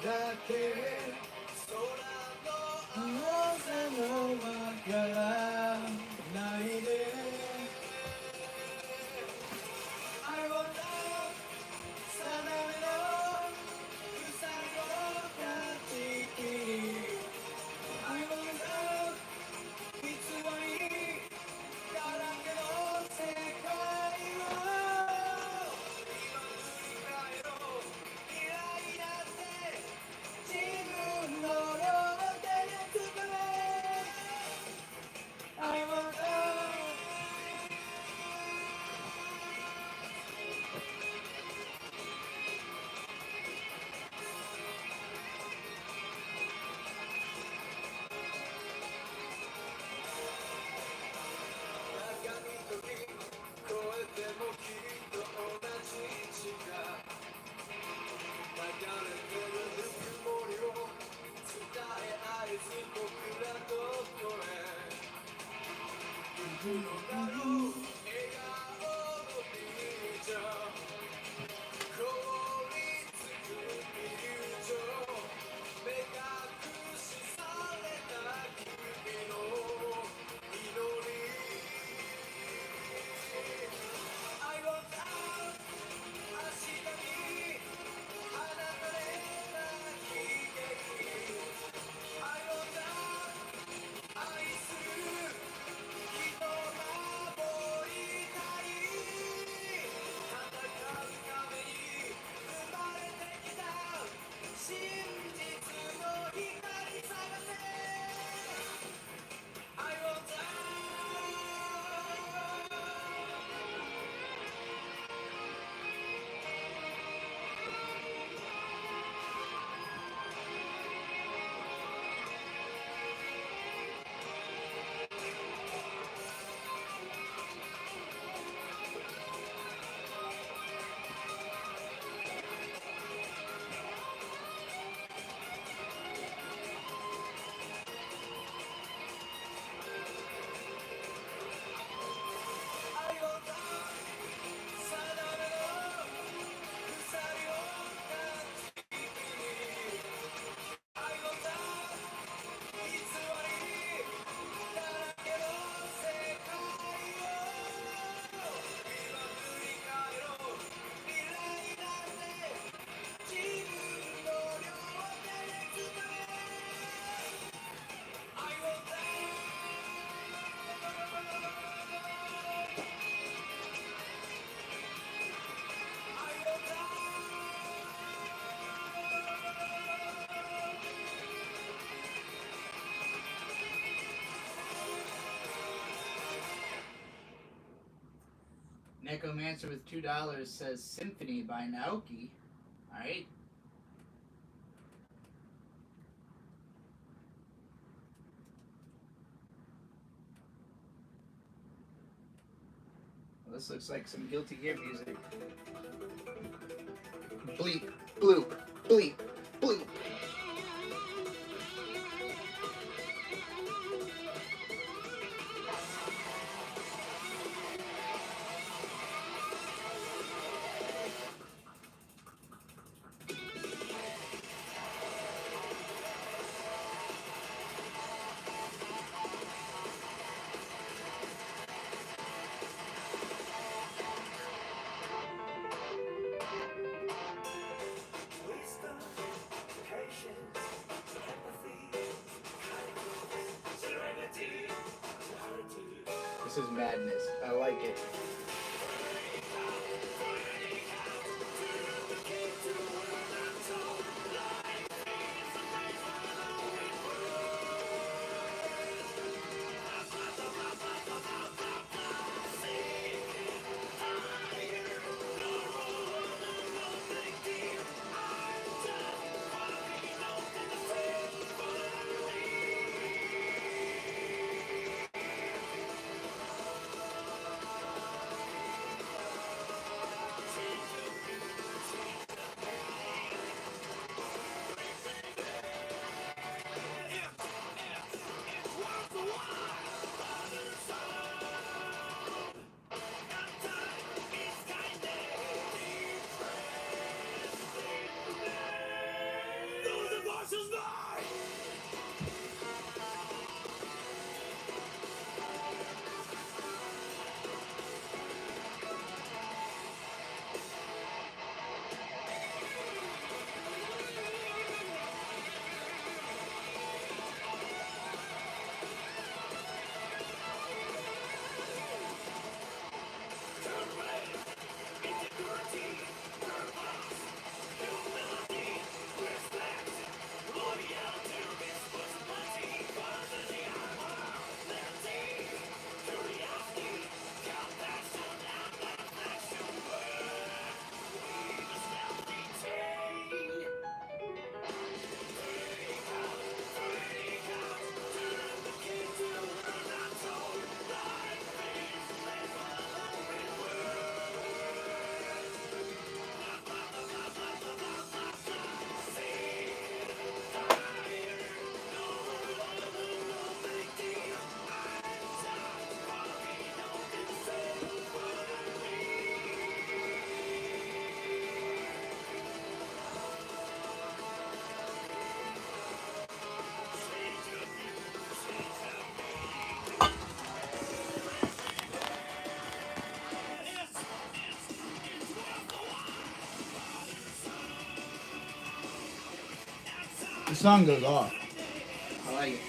だけ空のわからないで I want love 定めの鎖を断ち切り I want love 偽りだらけの世界を今振り返ろう未来なんて自分の両手で掴め I want love 長い時越えてもきっと同じ道が流れてるぬくもりを伝え合えず僕らどこへ行くのだろう笑顔のビジョン凍りつくイリュージョン目隠しされた君の祈り I want love 明日に放たれた悲劇 I want love 愛する人守りたい戦うために生まれてきた真実の光探せ I want love Necromancer with $2 says Symphony by Naoki. Alright. Well, this looks like some Guilty Gear music. Bleep, bloop, bleep, bloop. Wisdom, patience, empathy, kindness, serenity, gratitude. This is madness. I like it. The song goes off. I like it.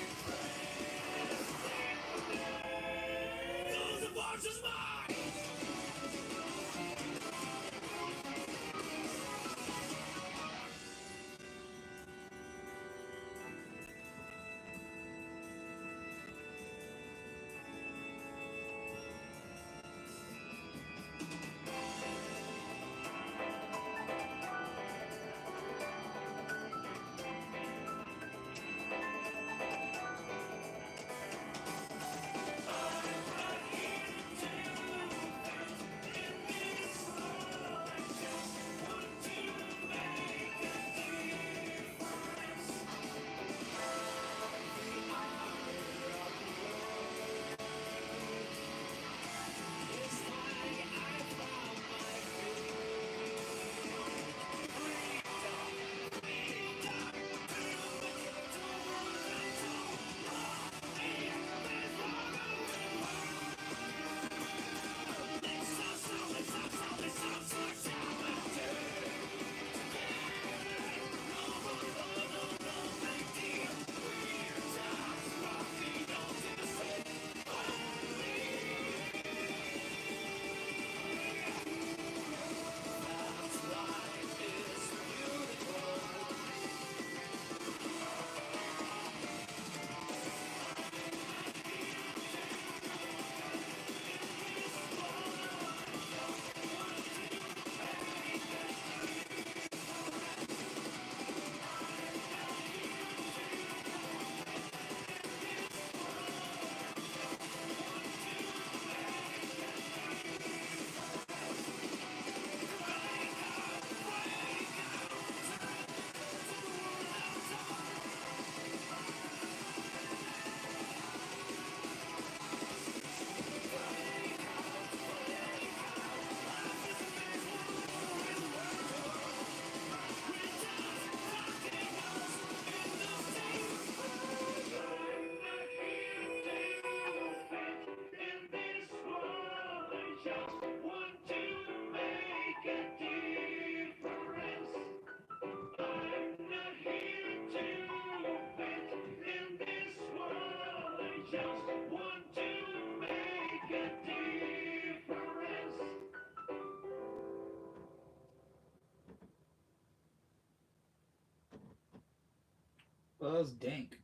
Well, that was dank.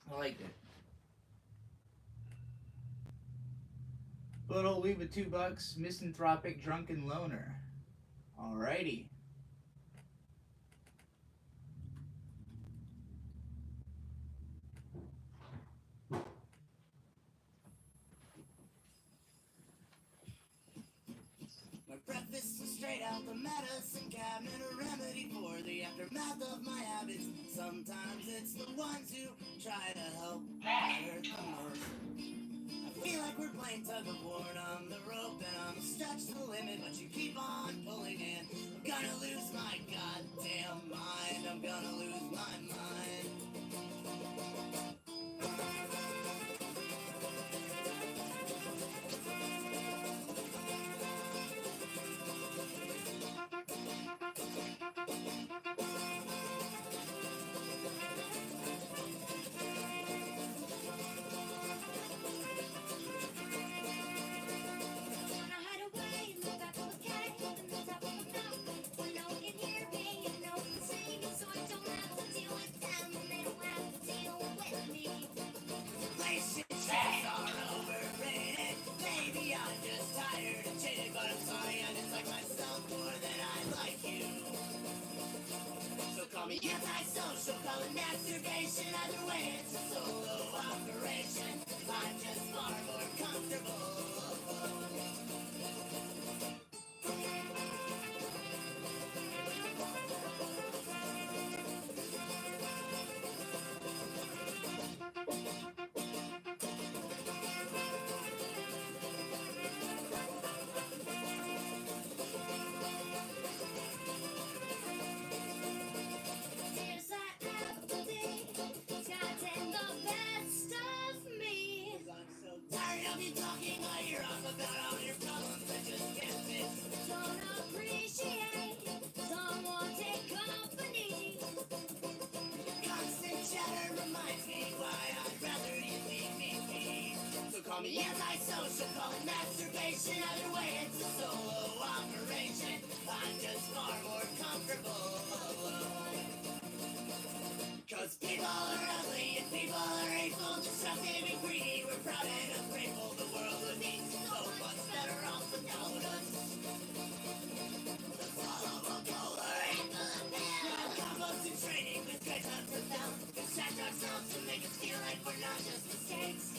I liked it. Little leave with $2. Misanthropic drunken loner. Alrighty. My breakfast was straight out the medicine cabinet, a remedy for the aftermath of my habits. Sometimes it's the ones who try to help that hurt the most. I feel like we're playing tug of war, and I'm the rope and I'm stretched to the limit, but you keep on pulling in. I'm gonna lose my goddamn mind. I'm gonna lose my mind. Wanna hide away in the back of a cave, in the top of a mountain, where no one can hear me and no one can see me, so I don't have to deal with them and they don't have to deal with me. Relationships are overrated. Maybe I'm just tired of cheating, but I'm sorry I dislike myself more than I like you. So call me antisocial, call it masturbation. Either way, it's a solo operation. I'm just far more comfortable. Here's that apathy, it's gotten the best of me. I'm so tired of you talking like you're off about all your problems that just can't fix. Don't appreciate, don't want to take company. Call me antisocial, call it masturbation. Either way, it's a solo operation. I'm just far more comfortable. Cause people are ugly and people are hateful, destructive and greedy. We're proud and ungrateful. The world would be so much better off without us. The swallowable polar combos in training with great ups and downs. Distract ourselves to make us feel like we're not just mistakes.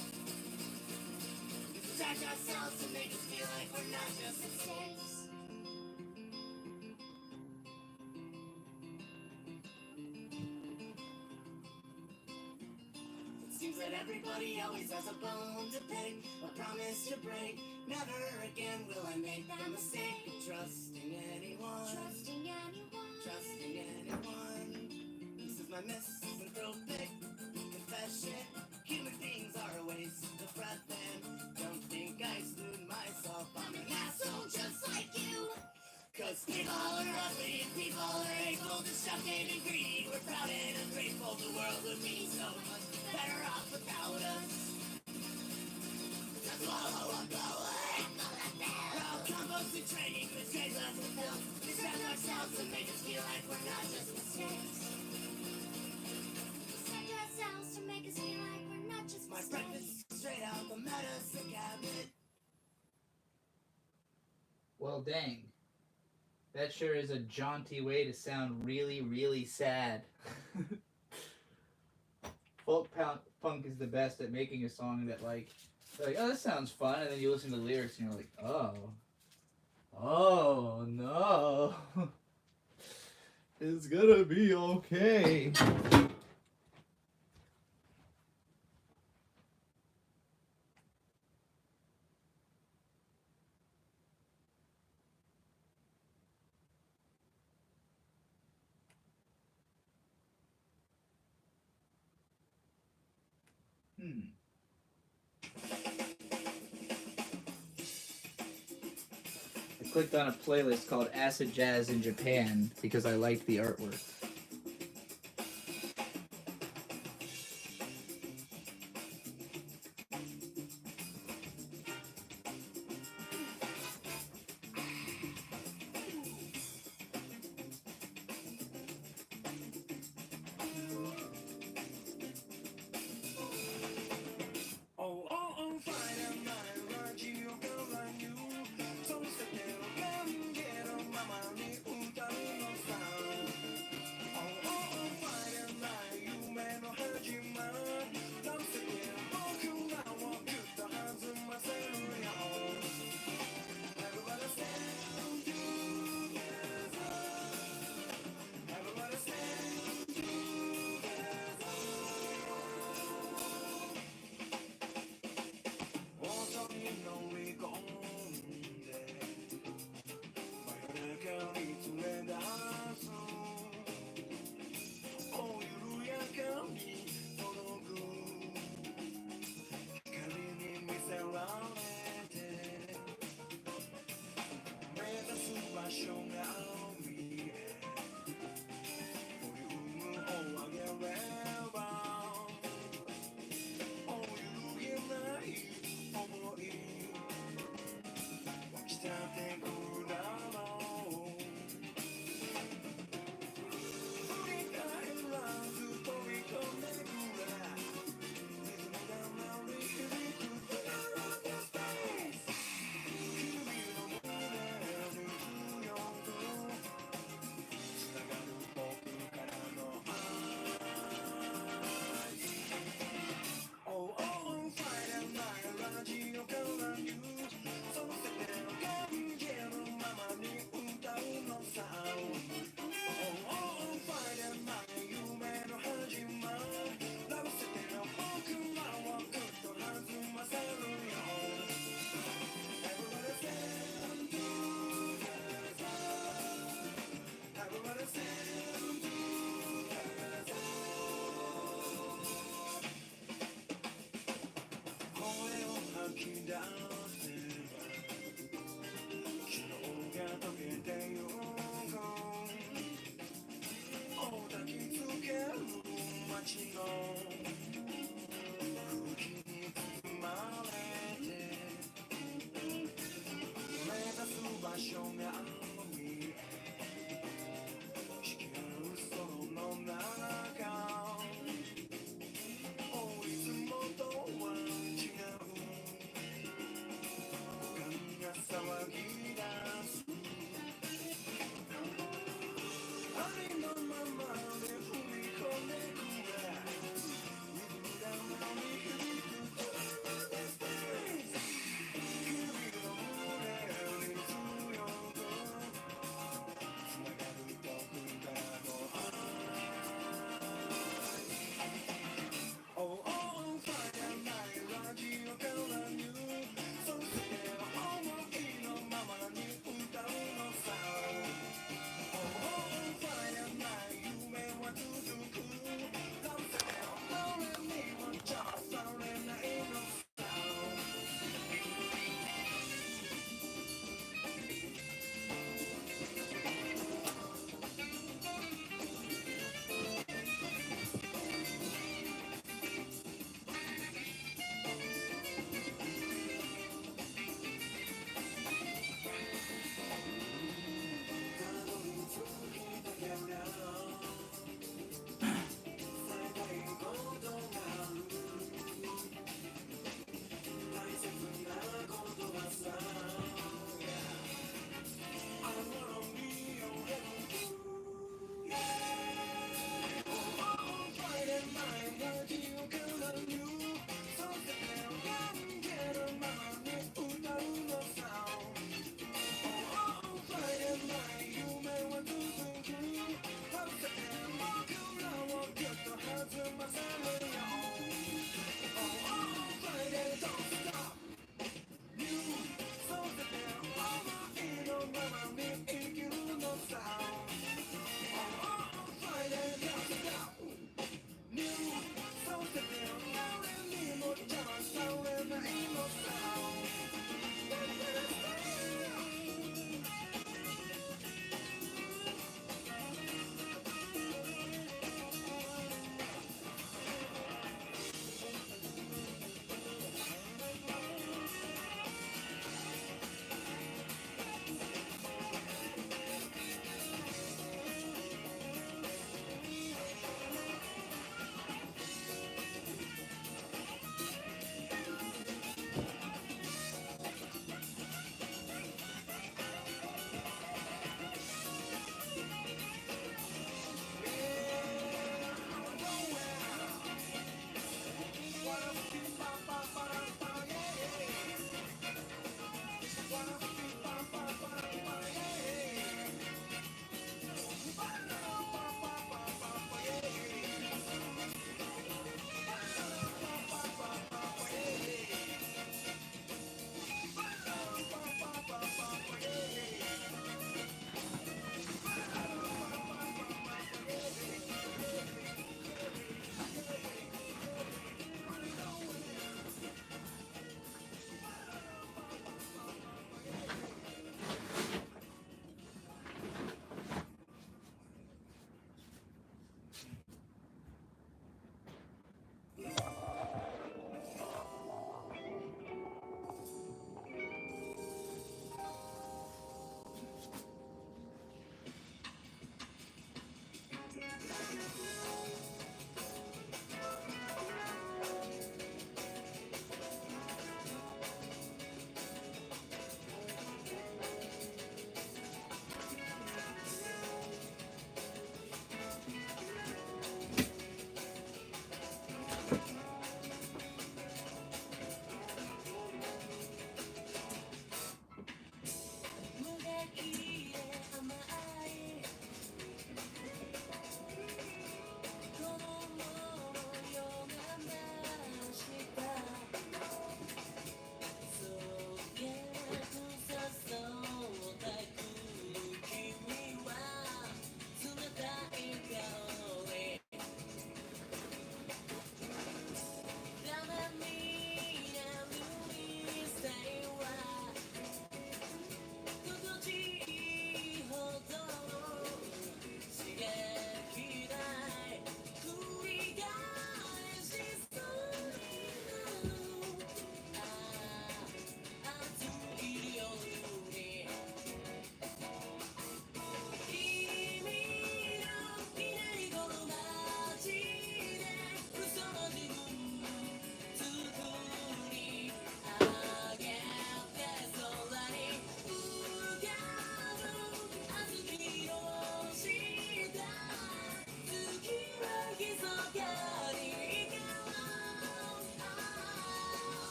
Distract ourselves to make us feel like we're not just mistakes. Seems that everybody always has a bone to pick, a promise to break. Never again will I make that mistake of trusting anyone. Trusting anyone. Trusting anyone. This is my misanthropic confession. Human beings are a waste of breath, and don't think I exclude myself. I'm an asshole just like you. Cause people are ugly and people are hateful, destructive and greedy. We're proud and ungrateful. The world would be so much better off without us. Just swallow a polar. All combos in training with grades left with them. Distract ourselves and make us feel like we're not just mistakes. Distract ourselves to make us feel like we're not just My mistakes. breakfast straight out the medicine cabinet. Well, dang. That sure is a jaunty way to sound really, really sad. Funk is the best at making a song that, like, oh, that sounds fun, and then you listen to the lyrics and you're like, oh no, it's gonna be okay. I clicked on a playlist called Acid Jazz in Japan because I liked the artwork. が見え光るその中いつもとは違う感が騒ぎ出すありのままで踏み込んでくれリズムが鳴り響くトラマでスペース君の胸に強く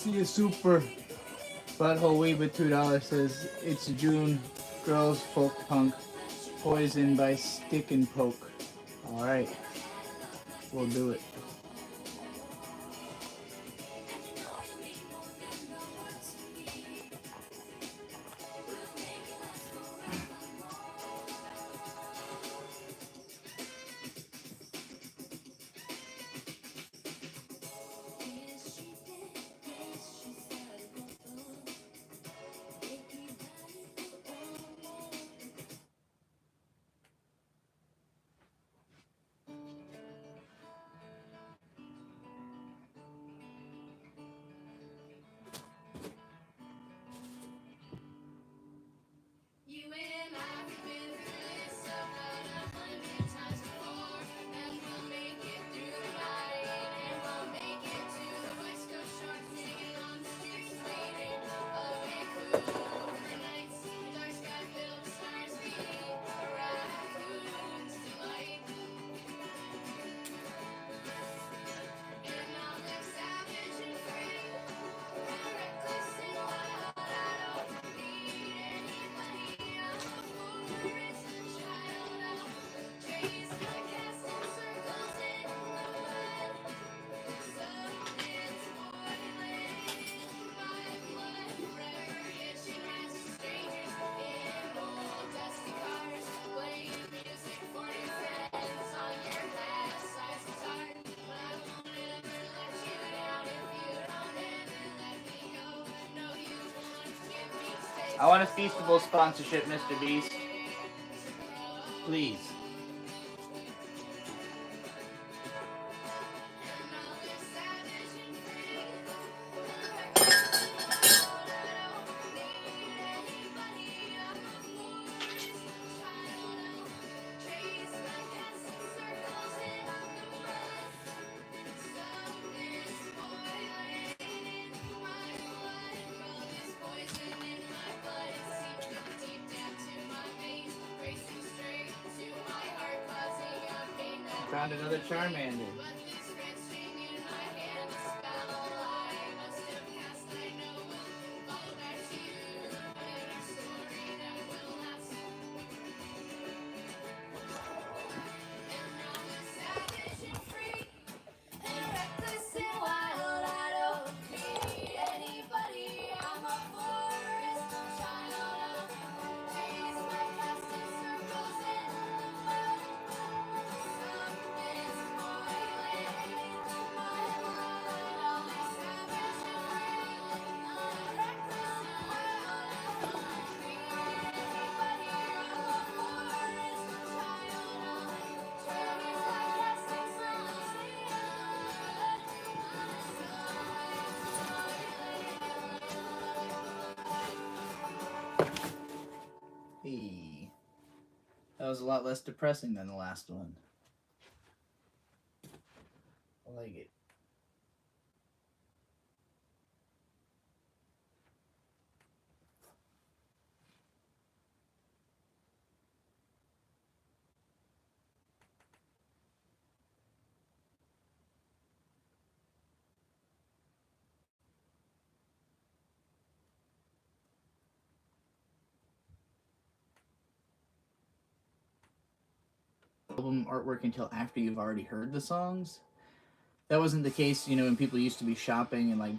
See a super butthole weed with $2 says it's June. Girls folk punk. Poison by stick and poke. Alright. We'll do it. I want a Feastable sponsorship, Mr. Beast. Please. Found another Charmander. Hey. That was a lot less depressing than the last one. I like it. Album artwork until after you've already heard the songs. That wasn't the case, when people used to be shopping and like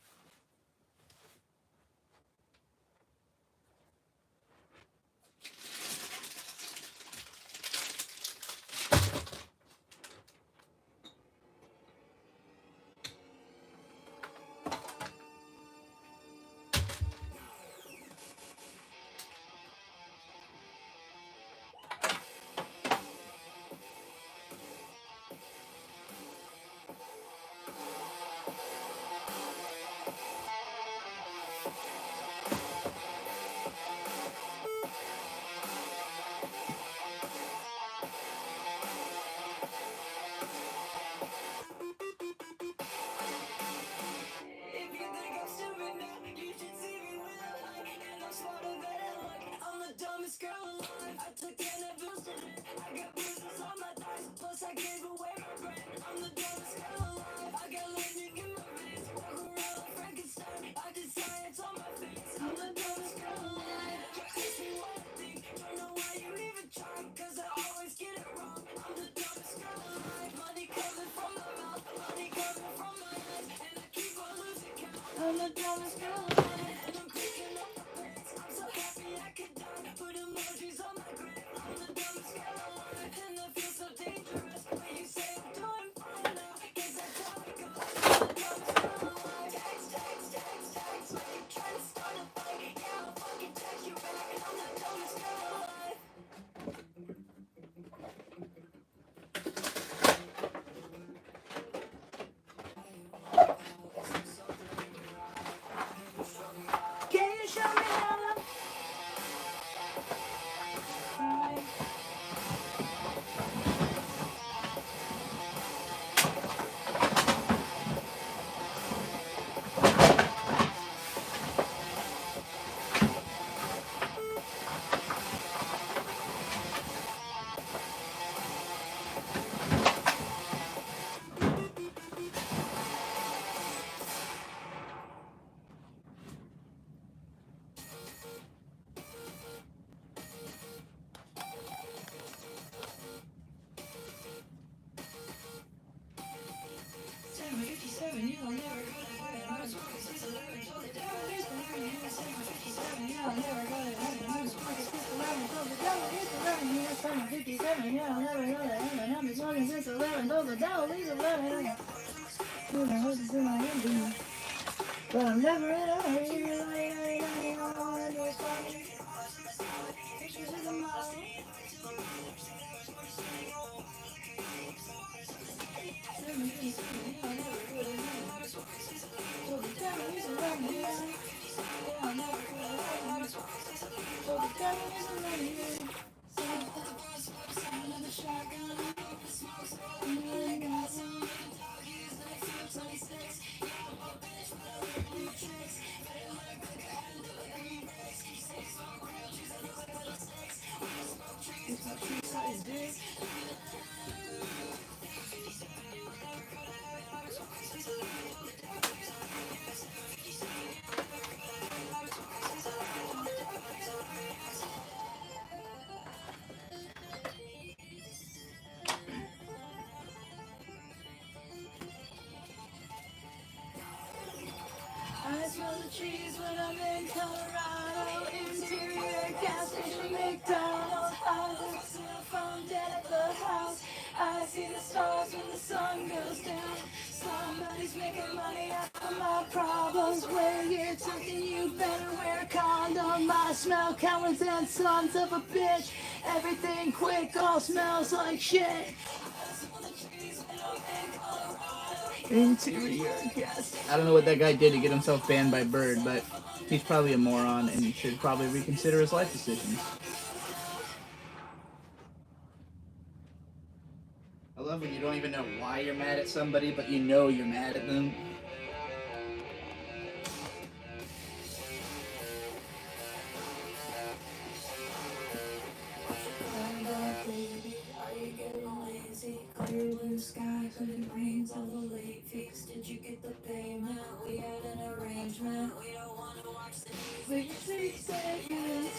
I'm the dumbest girl alive, and I'm picking up the bits. I'm so happy I could die. Put emojis on my grip. I'm the dumbest girl alive, and I feel so dangerous. But you say I'm doing fine now, 'cause that's how it goes. I'm the dumbest girl alive. Text, text, text, text, like you're trying to start a fight. Yeah, I'll fucking text you back. I'm the dumbest girl alive. Can you show me how to fight? But I'm never in a hurry. Pictures of the mall. I smell the trees when I'm in Colorado. Interior gas station, McDonald's. I look cell phone dead at the house. I see the stars when the sun goes down. Somebody's making money out of my problems. Where you're talking, you better wear a condom. I smell cowards and sons of a bitch. Everything quick, all smells like shit. Interior gas. I don't know what that guy did to get himself banned by Bird, but he's probably a moron and should probably reconsider his life decisions. I love when you don't even know why you're mad at somebody, but you know you're mad at them. Clear blue sky, but it rains all the late fees. Did you get the payment? We had an arrangement. We don't want to watch the news. We just need segments.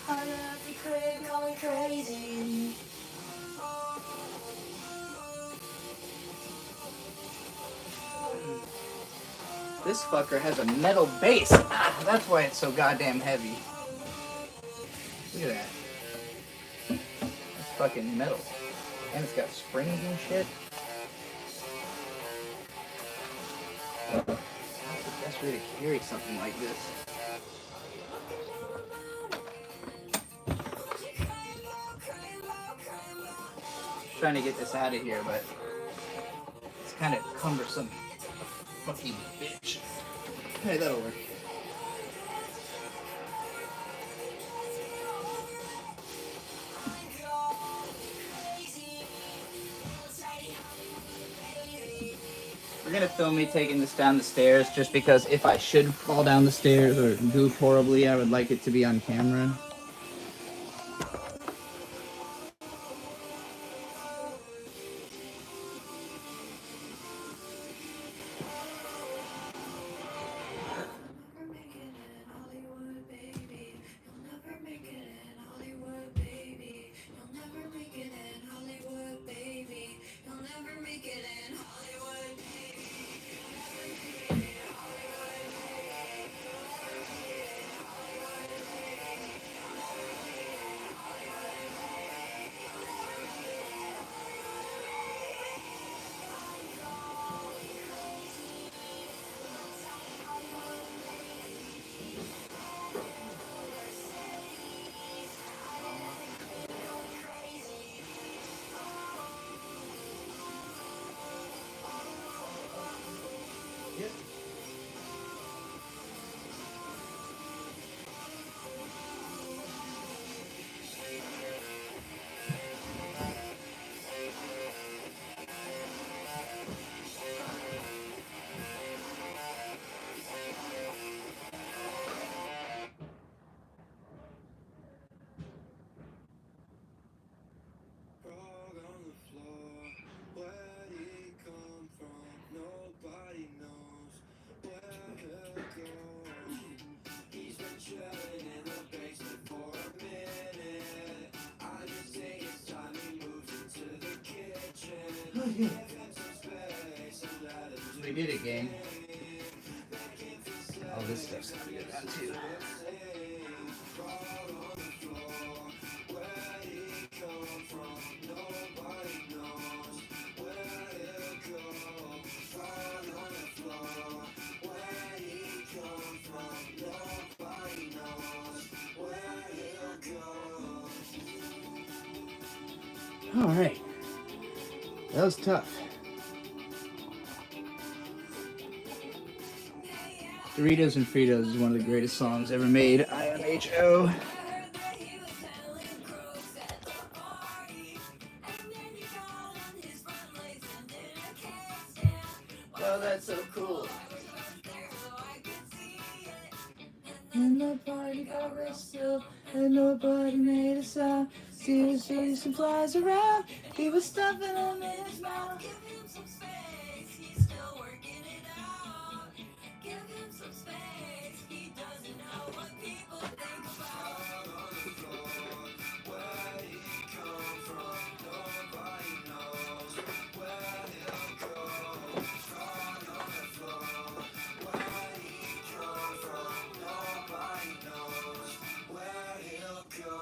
I love the crib going crazy. This fucker has a metal base. Ah, that's why it's so goddamn heavy. Look at that. It's fucking metal. And it's got springs and shit. That's the best way to carry something like this. Trying to get this out of here, but it's kind of cumbersome. Fucking bitch. Hey, that'll work. We're gonna film me taking this down the stairs just because if I should fall down the stairs or do horribly, I would like it to be on camera. Frog on the floor, where'd he come from? Nobody knows where he'll go. He's been chilling in the basement for a minute. I just think it's time he moves into the kitchen. Give him some space and let him do We did it, gang. All this stuff's gonna be around too. All right. That was tough. Doritos and Fritos is one of the greatest songs ever made. IMHO. Oh, that's so cool. And the party got real still, and nobody made a sound. Seriously, some flies around. He was stuffing them in his mouth. Give him some space, he's still working it out. Give him some space, he doesn't know what people think about. where he come from. Nobody knows where he'll go. Frog on the floor, where he come from. Nobody knows where he'll go.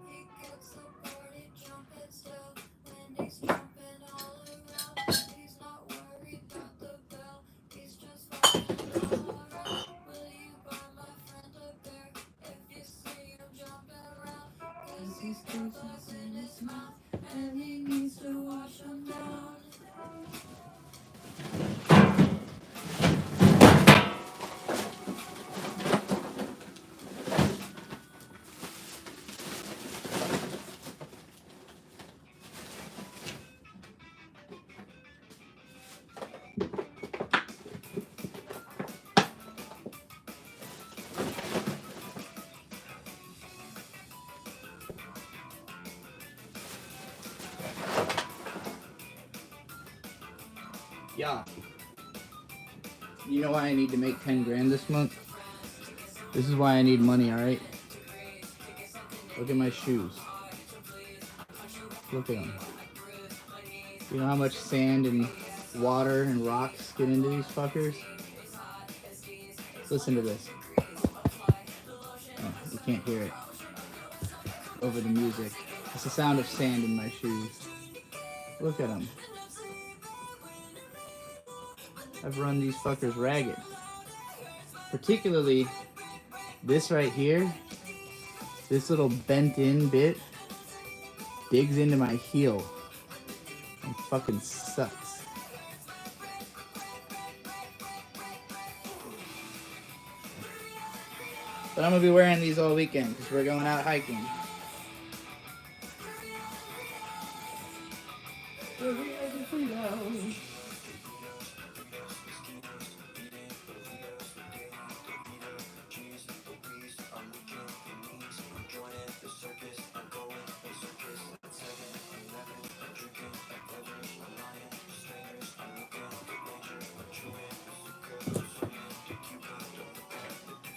He gets the party jumping still when he's jumping all around. He's not worried about the bell, he's just following all around. Will you buy my friend a beer if you see him jumping around? 'Cause he's got flies in his mouth and he needs to wash them down. Yeah. You know why I need to make 10 grand this month? This is why I need money, alright? Look at my shoes. Look at them. You know how much sand and water and rocks get into these fuckers? Listen to this. Oh, you can't hear it over the music. It's the sound of sand in my shoes. Look at them. I've run these fuckers ragged. Particularly this right here, this little bent in bit digs into my heel and fucking sucks. But I'm gonna be wearing these all weekend because we're going out hiking.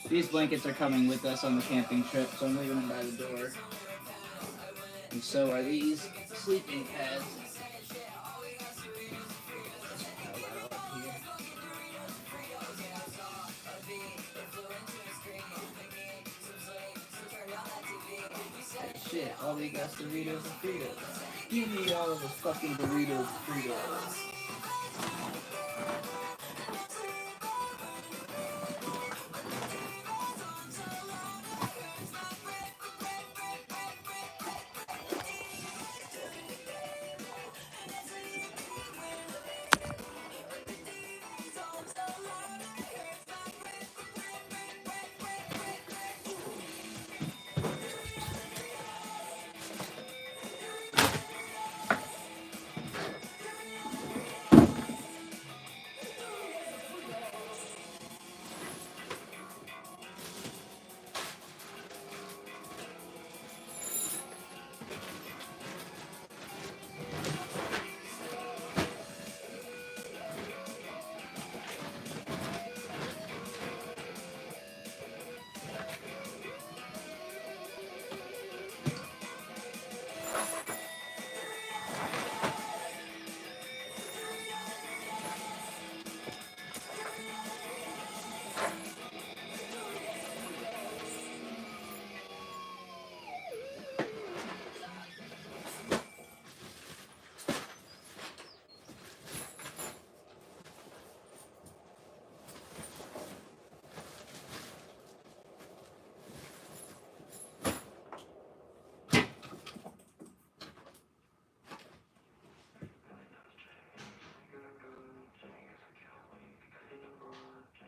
These blankets are coming with us on the camping trip, so I'm leaving them by the door. And so are these sleeping pads. Shit, all we got is Doritos and Fritos. Give me all of the fucking Doritos and Fritos.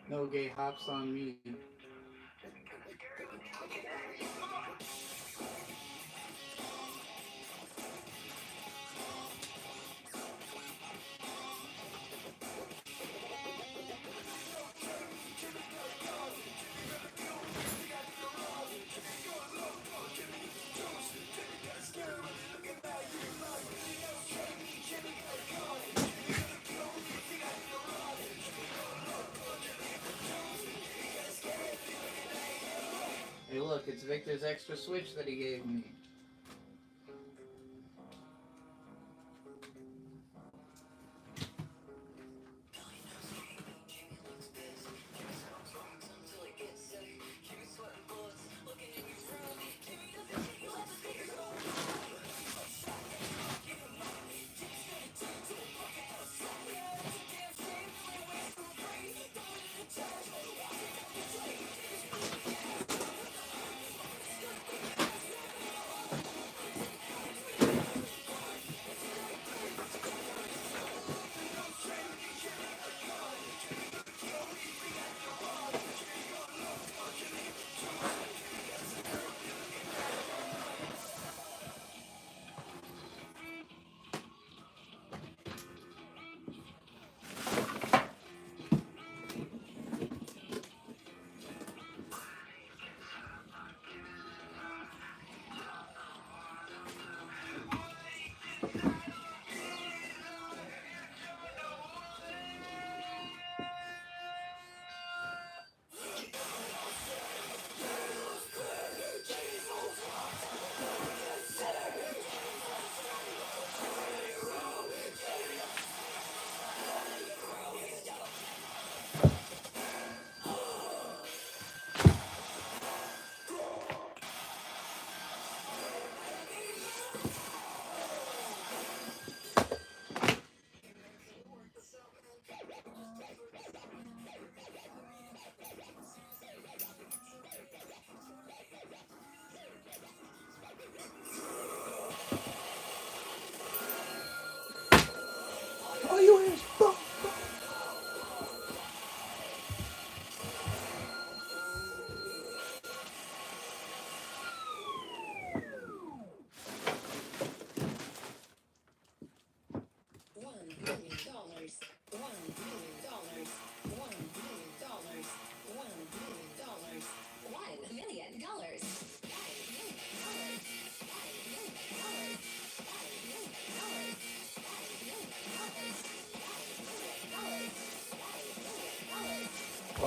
No gay hops on me. Hey look, it's Victor's extra switch that he gave me.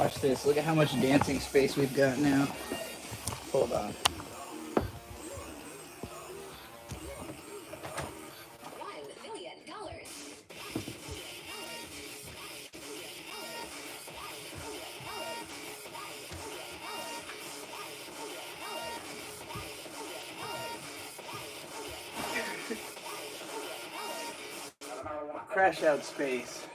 Watch this. Look at how much dancing space we've got now. Hold on. Crash out space.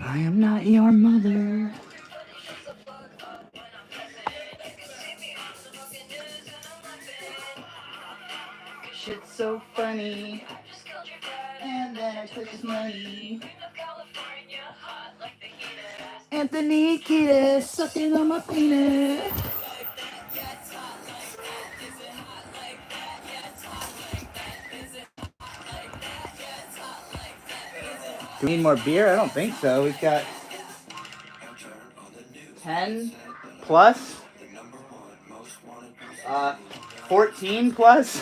I am not your mother. Shit's so funny. And then I took his money. Anthony Kiedis sucking on my penis. Do we need more beer? I don't think so. We've got 10 plus, 14 plus.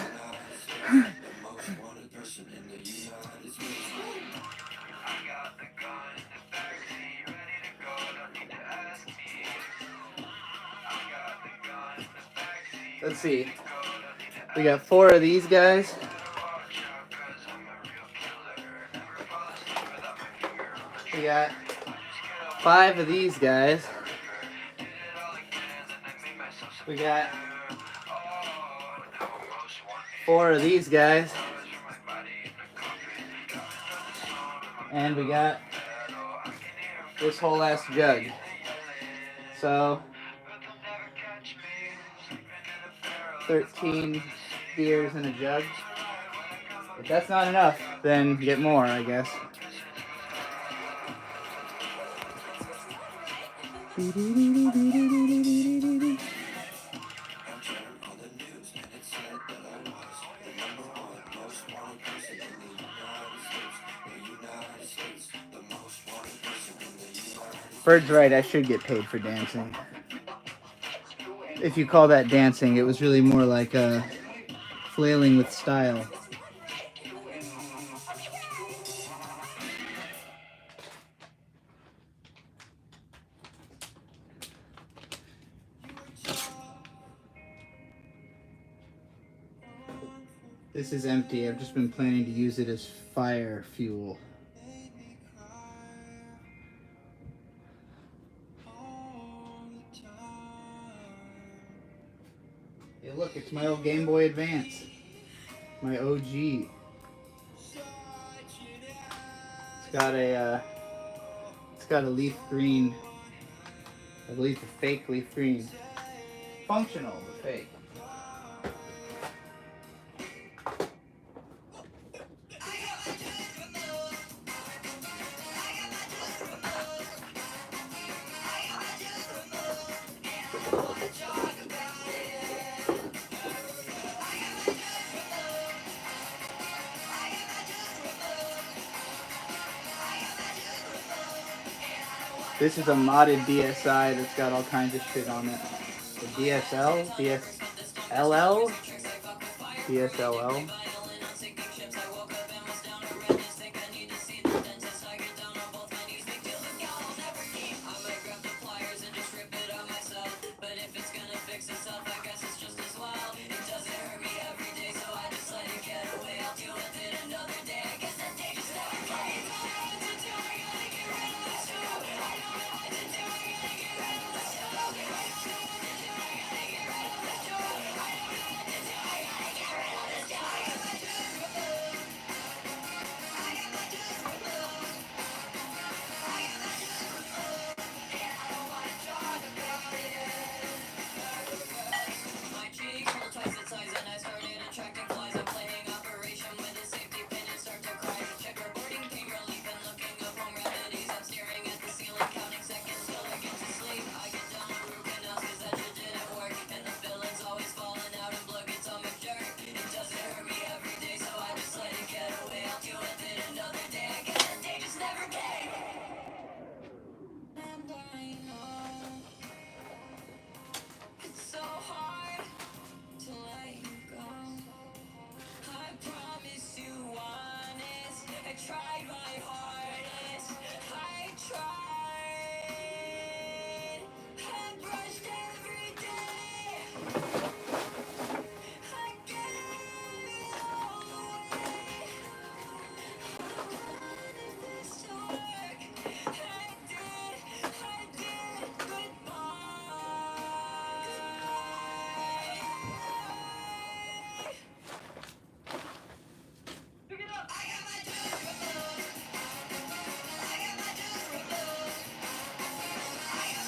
Let's see. We got 4 of these guys. We got 5 of these guys. We got 4 of these guys. And we got this whole ass jug. So 13 beers in a jug. If that's not enough, then get more, I guess. Bird's right, I should get paid for dancing. If you call that dancing, it was really more like flailing with style. This is empty. I've just been planning to use it as fire fuel. Hey, look, it's my old Game Boy Advance. My OG. It's got a leaf green. I believe a fake leaf green. Functional, but fake. This is a modded DSI that's got all kinds of shit on it. The DSL? DSLL? DSLL?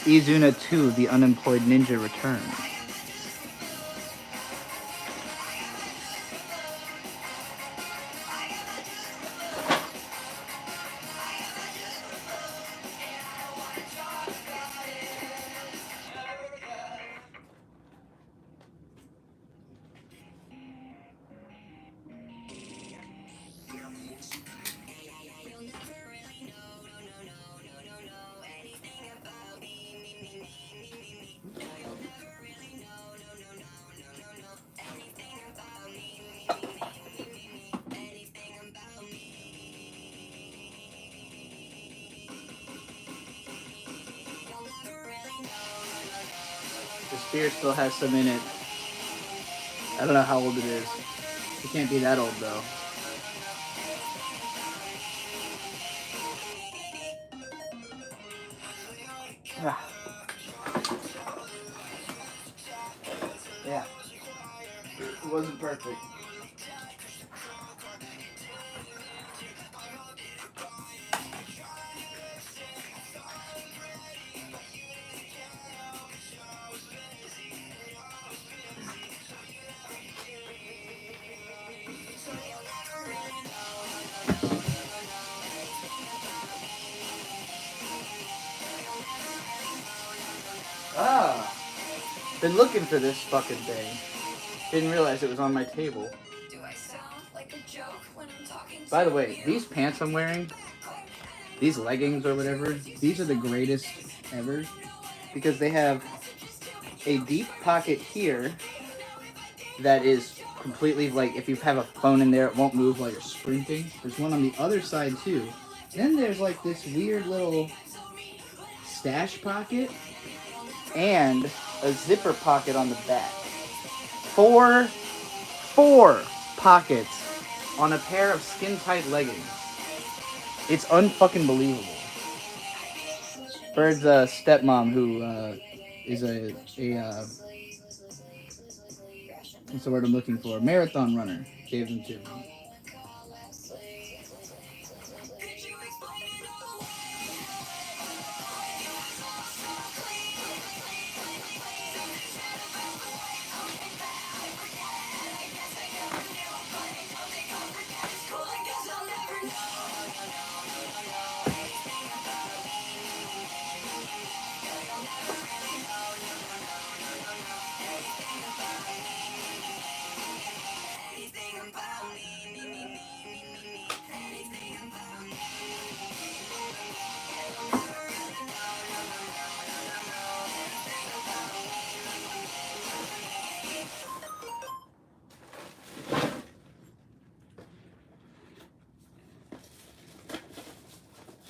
Izuna 2, The Unemployed Ninja returns. The spear still has some in it. I don't know how old it is. It can't be that old though. Ah. Yeah. It wasn't perfect. Ah. Been looking for this fucking thing. Didn't realize it was on my table. By the way, these pants I'm wearing, these leggings or whatever, these are the greatest ever because they have a deep pocket here that is completely like if you have a phone in there, it won't move while you're sprinting. There's one on the other side too. Then there's like this weird little stash pocket and a zipper pocket on the back. Four pockets on a pair of skin-tight leggings. It's unfucking believable. Bird's stepmom, who is a what's the word I'm looking for? Marathon runner, gave them to me.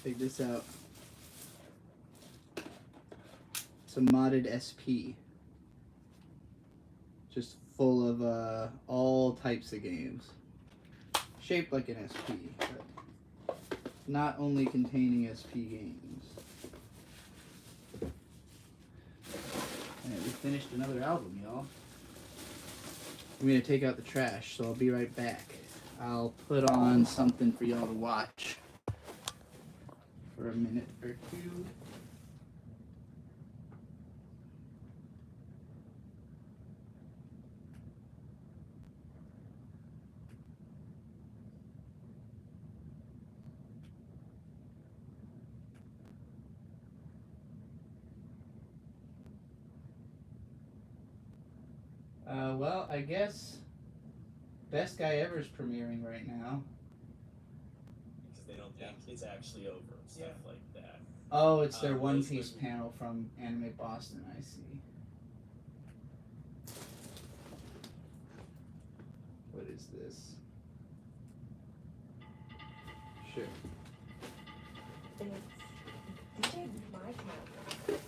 Check this out. It's a modded SP. Just full of all types of games. Shaped like an SP, but not only containing SP games. Alright, we finished another album, y'all. I'm gonna take out the trash, so I'll be right back. I'll put on something for y'all to watch for a minute or two. Well, I guess Best Guy Ever is premiering right now. Because they don't think it's actually over and stuff like that. Oh, it's their One Piece panel from Anime Boston, I see. What is this? Sure. It's DJ my camera.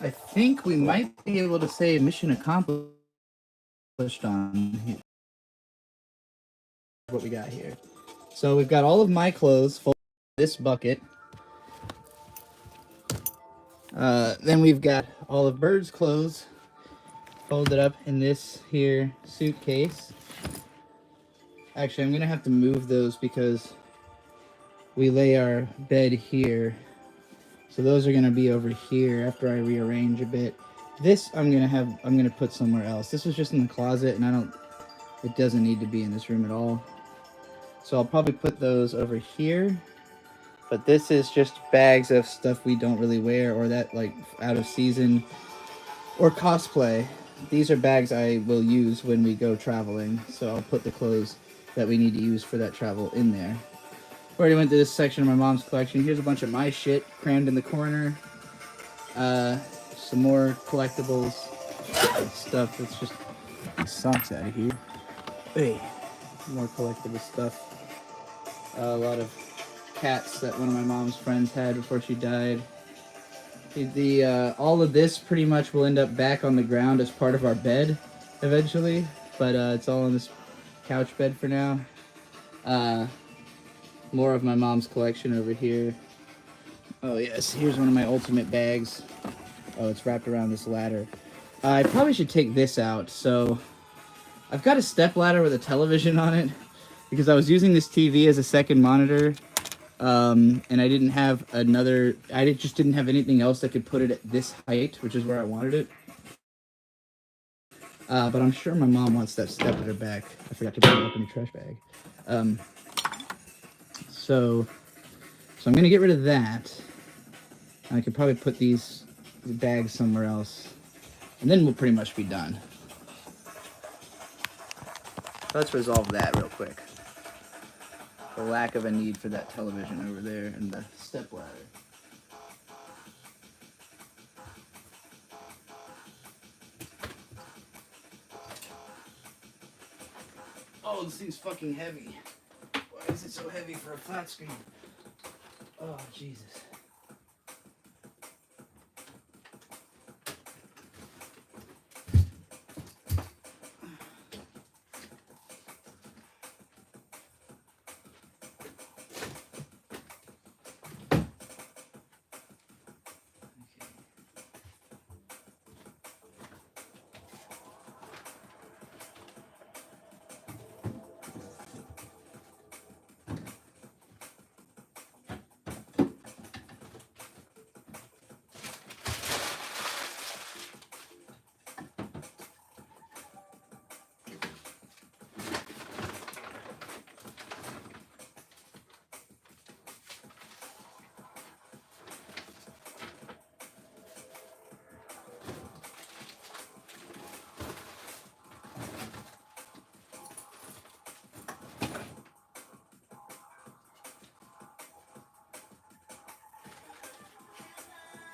I think we might be able to say mission accomplished on here. What we got here. So we've got all of my clothes full in this bucket. Then we've got all of Bird's clothes folded up in this here suitcase. Actually, I'm gonna have to move those because we lay our bed here. So those are gonna be over here after I rearrange a bit. This I'm gonna put somewhere else. This was just in the closet and it doesn't need to be in this room at all. So I'll probably put those over here. But this is just bags of stuff we don't really wear or that like out of season or cosplay. These are bags I will use when we go traveling. So I'll put the clothes that we need to use for that travel in there. Already went to this section of my mom's collection. Here's a bunch of my shit crammed in the corner. Some more collectibles stuff. That's just socks out of here. Hey, more collectible stuff. A lot of cats that one of my mom's friends had before she died. All of this pretty much will end up back on the ground as part of our bed eventually, but it's all in this couch bed for now. More of my mom's collection over here. Oh yes, here's one of my ultimate bags. Oh, it's wrapped around this ladder. I probably should take this out. So I've got a step ladder with a television on it because I was using this TV as a second monitor. And I didn't have just didn't have anything else that could put it at this height, which is where I wanted it. But I'm sure my mom wants that step ladder back. I forgot to put it up in the trash bag. So I'm gonna get rid of that. I could probably put these bags somewhere else, and then we'll pretty much be done. Let's resolve that real quick. The lack of a need for that television over there and the step ladder. Oh, this thing's fucking heavy. Why is it so heavy for a flat screen? Oh, Jesus.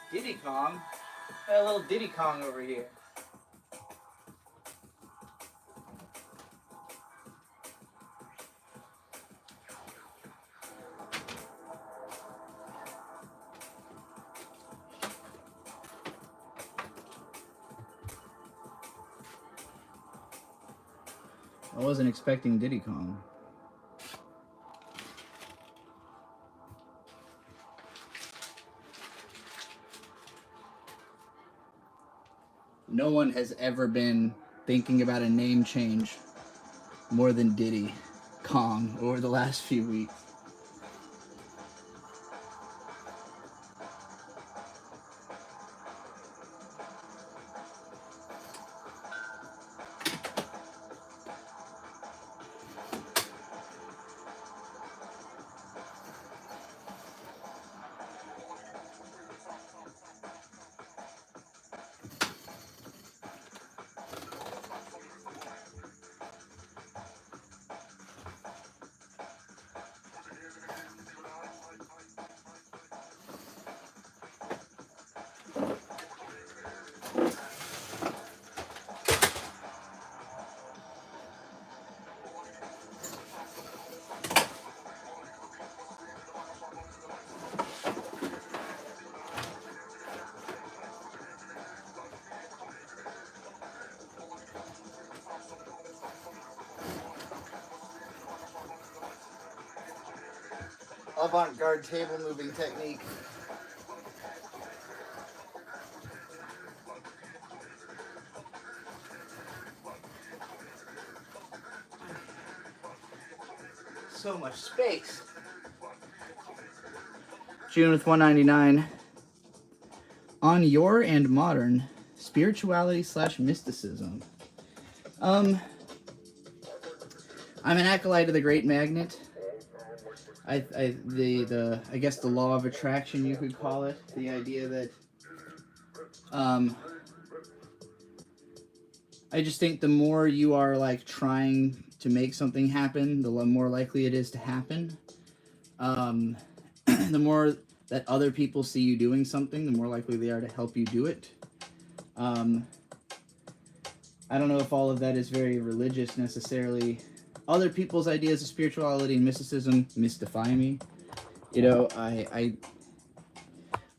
Diddy Kong? Got a little Diddy Kong over here. I wasn't expecting Diddy Kong. No one has ever been thinking about a name change more than Diddy Kong over the last few weeks. avant-garde table moving technique. So much space. June with 199. On your and modern spirituality / mysticism. I'm an acolyte of the Great Magnet. I guess the law of attraction, you could call it. The idea that I just think the more you are like trying to make something happen, the more likely it is to happen. The more that other people see you doing something, the more likely they are to help you do it. I don't know if all of that is very religious necessarily. Other people's ideas of spirituality and mysticism mystify me. You know, I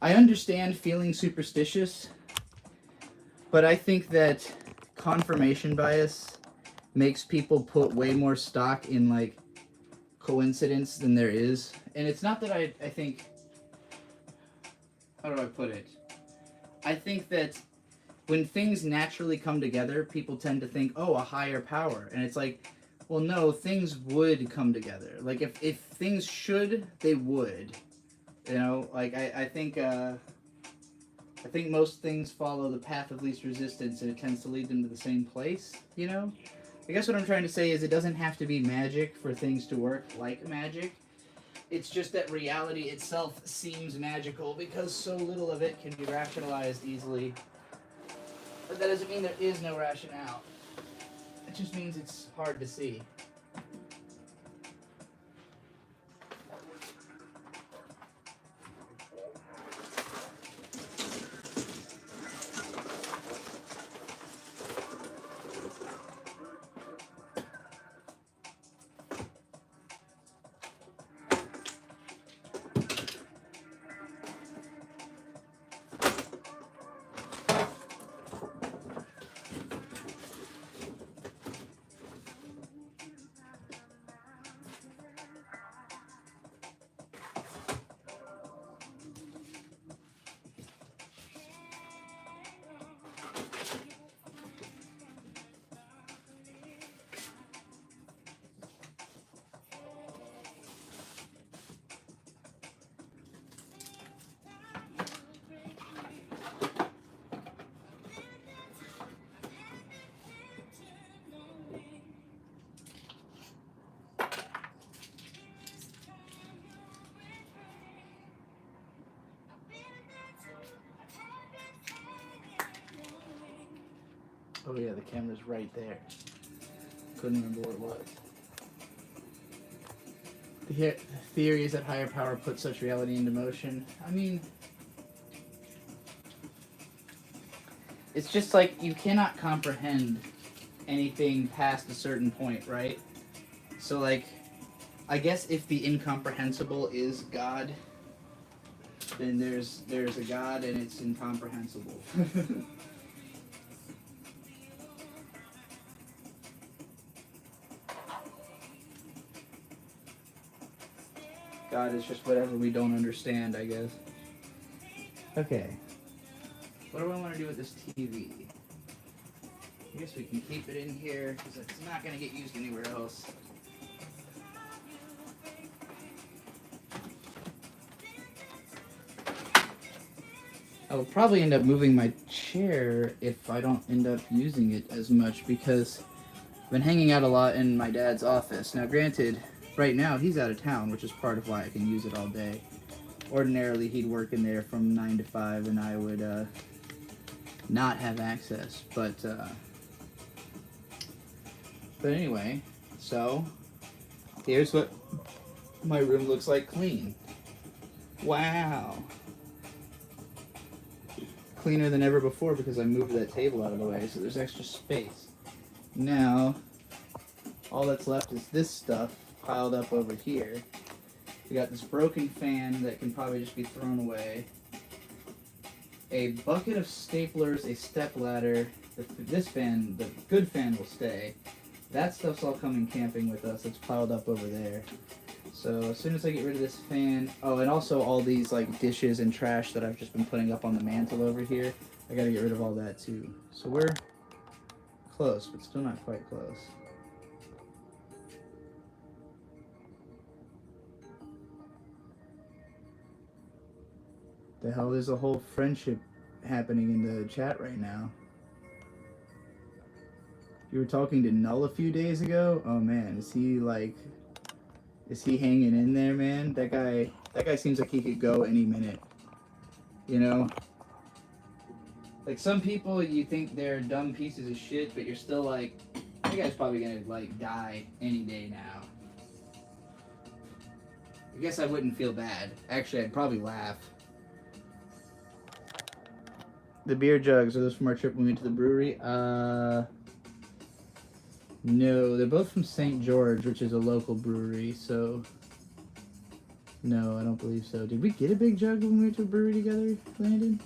understand feeling superstitious, but I think that confirmation bias makes people put way more stock in like coincidence than there is. And it's not that I think, how do I put it? I think that when things naturally come together, people tend to think, oh, a higher power. And it's like, well, no, things would come together. Like, if things should, they would. You know, like, I think most things follow the path of least resistance, and it tends to lead them to the same place, you know? I guess what I'm trying to say is it doesn't have to be magic for things to work like magic. It's just that reality itself seems magical because so little of it can be rationalized easily. But that doesn't mean there is no rationale. It just means it's hard to see. Oh yeah, the camera's right there. Couldn't remember what it was. The theory is that higher power puts such reality into motion. I mean, it's just like you cannot comprehend anything past a certain point, right? So like, I guess if the incomprehensible is God, then there's a God and it's incomprehensible. God is just whatever we don't understand, I guess. Okay. What do I want to do with this TV? I guess we can keep it in here because it's not going to get used anywhere else. I will probably end up moving my chair if I don't end up using it as much because I've been hanging out a lot in my dad's office. Now granted, right now he's out of town, which is part of why I can use it all day. Ordinarily he'd work in there from 9 to 5 and I would not have access. But anyway, so here's what my room looks like clean. Wow. Cleaner than ever before because I moved that table out of the way, so there's extra space. Now, all that's left is this stuff piled up over here. We got this broken fan that can probably just be thrown away. A bucket of staplers, a step ladder. This fan, the good fan, will stay. That stuff's all coming camping with us. It's piled up over there. So as soon as I get rid of this fan, oh, and also all these like dishes and trash that I've just been putting up on the mantle over here, I gotta get rid of all that too. So we're close, but still not quite close. The hell, there's a whole friendship happening in the chat right now. You were talking to Null a few days ago? Oh man, is he hanging in there, man? That guy seems like he could go any minute. You know? Like some people you think they're dumb pieces of shit, but you're still like, that guy's probably gonna like die any day now. I guess I wouldn't feel bad. Actually, I'd probably laugh. The beer jugs, are those from our trip when we went to the brewery? No, they're both from St. George, which is a local brewery, so no, I don't believe so. Did we get a big jug when we went to a brewery together, Landon?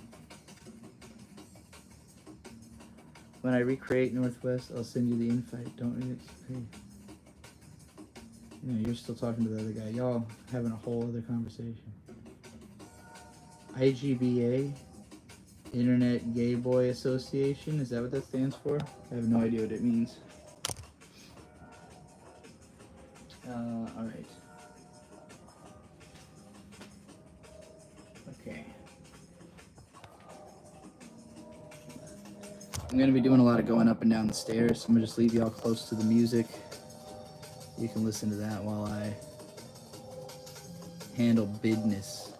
When I recreate Northwest, I'll send you the invite. Don't read it. Hey. You know, you're still talking to the other guy. Y'all having a whole other conversation. IGBA, Internet Gay Boy Association. Is that what that stands for? I have no idea what it means. All right. Okay. I'm gonna be doing a lot of going up and down the stairs. I'm gonna just leave y'all close to the music. You can listen to that while I handle business.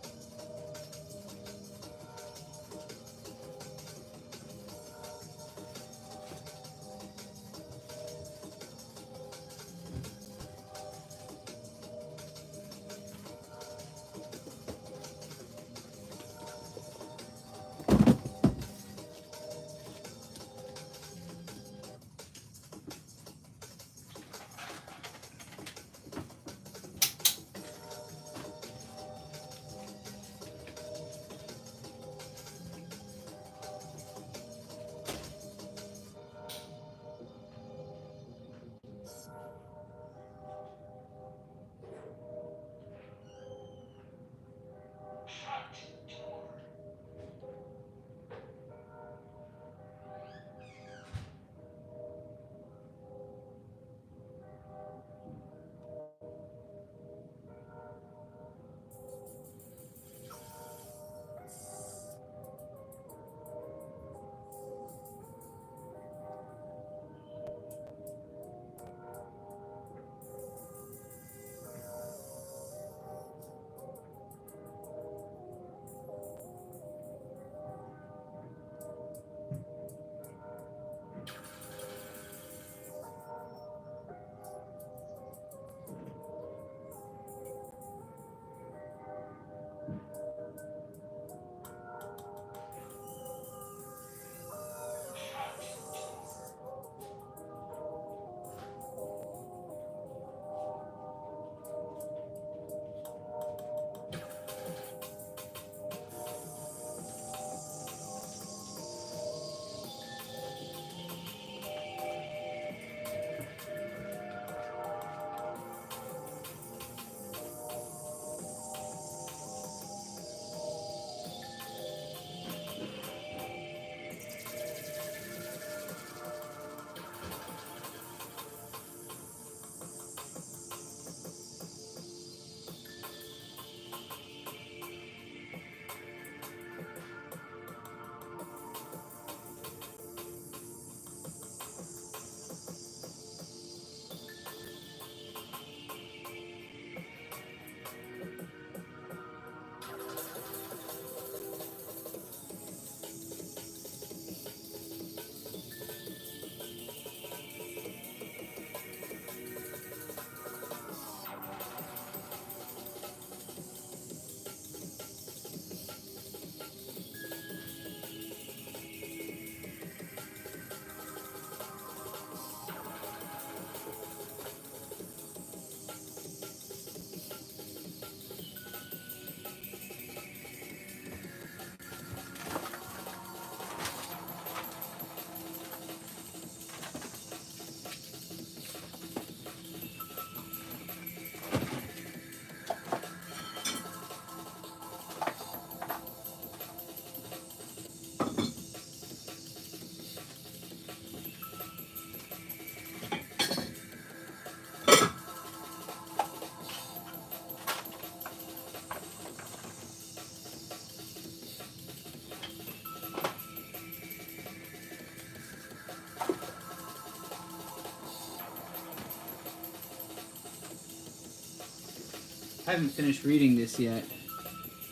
I haven't finished reading this yet.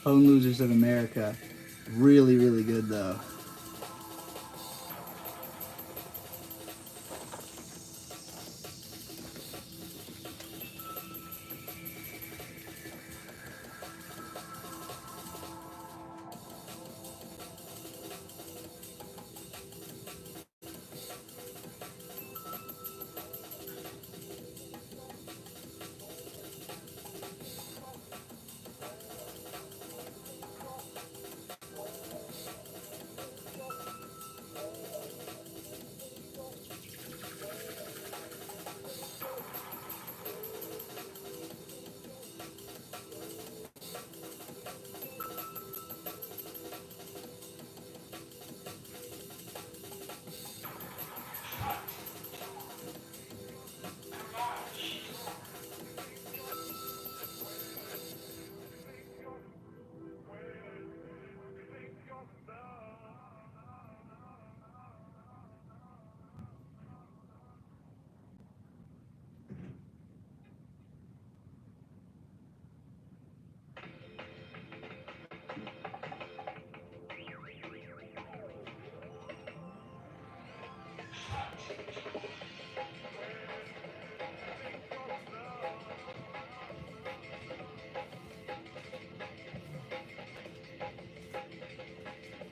Home Losers of America. Really, really good though.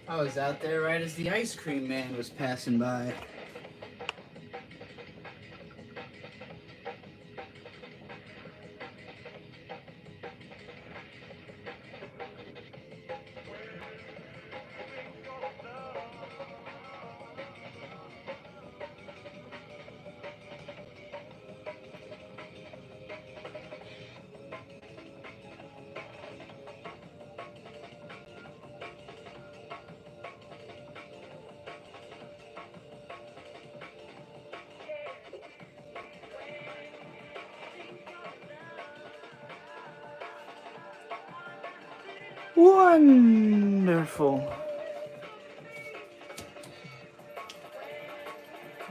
I was out there right as the ice cream man was passing by. Wonderful.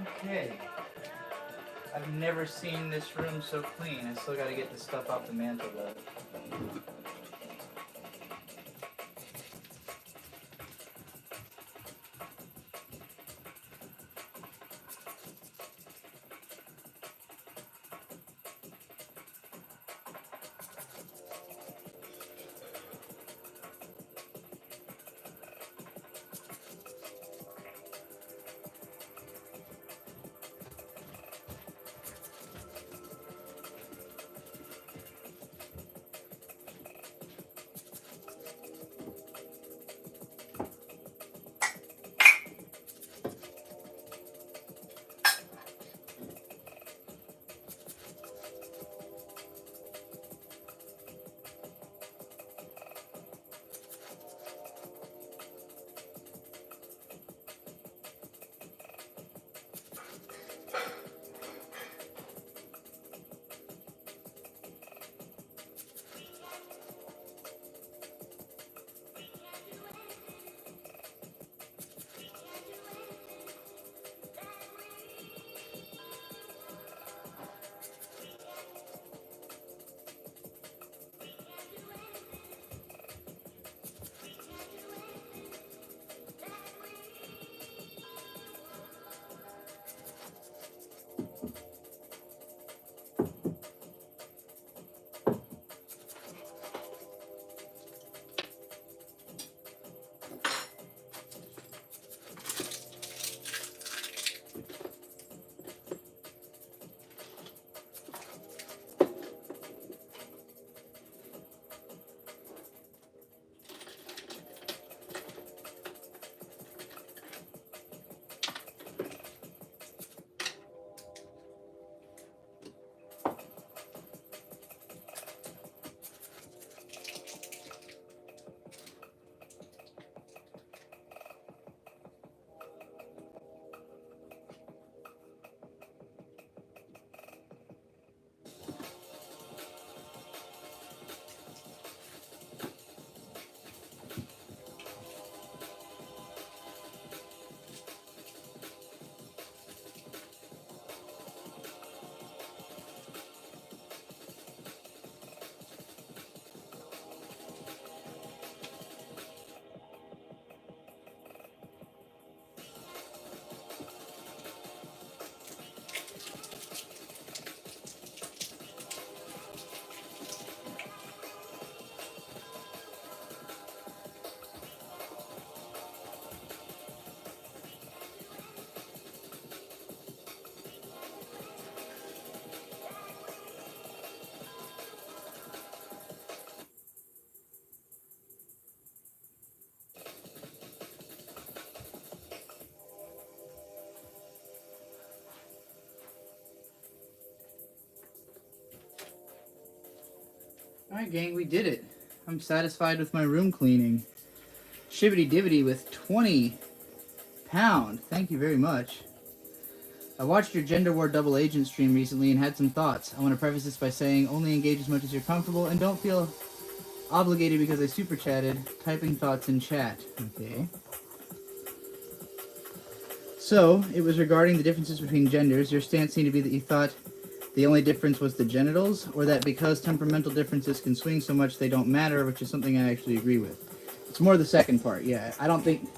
Okay. I've never seen this room so clean. I still gotta get the stuff off the mantle though. Alright, gang, we did it. I'm satisfied with my room cleaning. Shibbity Dibbity with 20 pound. Thank you very much. I watched your Gender War Double Agent stream recently and had some thoughts. I want to preface this by saying only engage as much as you're comfortable and don't feel obligated because I super chatted. Typing thoughts in chat. Okay. So, it was regarding the differences between genders. Your stance seemed to be that you thought the only difference was the genitals, or that because temperamental differences can swing so much they don't matter, which is something I actually agree with. It's more the second part, yeah. I don't think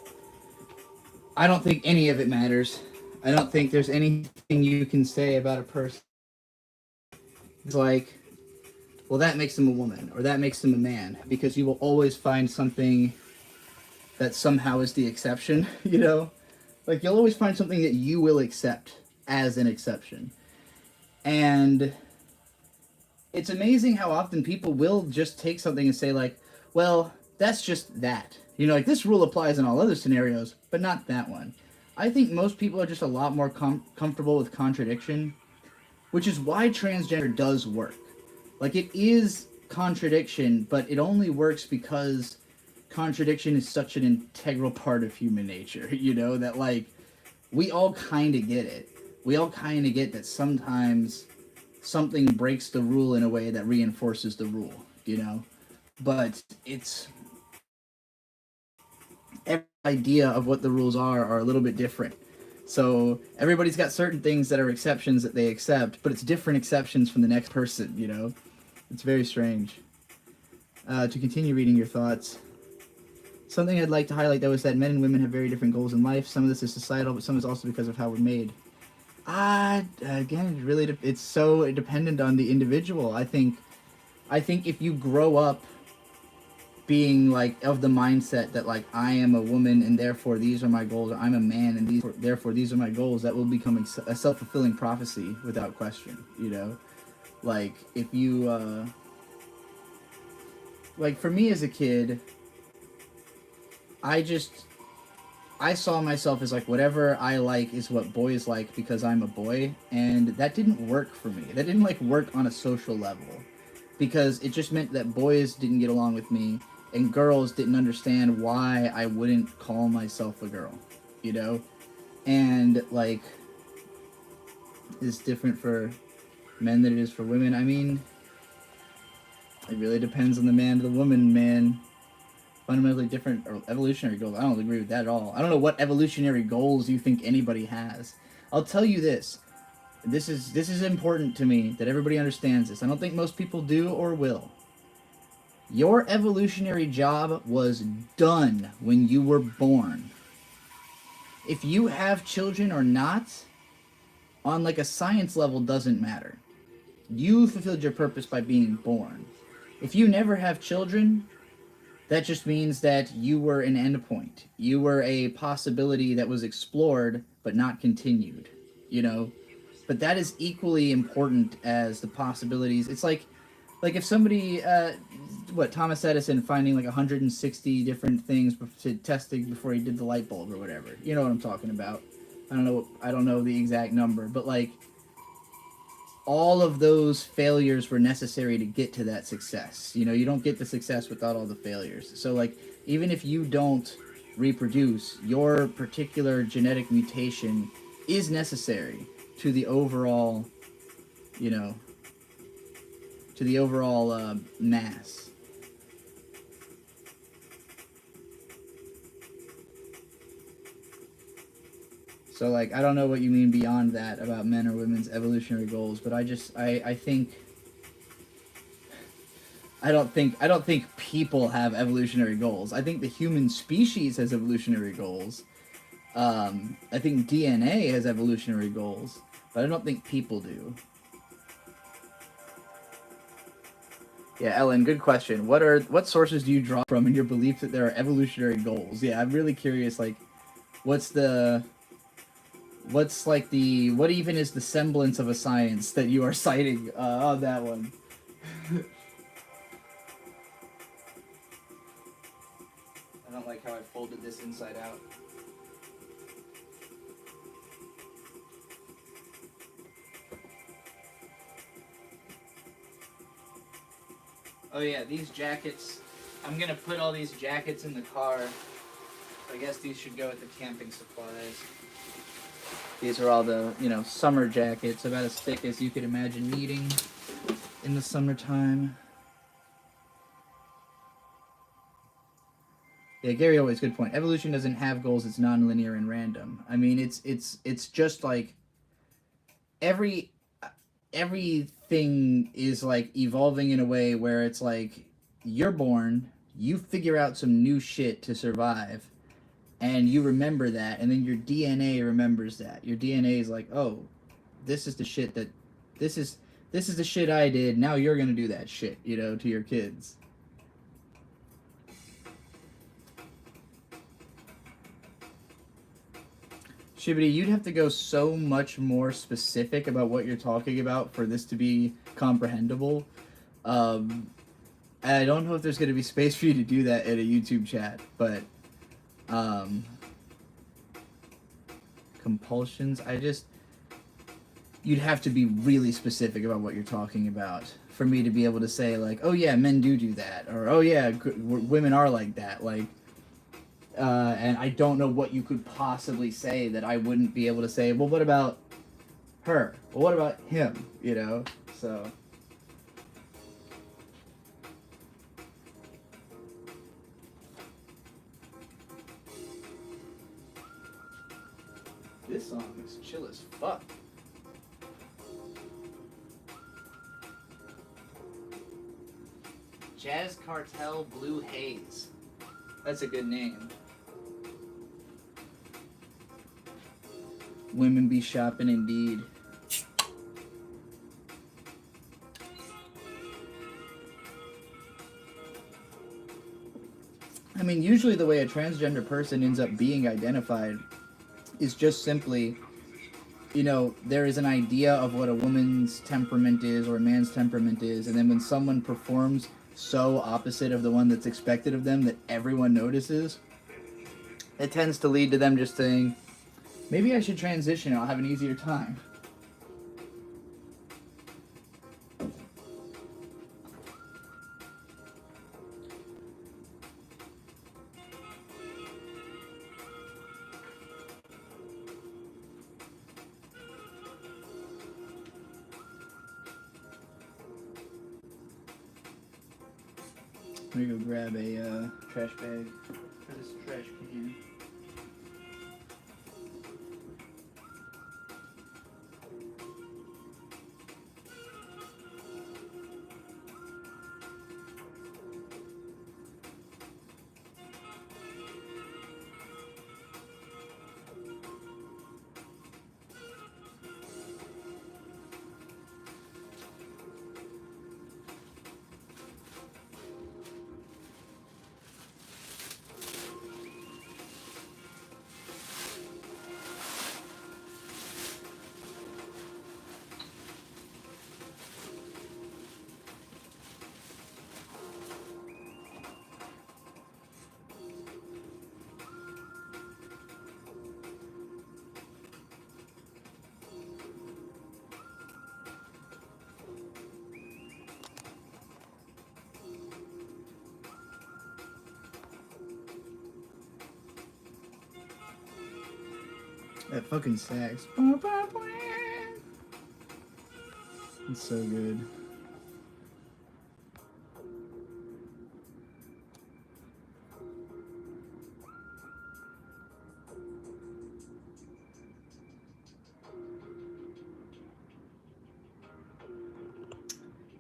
any of it matters. I don't think there's anything you can say about a person. It's like, well, that makes them a woman, or that makes them a man, because you will always find something that somehow is the exception, you know? Like, you'll always find something that you will accept as an exception. And it's amazing how often people will just take something and say, like, well, that's just that. You know, like, this rule applies in all other scenarios, but not that one. I think most people are just a lot more comfortable with contradiction, which is why transgender does work. Like, it is contradiction, but it only works because contradiction is such an integral part of human nature, you know, that, like, we all kind of get it. We all kind of get that sometimes something breaks the rule in a way that reinforces the rule, you know? But it's... every idea of what the rules are a little bit different. So everybody's got certain things that are exceptions that they accept, but it's different exceptions from the next person, you know? It's very strange. To continue reading your thoughts, something I'd like to highlight, though, is that men and women have very different goals in life. Some of this is societal, but some is also because of how we're made. Again, it really it's so dependent on the individual. I think if you grow up being, like, of the mindset that, like, I am a woman and therefore these are my goals, or I'm a man and therefore these are my goals, that will become a self-fulfilling prophecy without question, you know? Like, if you, like, for me as a kid, I saw myself as, like, whatever I like is what boys like because I'm a boy, and that didn't work for me. That didn't, like, work on a social level, because it just meant that boys didn't get along with me, and girls didn't understand why I wouldn't call myself a girl, you know? And, like, it's different for men than it is for women. I mean, it really depends on the man to the woman, man. Fundamentally different or evolutionary goals. I don't agree with that at all. I don't know what evolutionary goals you think anybody has. I'll tell you this. This is important to me that everybody understands this. I don't think most people do or will. Your evolutionary job was done when you were born. If you have children or not, on, like, a science level, doesn't matter. You fulfilled your purpose by being born. If you never have children, that just means that you were an endpoint. You were a possibility that was explored but not continued, you know? But that is equally important as the possibilities. It's like if somebody, Thomas Edison finding, like, 160 different things to testing before he did the light bulb or whatever. You know what I'm talking about. I don't know the exact number, but, like, all of those failures were necessary to get to that success. You know, you don't get the success without all the failures. So, like, even if you don't reproduce, your particular genetic mutation is necessary to the overall, you know, to the overall mass. So, like, I don't know what you mean beyond that about men or women's evolutionary goals, but I think I don't think people have evolutionary goals. I think the human species has evolutionary goals. I think DNA has evolutionary goals, but I don't think people do. Yeah, Ellen, good question. What sources do you draw from in your belief that there are evolutionary goals? Yeah, I'm really curious, like, what even is the semblance of a science that you are citing on that one? I don't like how I folded this inside out. Oh yeah, these jackets. I'm gonna put all these jackets in the car. I guess these should go with the camping supplies. These are all the, summer jackets, about as thick as you could imagine needing in the summertime. Yeah, Gary always good point. Evolution doesn't have goals, it's non-linear and random. I mean, it's just like everything is like evolving in a way where it's like you're born, you figure out some new shit to survive, and you remember that, and then your DNA remembers that. Your DNA is like, oh, this is the shit that this is the shit I did. Now you're gonna do that shit, to your kids. Shibbity, you'd have to go so much more specific about what you're talking about for this to be comprehensible. I don't know if there's going to be space for you to do that in a YouTube chat, but compulsions, you'd have to be really specific about what you're talking about for me to be able to say, like, oh yeah, men do that, or oh yeah, women are like that, like, and I don't know what you could possibly say that I wouldn't be able to say, well, what about her? Well, what about him? So. This song is chill as fuck. Jazz Cartel Blue Haze. That's a good name. Women be shopping indeed. I mean, usually the way a transgender person ends up being identified is just simply, there is an idea of what a woman's temperament is or a man's temperament is, and then when someone performs so opposite of the one that's expected of them that everyone notices, it tends to lead to them just saying, maybe I should transition, I'll have an easier time. Let me go grab a trash bag for this trash can. That fucking sax. It's so good.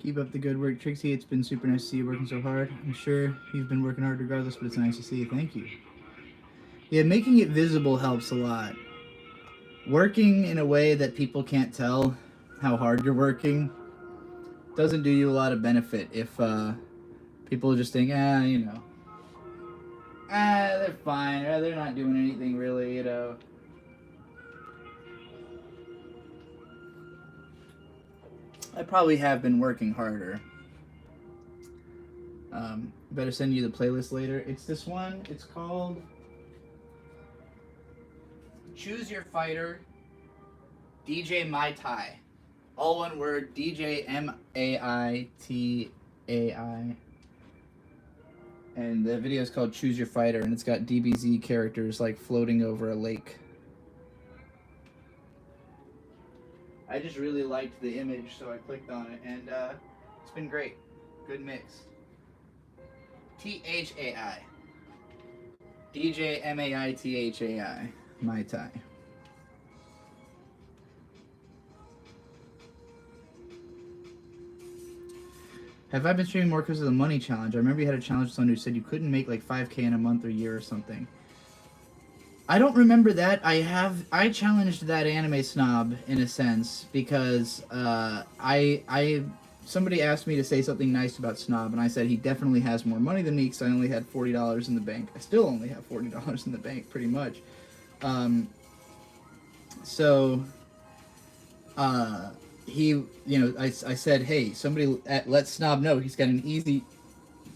Keep up the good work, Trixie. It's been super nice to see you working so hard. I'm sure you've been working hard regardless, but it's nice to see you. Thank you. Yeah, making it visible helps a lot. Working in a way that people can't tell how hard you're working doesn't do you a lot of benefit if people just think, they're fine, they're not doing anything really, I probably have been working harder. Better send you the playlist later. It's this one. It's called Choose Your Fighter, DJ Mai Tai. All one word, DJ MAITAI. AI. And the video is called Choose Your Fighter, and it's got DBZ characters like floating over a lake. I just really liked the image, so I clicked on it, and it's been great. Good mix. THAI. DJ MAITHAI. Mai Tai. Have I been streaming more because of the money challenge? I remember you had a challenge with someone who said you couldn't make like 5K in a month or year or something. I don't remember that. I challenged that anime snob in a sense because somebody asked me to say something nice about Snob, and I said he definitely has more money than me because I only had $40 in the bank. I still only have $40 in the bank, pretty much. He, I said, hey, somebody let Snob know he's got an easy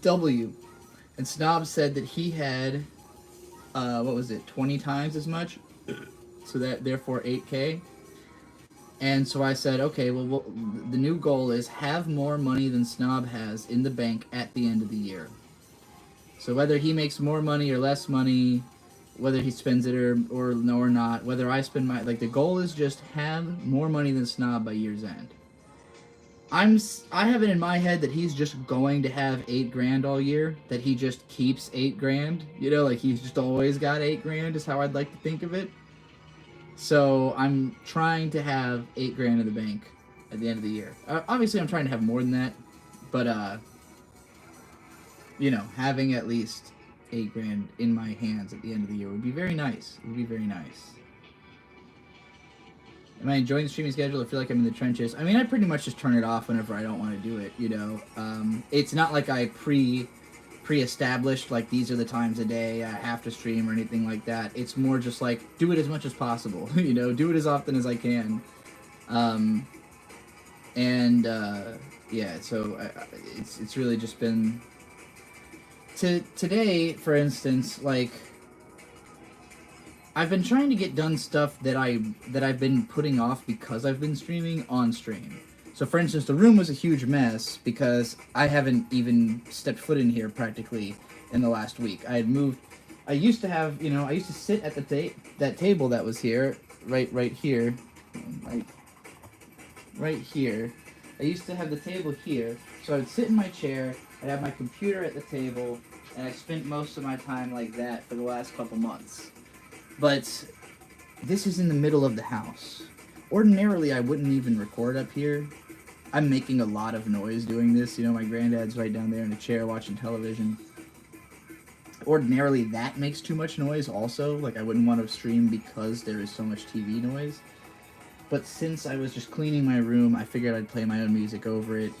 W. And Snob said that he had, 20 times as much? So that, therefore, 8K. And so I said, okay, well, the new goal is have more money than Snob has in the bank at the end of the year. So whether he makes more money or less money, whether he spends it or not, whether I spend the goal is just have more money than Snob by year's end. I have it in my head that he's just going to have 8 grand all year, that he just keeps 8 grand, he's just always got 8 grand is how I'd like to think of it. So I'm trying to have 8 grand in the bank at the end of the year. Obviously I'm trying to have more than that, but having at least 8 grand in my hands at the end of the year would be very nice. It would be very nice. Am I enjoying the streaming schedule? I feel like I'm in the trenches. I mean, I pretty much just turn it off whenever I don't want to do it, It's not like I pre-established, like, these are the times a day I have to stream or anything like that. It's more just like, do it as much as possible, do it as often as I can. Yeah, so it's really just been... Today, for instance, like, I've been trying to get done stuff that I've been putting off because I've been streaming on stream. So, for instance, the room was a huge mess because I haven't even stepped foot in here practically in the last week. I used to have, I used to sit at that table that was here, right here, right here. I used to have the table here, so I would sit in my chair, I'd have my computer at the table, and I spent most of my time like that for the last couple months. But this is in the middle of the house. Ordinarily, I wouldn't even record up here. I'm making a lot of noise doing this. My granddad's right down there in a chair watching television. Ordinarily, that makes too much noise also. Like, I wouldn't want to stream because there is so much TV noise. But since I was just cleaning my room, I figured I'd play my own music over it.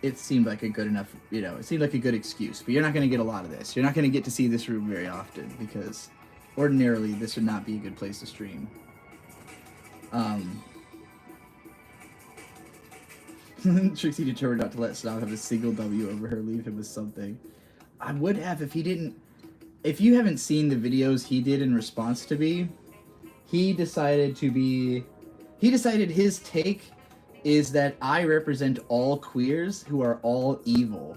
It seemed like a good enough, it seemed like a good excuse. But you're not going to get a lot of this. You're not going to get to see this room very often because ordinarily this would not be a good place to stream. Trixie determined not to let Snob have a single W over her, leave him with something. I would have if he didn't... If you haven't seen the videos he did in response to me, he decided his take is that I represent all queers who are all evil.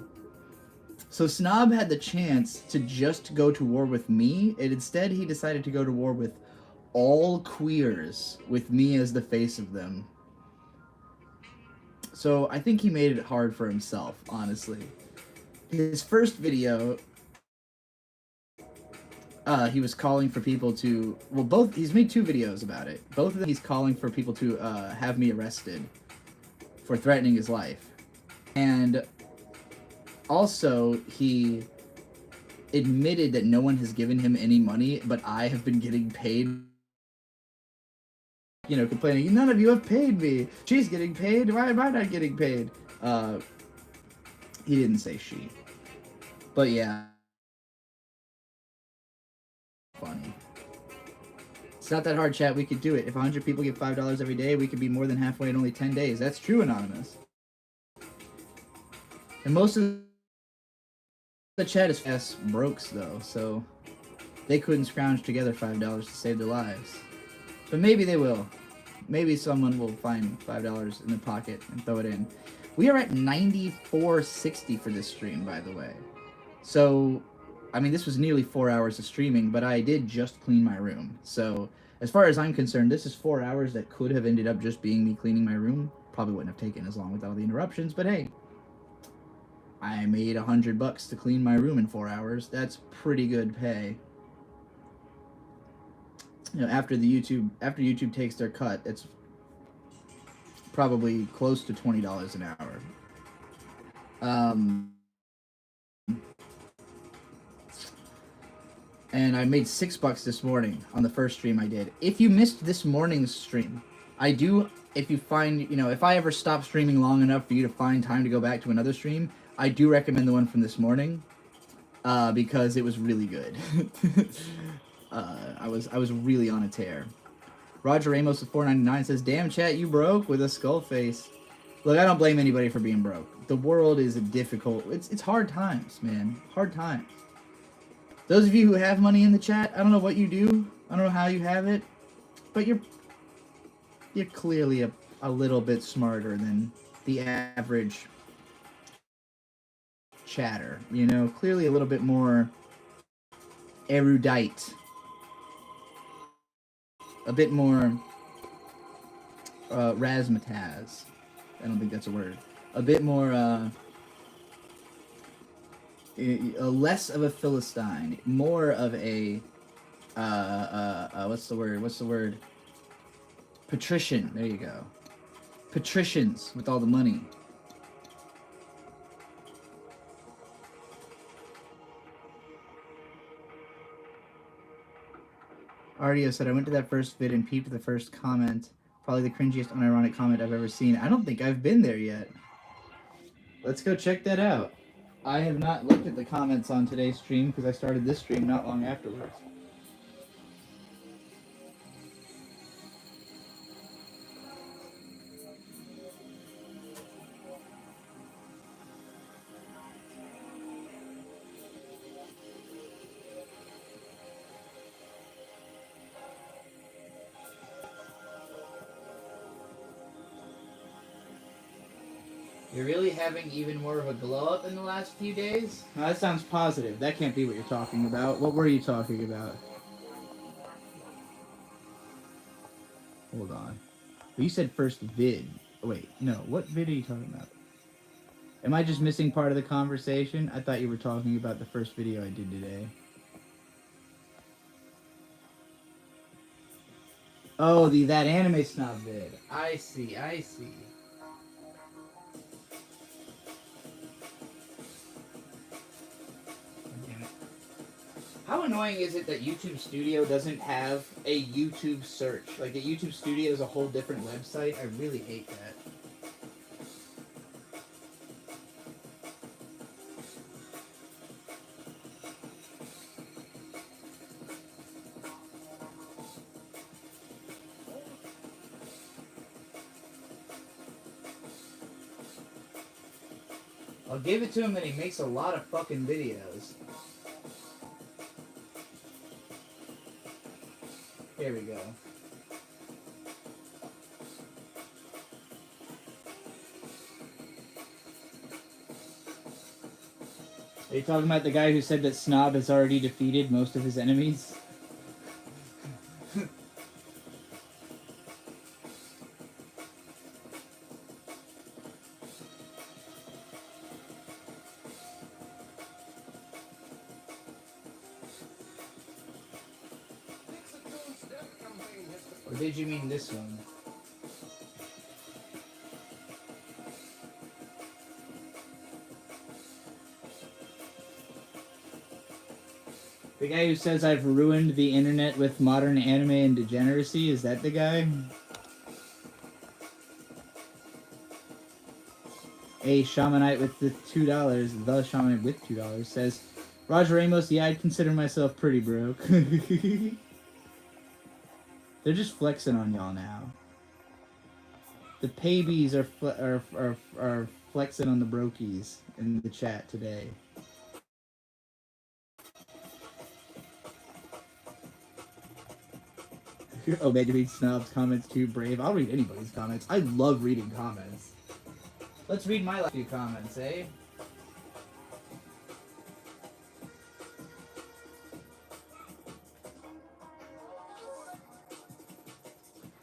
So Snob had the chance to just go to war with me, and instead he decided to go to war with all queers, with me as the face of them. So I think he made it hard for himself, honestly. His first video, he was calling for people to... Well, he's made 2 videos about it. Both of them he's calling for people to have me arrested for threatening his life. And also, he admitted that no one has given him any money, but I have been getting paid. Complaining, none of you have paid me. She's getting paid. Why am I not getting paid? He didn't say she. But yeah. Funny. It's not that hard, chat. We could do it. If 100 people give $5 every day, we could be more than halfway in only 10 days. That's true, Anonymous. And most of the chat is brokes, though, so they couldn't scrounge together $5 to save their lives. But maybe they will. maybe someone will find $5 in their pocket and throw it in. We are at 94.60 for this stream, by the way. So, I mean, this was nearly 4 hours of streaming, but I did just clean my room. So, as far as I'm concerned, this is 4 hours that could have ended up just being me cleaning my room. Probably wouldn't have taken as long with all the interruptions, but hey, I made $100 to clean my room in 4 hours. That's pretty good pay. You know, after YouTube takes their cut, it's probably close to $20 an hour. And I made $6 this morning on the first stream I did. If you missed this morning's stream, if you find, if I ever stop streaming long enough for you to find time to go back to another stream, I do recommend the one from this morning, because it was really good. I was really on a tear. Roger Ramos of 499 says, "Damn chat, you broke," with a skull face. Look, I don't blame anybody for being broke. The world is it's hard times, man. Hard times. Those of you who have money in the chat, I don't know what you do. I don't know how you have it, but you're clearly a little bit smarter than the average chatter. Clearly a little bit more erudite. A bit more razzmatazz. I don't think that's a word. A bit more less of a Philistine, more of a what's the word? Patrician. There you go. Patricians with all the money. Ardio said, "I went to that first vid and peeped the first comment. Probably the cringiest, unironic comment I've ever seen." I don't think I've been there yet. Let's go check that out. I have not looked at the comments on today's stream because I started this stream not long afterwards. You're really having even more of a glow up in the last few days? No, that sounds positive. That can't be what you're talking about. What were you talking about? Hold on. Well, you said first vid. Wait, no. What vid are you talking about? Am I just missing part of the conversation? I thought you were talking about the first video I did today. Oh, that anime snob vid. I see. How annoying is it that YouTube Studio doesn't have a YouTube search? Like, the YouTube Studio is a whole different website. I really hate that. I'll give it to him that he makes a lot of fucking videos. Here we go. Are you talking about the guy who said that Snob has already defeated most of his enemies? Or did you mean this one? The guy who says I've ruined the internet with modern anime and degeneracy, is that the guy? A Shamanite with the $2, the Shamanite with $2 says, Roger Ramos, yeah, I'd consider myself pretty broke. They're just flexing on y'all now. The paybees are flexing on the brokies in the chat today. Oh, Benjamin Snub's comments too brave. I'll read anybody's comments. I love reading comments. Let's read my last few comments, eh?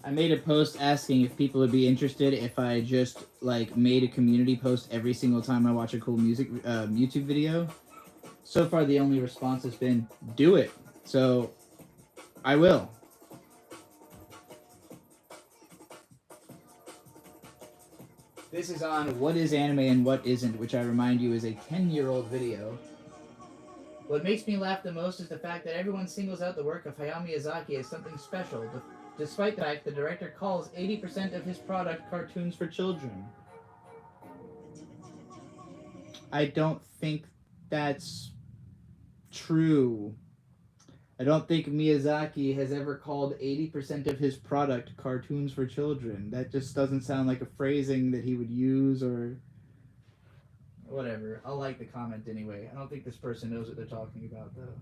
I made a post asking if people would be interested if I just like made a community post every single time I watch a cool music YouTube video. So far, the only response has been, do it. So, I will. This is on what is anime and what isn't, which I remind you is a 10-year-old video. What makes me laugh the most is the fact that everyone singles out the work of Hayao Miyazaki as something special, despite the fact the director calls 80% of his product cartoons for children. I don't think that's true. I don't think Miyazaki has ever called 80% of his product cartoons for children. That just doesn't sound like a phrasing that he would use or whatever. I'll like the comment anyway. I don't think this person knows what they're talking about, though.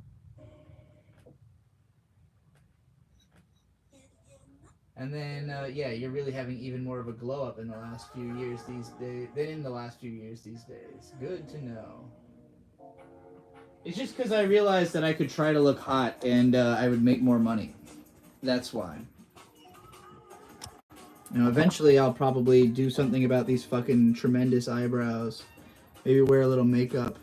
And then, yeah, you're really having even more of a glow up in the last few years these days than in the last few years these days. Good to know. It's just because I realized that I could try to look hot and I would make more money. That's why. Now, eventually I'll probably do something about these fucking tremendous eyebrows. Maybe wear a little makeup.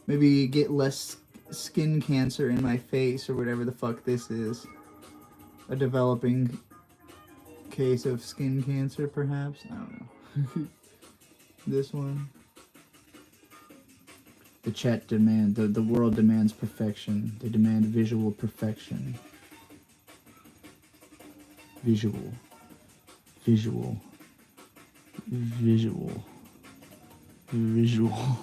Maybe get less skin cancer in my face or whatever the fuck this is. A developing case of skin cancer, perhaps? I don't know. This one. The chat demand, the world demands perfection. They demand visual perfection. Visual. Visual. Visual. Visual.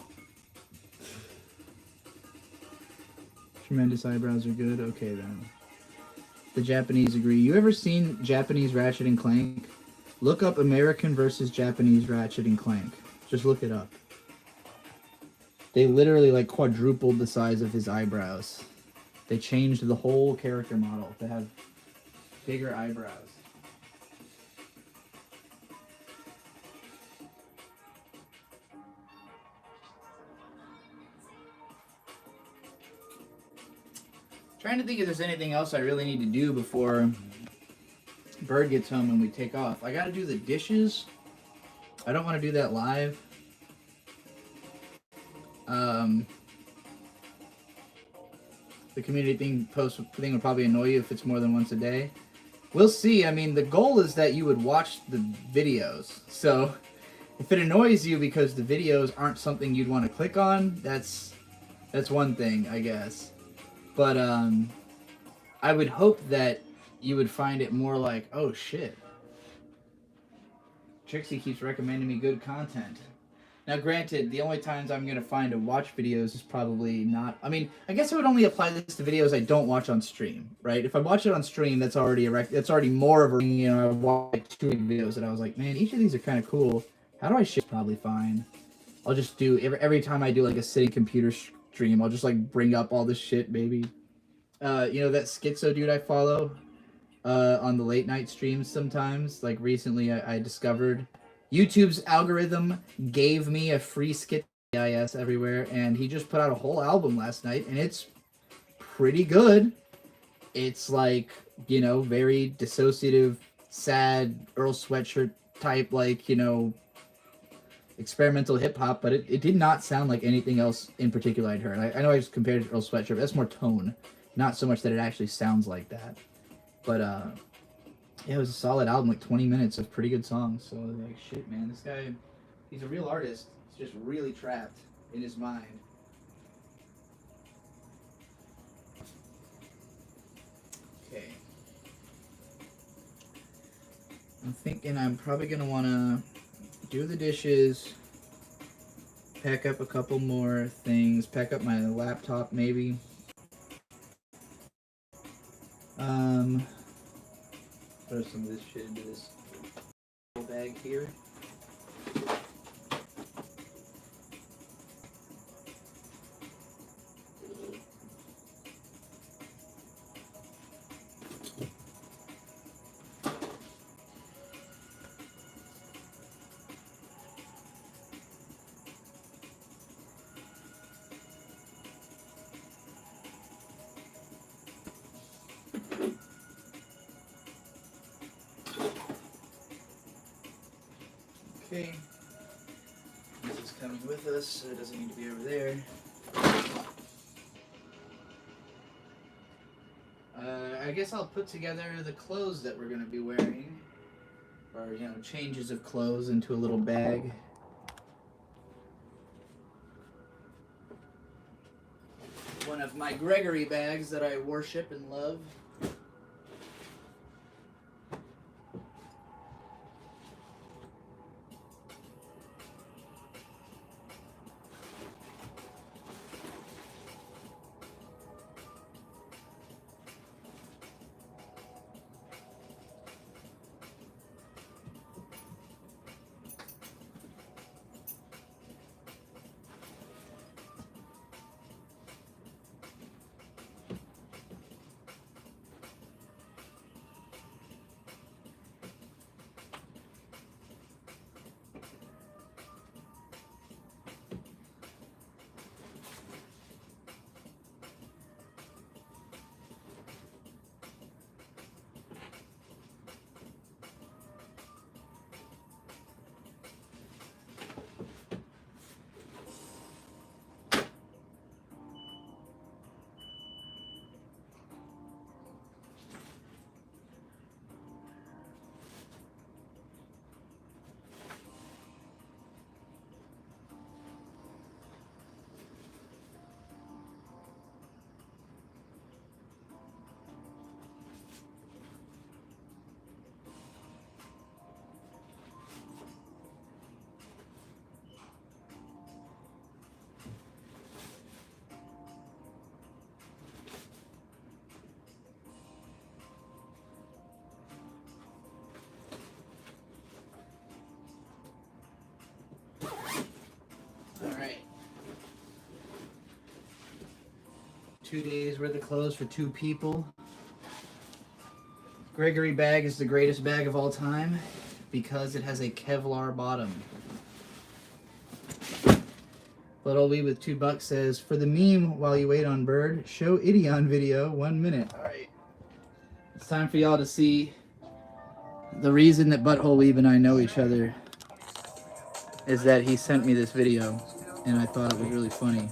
Tremendous eyebrows are good? Okay then. The Japanese agree. You ever seen Japanese Ratchet and Clank? Look up American versus Japanese Ratchet and Clank. Just look it up. They literally like quadrupled the size of his eyebrows. They changed the whole character model to have bigger eyebrows. Trying to think if there's anything else I really need to do before Bird gets home and we take off. I gotta do the dishes. I don't want to do that live. The community thing would probably annoy you if it's more than once a day. We'll see. I mean, the goal is that you would watch the videos. So if it annoys you because the videos aren't something you'd want to click on, that's one thing, I guess. But I would hope that you would find it more like, oh shit, Trixie keeps recommending me good content. Now, granted, the only times I'm going to find to watch videos is probably not... I mean, I guess I would only apply this to videos I don't watch on stream, right? If I watch it on stream, that's already that's already more of a... You know, I watched like 2 videos that I was like, man, each of these are kind of cool. How do I shit? Probably fine. I'll just do... Every time I do like a sitting computer stream, I'll just like bring up all this shit, baby. You know, that schizo dude I follow on the late night streams sometimes? Like recently I discovered... YouTube's algorithm gave me a free skit IS everywhere, and he just put out a whole album last night, and it's pretty good. It's like, you know, very dissociative, sad, Earl Sweatshirt type, like, you know, experimental hip-hop, but it did not sound like anything else in particular I'd heard. I know I just compared it to Earl Sweatshirt, but that's more tone, not so much that it actually sounds like that. But, yeah, it was a solid album, like 20 minutes of pretty good songs. So, like, shit, man, this guy, he's a real artist. He's just really trapped in his mind. Okay. I'm thinking I'm probably going to want to do the dishes, pack up a couple more things, pack up my laptop, maybe. Throw some of this shit into this bag here. Okay. This is coming with us, so it doesn't need to be over there. I guess I'll put together the clothes that we're going to be wearing. Or, you know, changes of clothes into a little bag. One of my Gregory bags that I worship and love. Alright. 2 days worth of clothes for 2 people. Gregory bag is the greatest bag of all time because it has a Kevlar bottom. Little Lee with $2 says, for the meme while you wait on Bird, show Idion video 1 minute. Alright. It's time for y'all to see the reason that Butthole Weeb and I know each other is that he sent me this video and I thought it was really funny.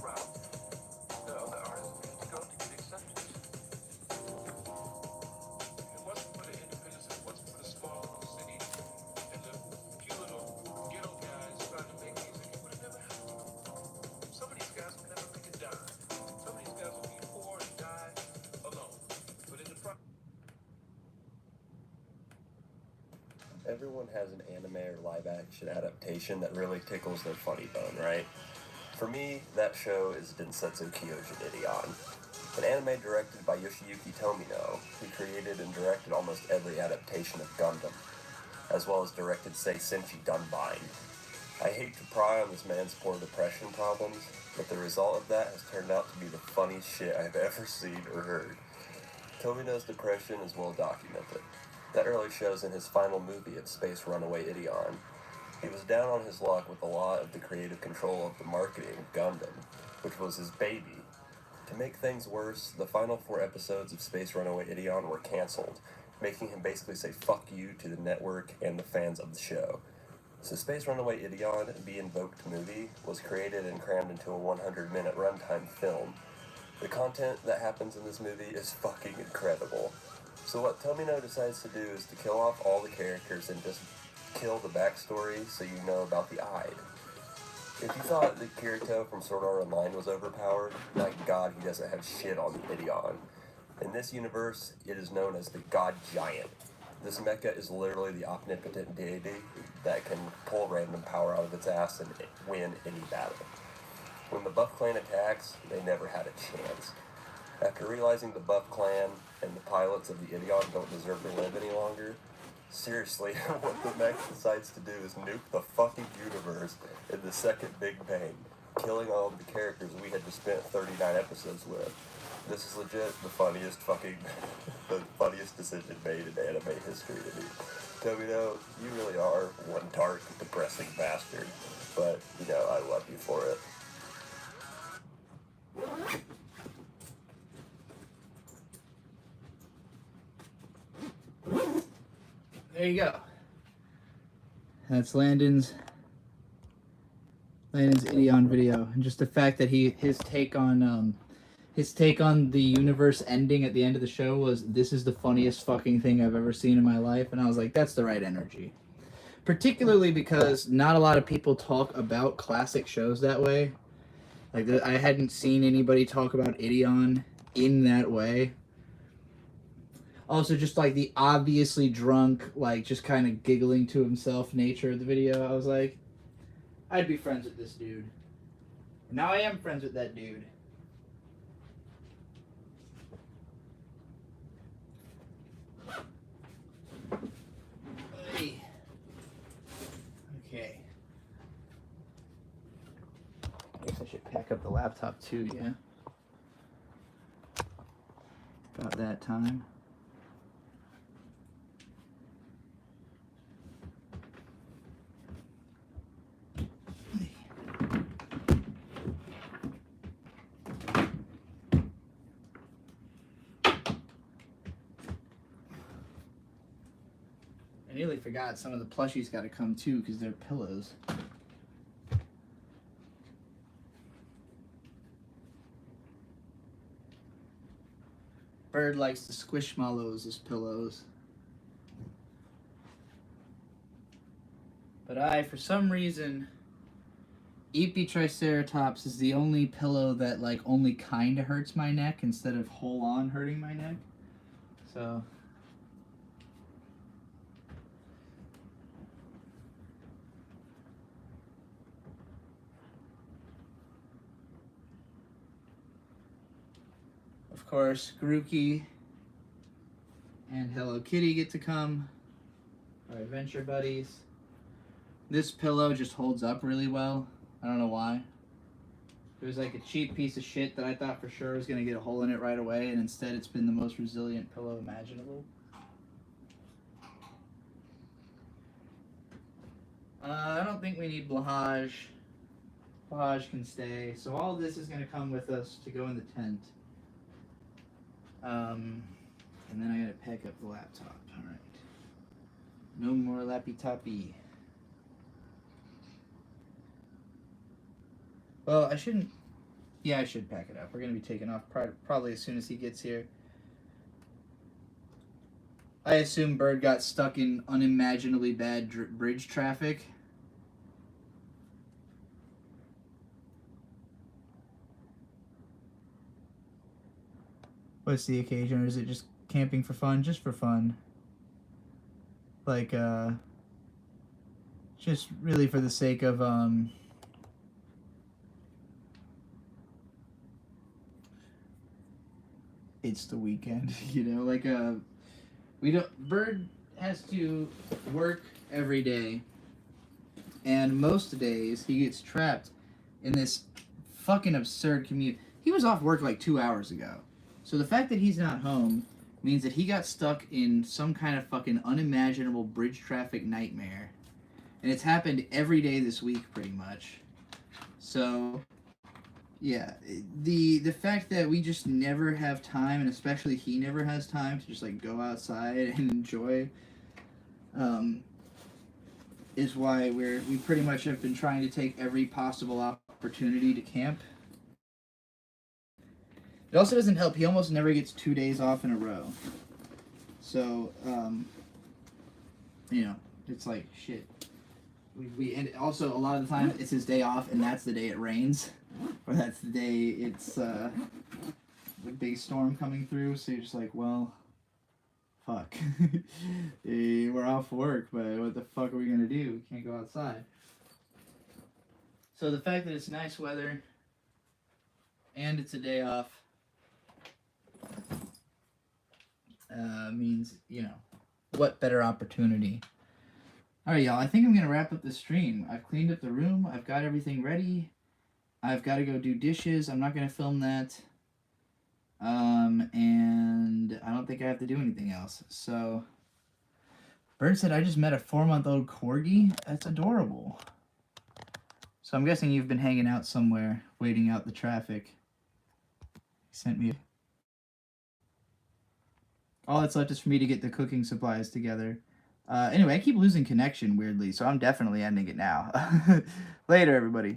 Everyone has an anime or live action adaptation that really tickles their funny bone, right? For me, that show is Densetsu Kyojin Idion. An anime directed by Yoshiyuki Tomino, who created and directed almost every adaptation of Gundam, as well as directed, say, Senshi Dunbine. I hate to pry on this man's poor depression problems, but the result of that has turned out to be the funniest shit I've ever seen or heard. Tomino's depression is well documented. That really shows in his final movie of Space Runaway Idion. He was down on his luck with a lot of the creative control of the marketing of Gundam, which was his baby. To make things worse, the final 4 episodes of Space Runaway Idion were cancelled, making him basically say fuck you to the network and the fans of the show. So Space Runaway Idion, the Invoked movie, was created and crammed into a 100-minute runtime film. The content that happens in this movie is fucking incredible. So what Tomino decides to do is to kill off all the characters and just kill the backstory so you know about the Ide. If you thought that Kirito from Sword Art Online was overpowered, my god, he doesn't have shit on Idion. In this universe, it is known as the God Giant. This mecha is literally the omnipotent deity that can pull random power out of its ass and win any battle. When the Buff Clan attacks, they never had a chance. After realizing the Buff Clan and the pilots of the Idion don't deserve to live any longer, seriously, what the mech decides to do is nuke the fucking universe in the second Big Bang, killing all of the characters we had just spent 39 episodes with. This is legit the funniest decision made in anime history to me. Tomino, you really are one dark, depressing bastard, but, you know, I love you for it. There you go. That's Landon's Landon's Idion video, and just the fact that his take on the universe ending at the end of the show was, "This is the funniest fucking thing I've ever seen in my life," and I was like, that's the right energy. Particularly because not a lot of people talk about classic shows that way. Like, I hadn't seen anybody talk about Idion in that way. Also, just like the obviously drunk, like just kind of giggling to himself nature of the video, I was like, I'd be friends with this dude. And now I am friends with that dude. Hey. Okay. I guess I should pack up the laptop too, yeah? About that time. I nearly forgot some of the plushies got to come too because they're pillows. Bird likes the squishmallows as pillows. But for some reason, Epi Triceratops is the only pillow that like only kind of hurts my neck instead of whole on hurting my neck. So... Of course, Grookey and Hello Kitty get to come, our adventure buddies. This pillow just holds up really well. I don't know why. It was like a cheap piece of shit that I thought for sure was going to get a hole in it right away, and instead it's been the most resilient pillow imaginable. I don't think we need Blahaj. Blahaj can stay. So all this is going to come with us to go in the tent. And then I gotta pack up the laptop. Alright. No more lappy toppy. Well, I shouldn't. Yeah, I should pack it up. We're gonna be taking off probably as soon as he gets here. I assume Bird got stuck in unimaginably bad bridge traffic. What's the occasion, or is it just camping for fun? Just for fun. Like, just really for the sake of, it's the weekend, you know? Like, Bird has to work every day, and most days he gets trapped in this fucking absurd commute. He was off work like 2 hours ago. So the fact that he's not home means that he got stuck in some kind of fucking unimaginable bridge traffic nightmare. And it's happened every day this week, pretty much. So, yeah. The fact that we just never have time, and especially he never has time to just, like, go outside and enjoy, is why we pretty much have been trying to take every possible opportunity to camp. It also doesn't help. He almost never gets 2 days off in a row. So, you know, it's like, shit. And also, a lot of the time, it's his day off, and that's the day it rains. Or that's the day it's the big storm coming through. So you're just like, well, fuck. We're off work, but what the fuck are we going to do? We can't go outside. So the fact that it's nice weather, and it's a day off, means, you know, what better opportunity. Alright, y'all, I think I'm going to wrap up this stream. I've cleaned up the room. I've got everything ready. I've got to go do dishes. I'm not going to film that. And I don't think I have to do anything else. So, Bird said, I just met a 4-month-old corgi. That's adorable. So I'm guessing you've been hanging out somewhere, waiting out the traffic. He sent me... All that's left is for me to get the cooking supplies together. Anyway, I keep losing connection, weirdly, so I'm definitely ending it now. Later, everybody.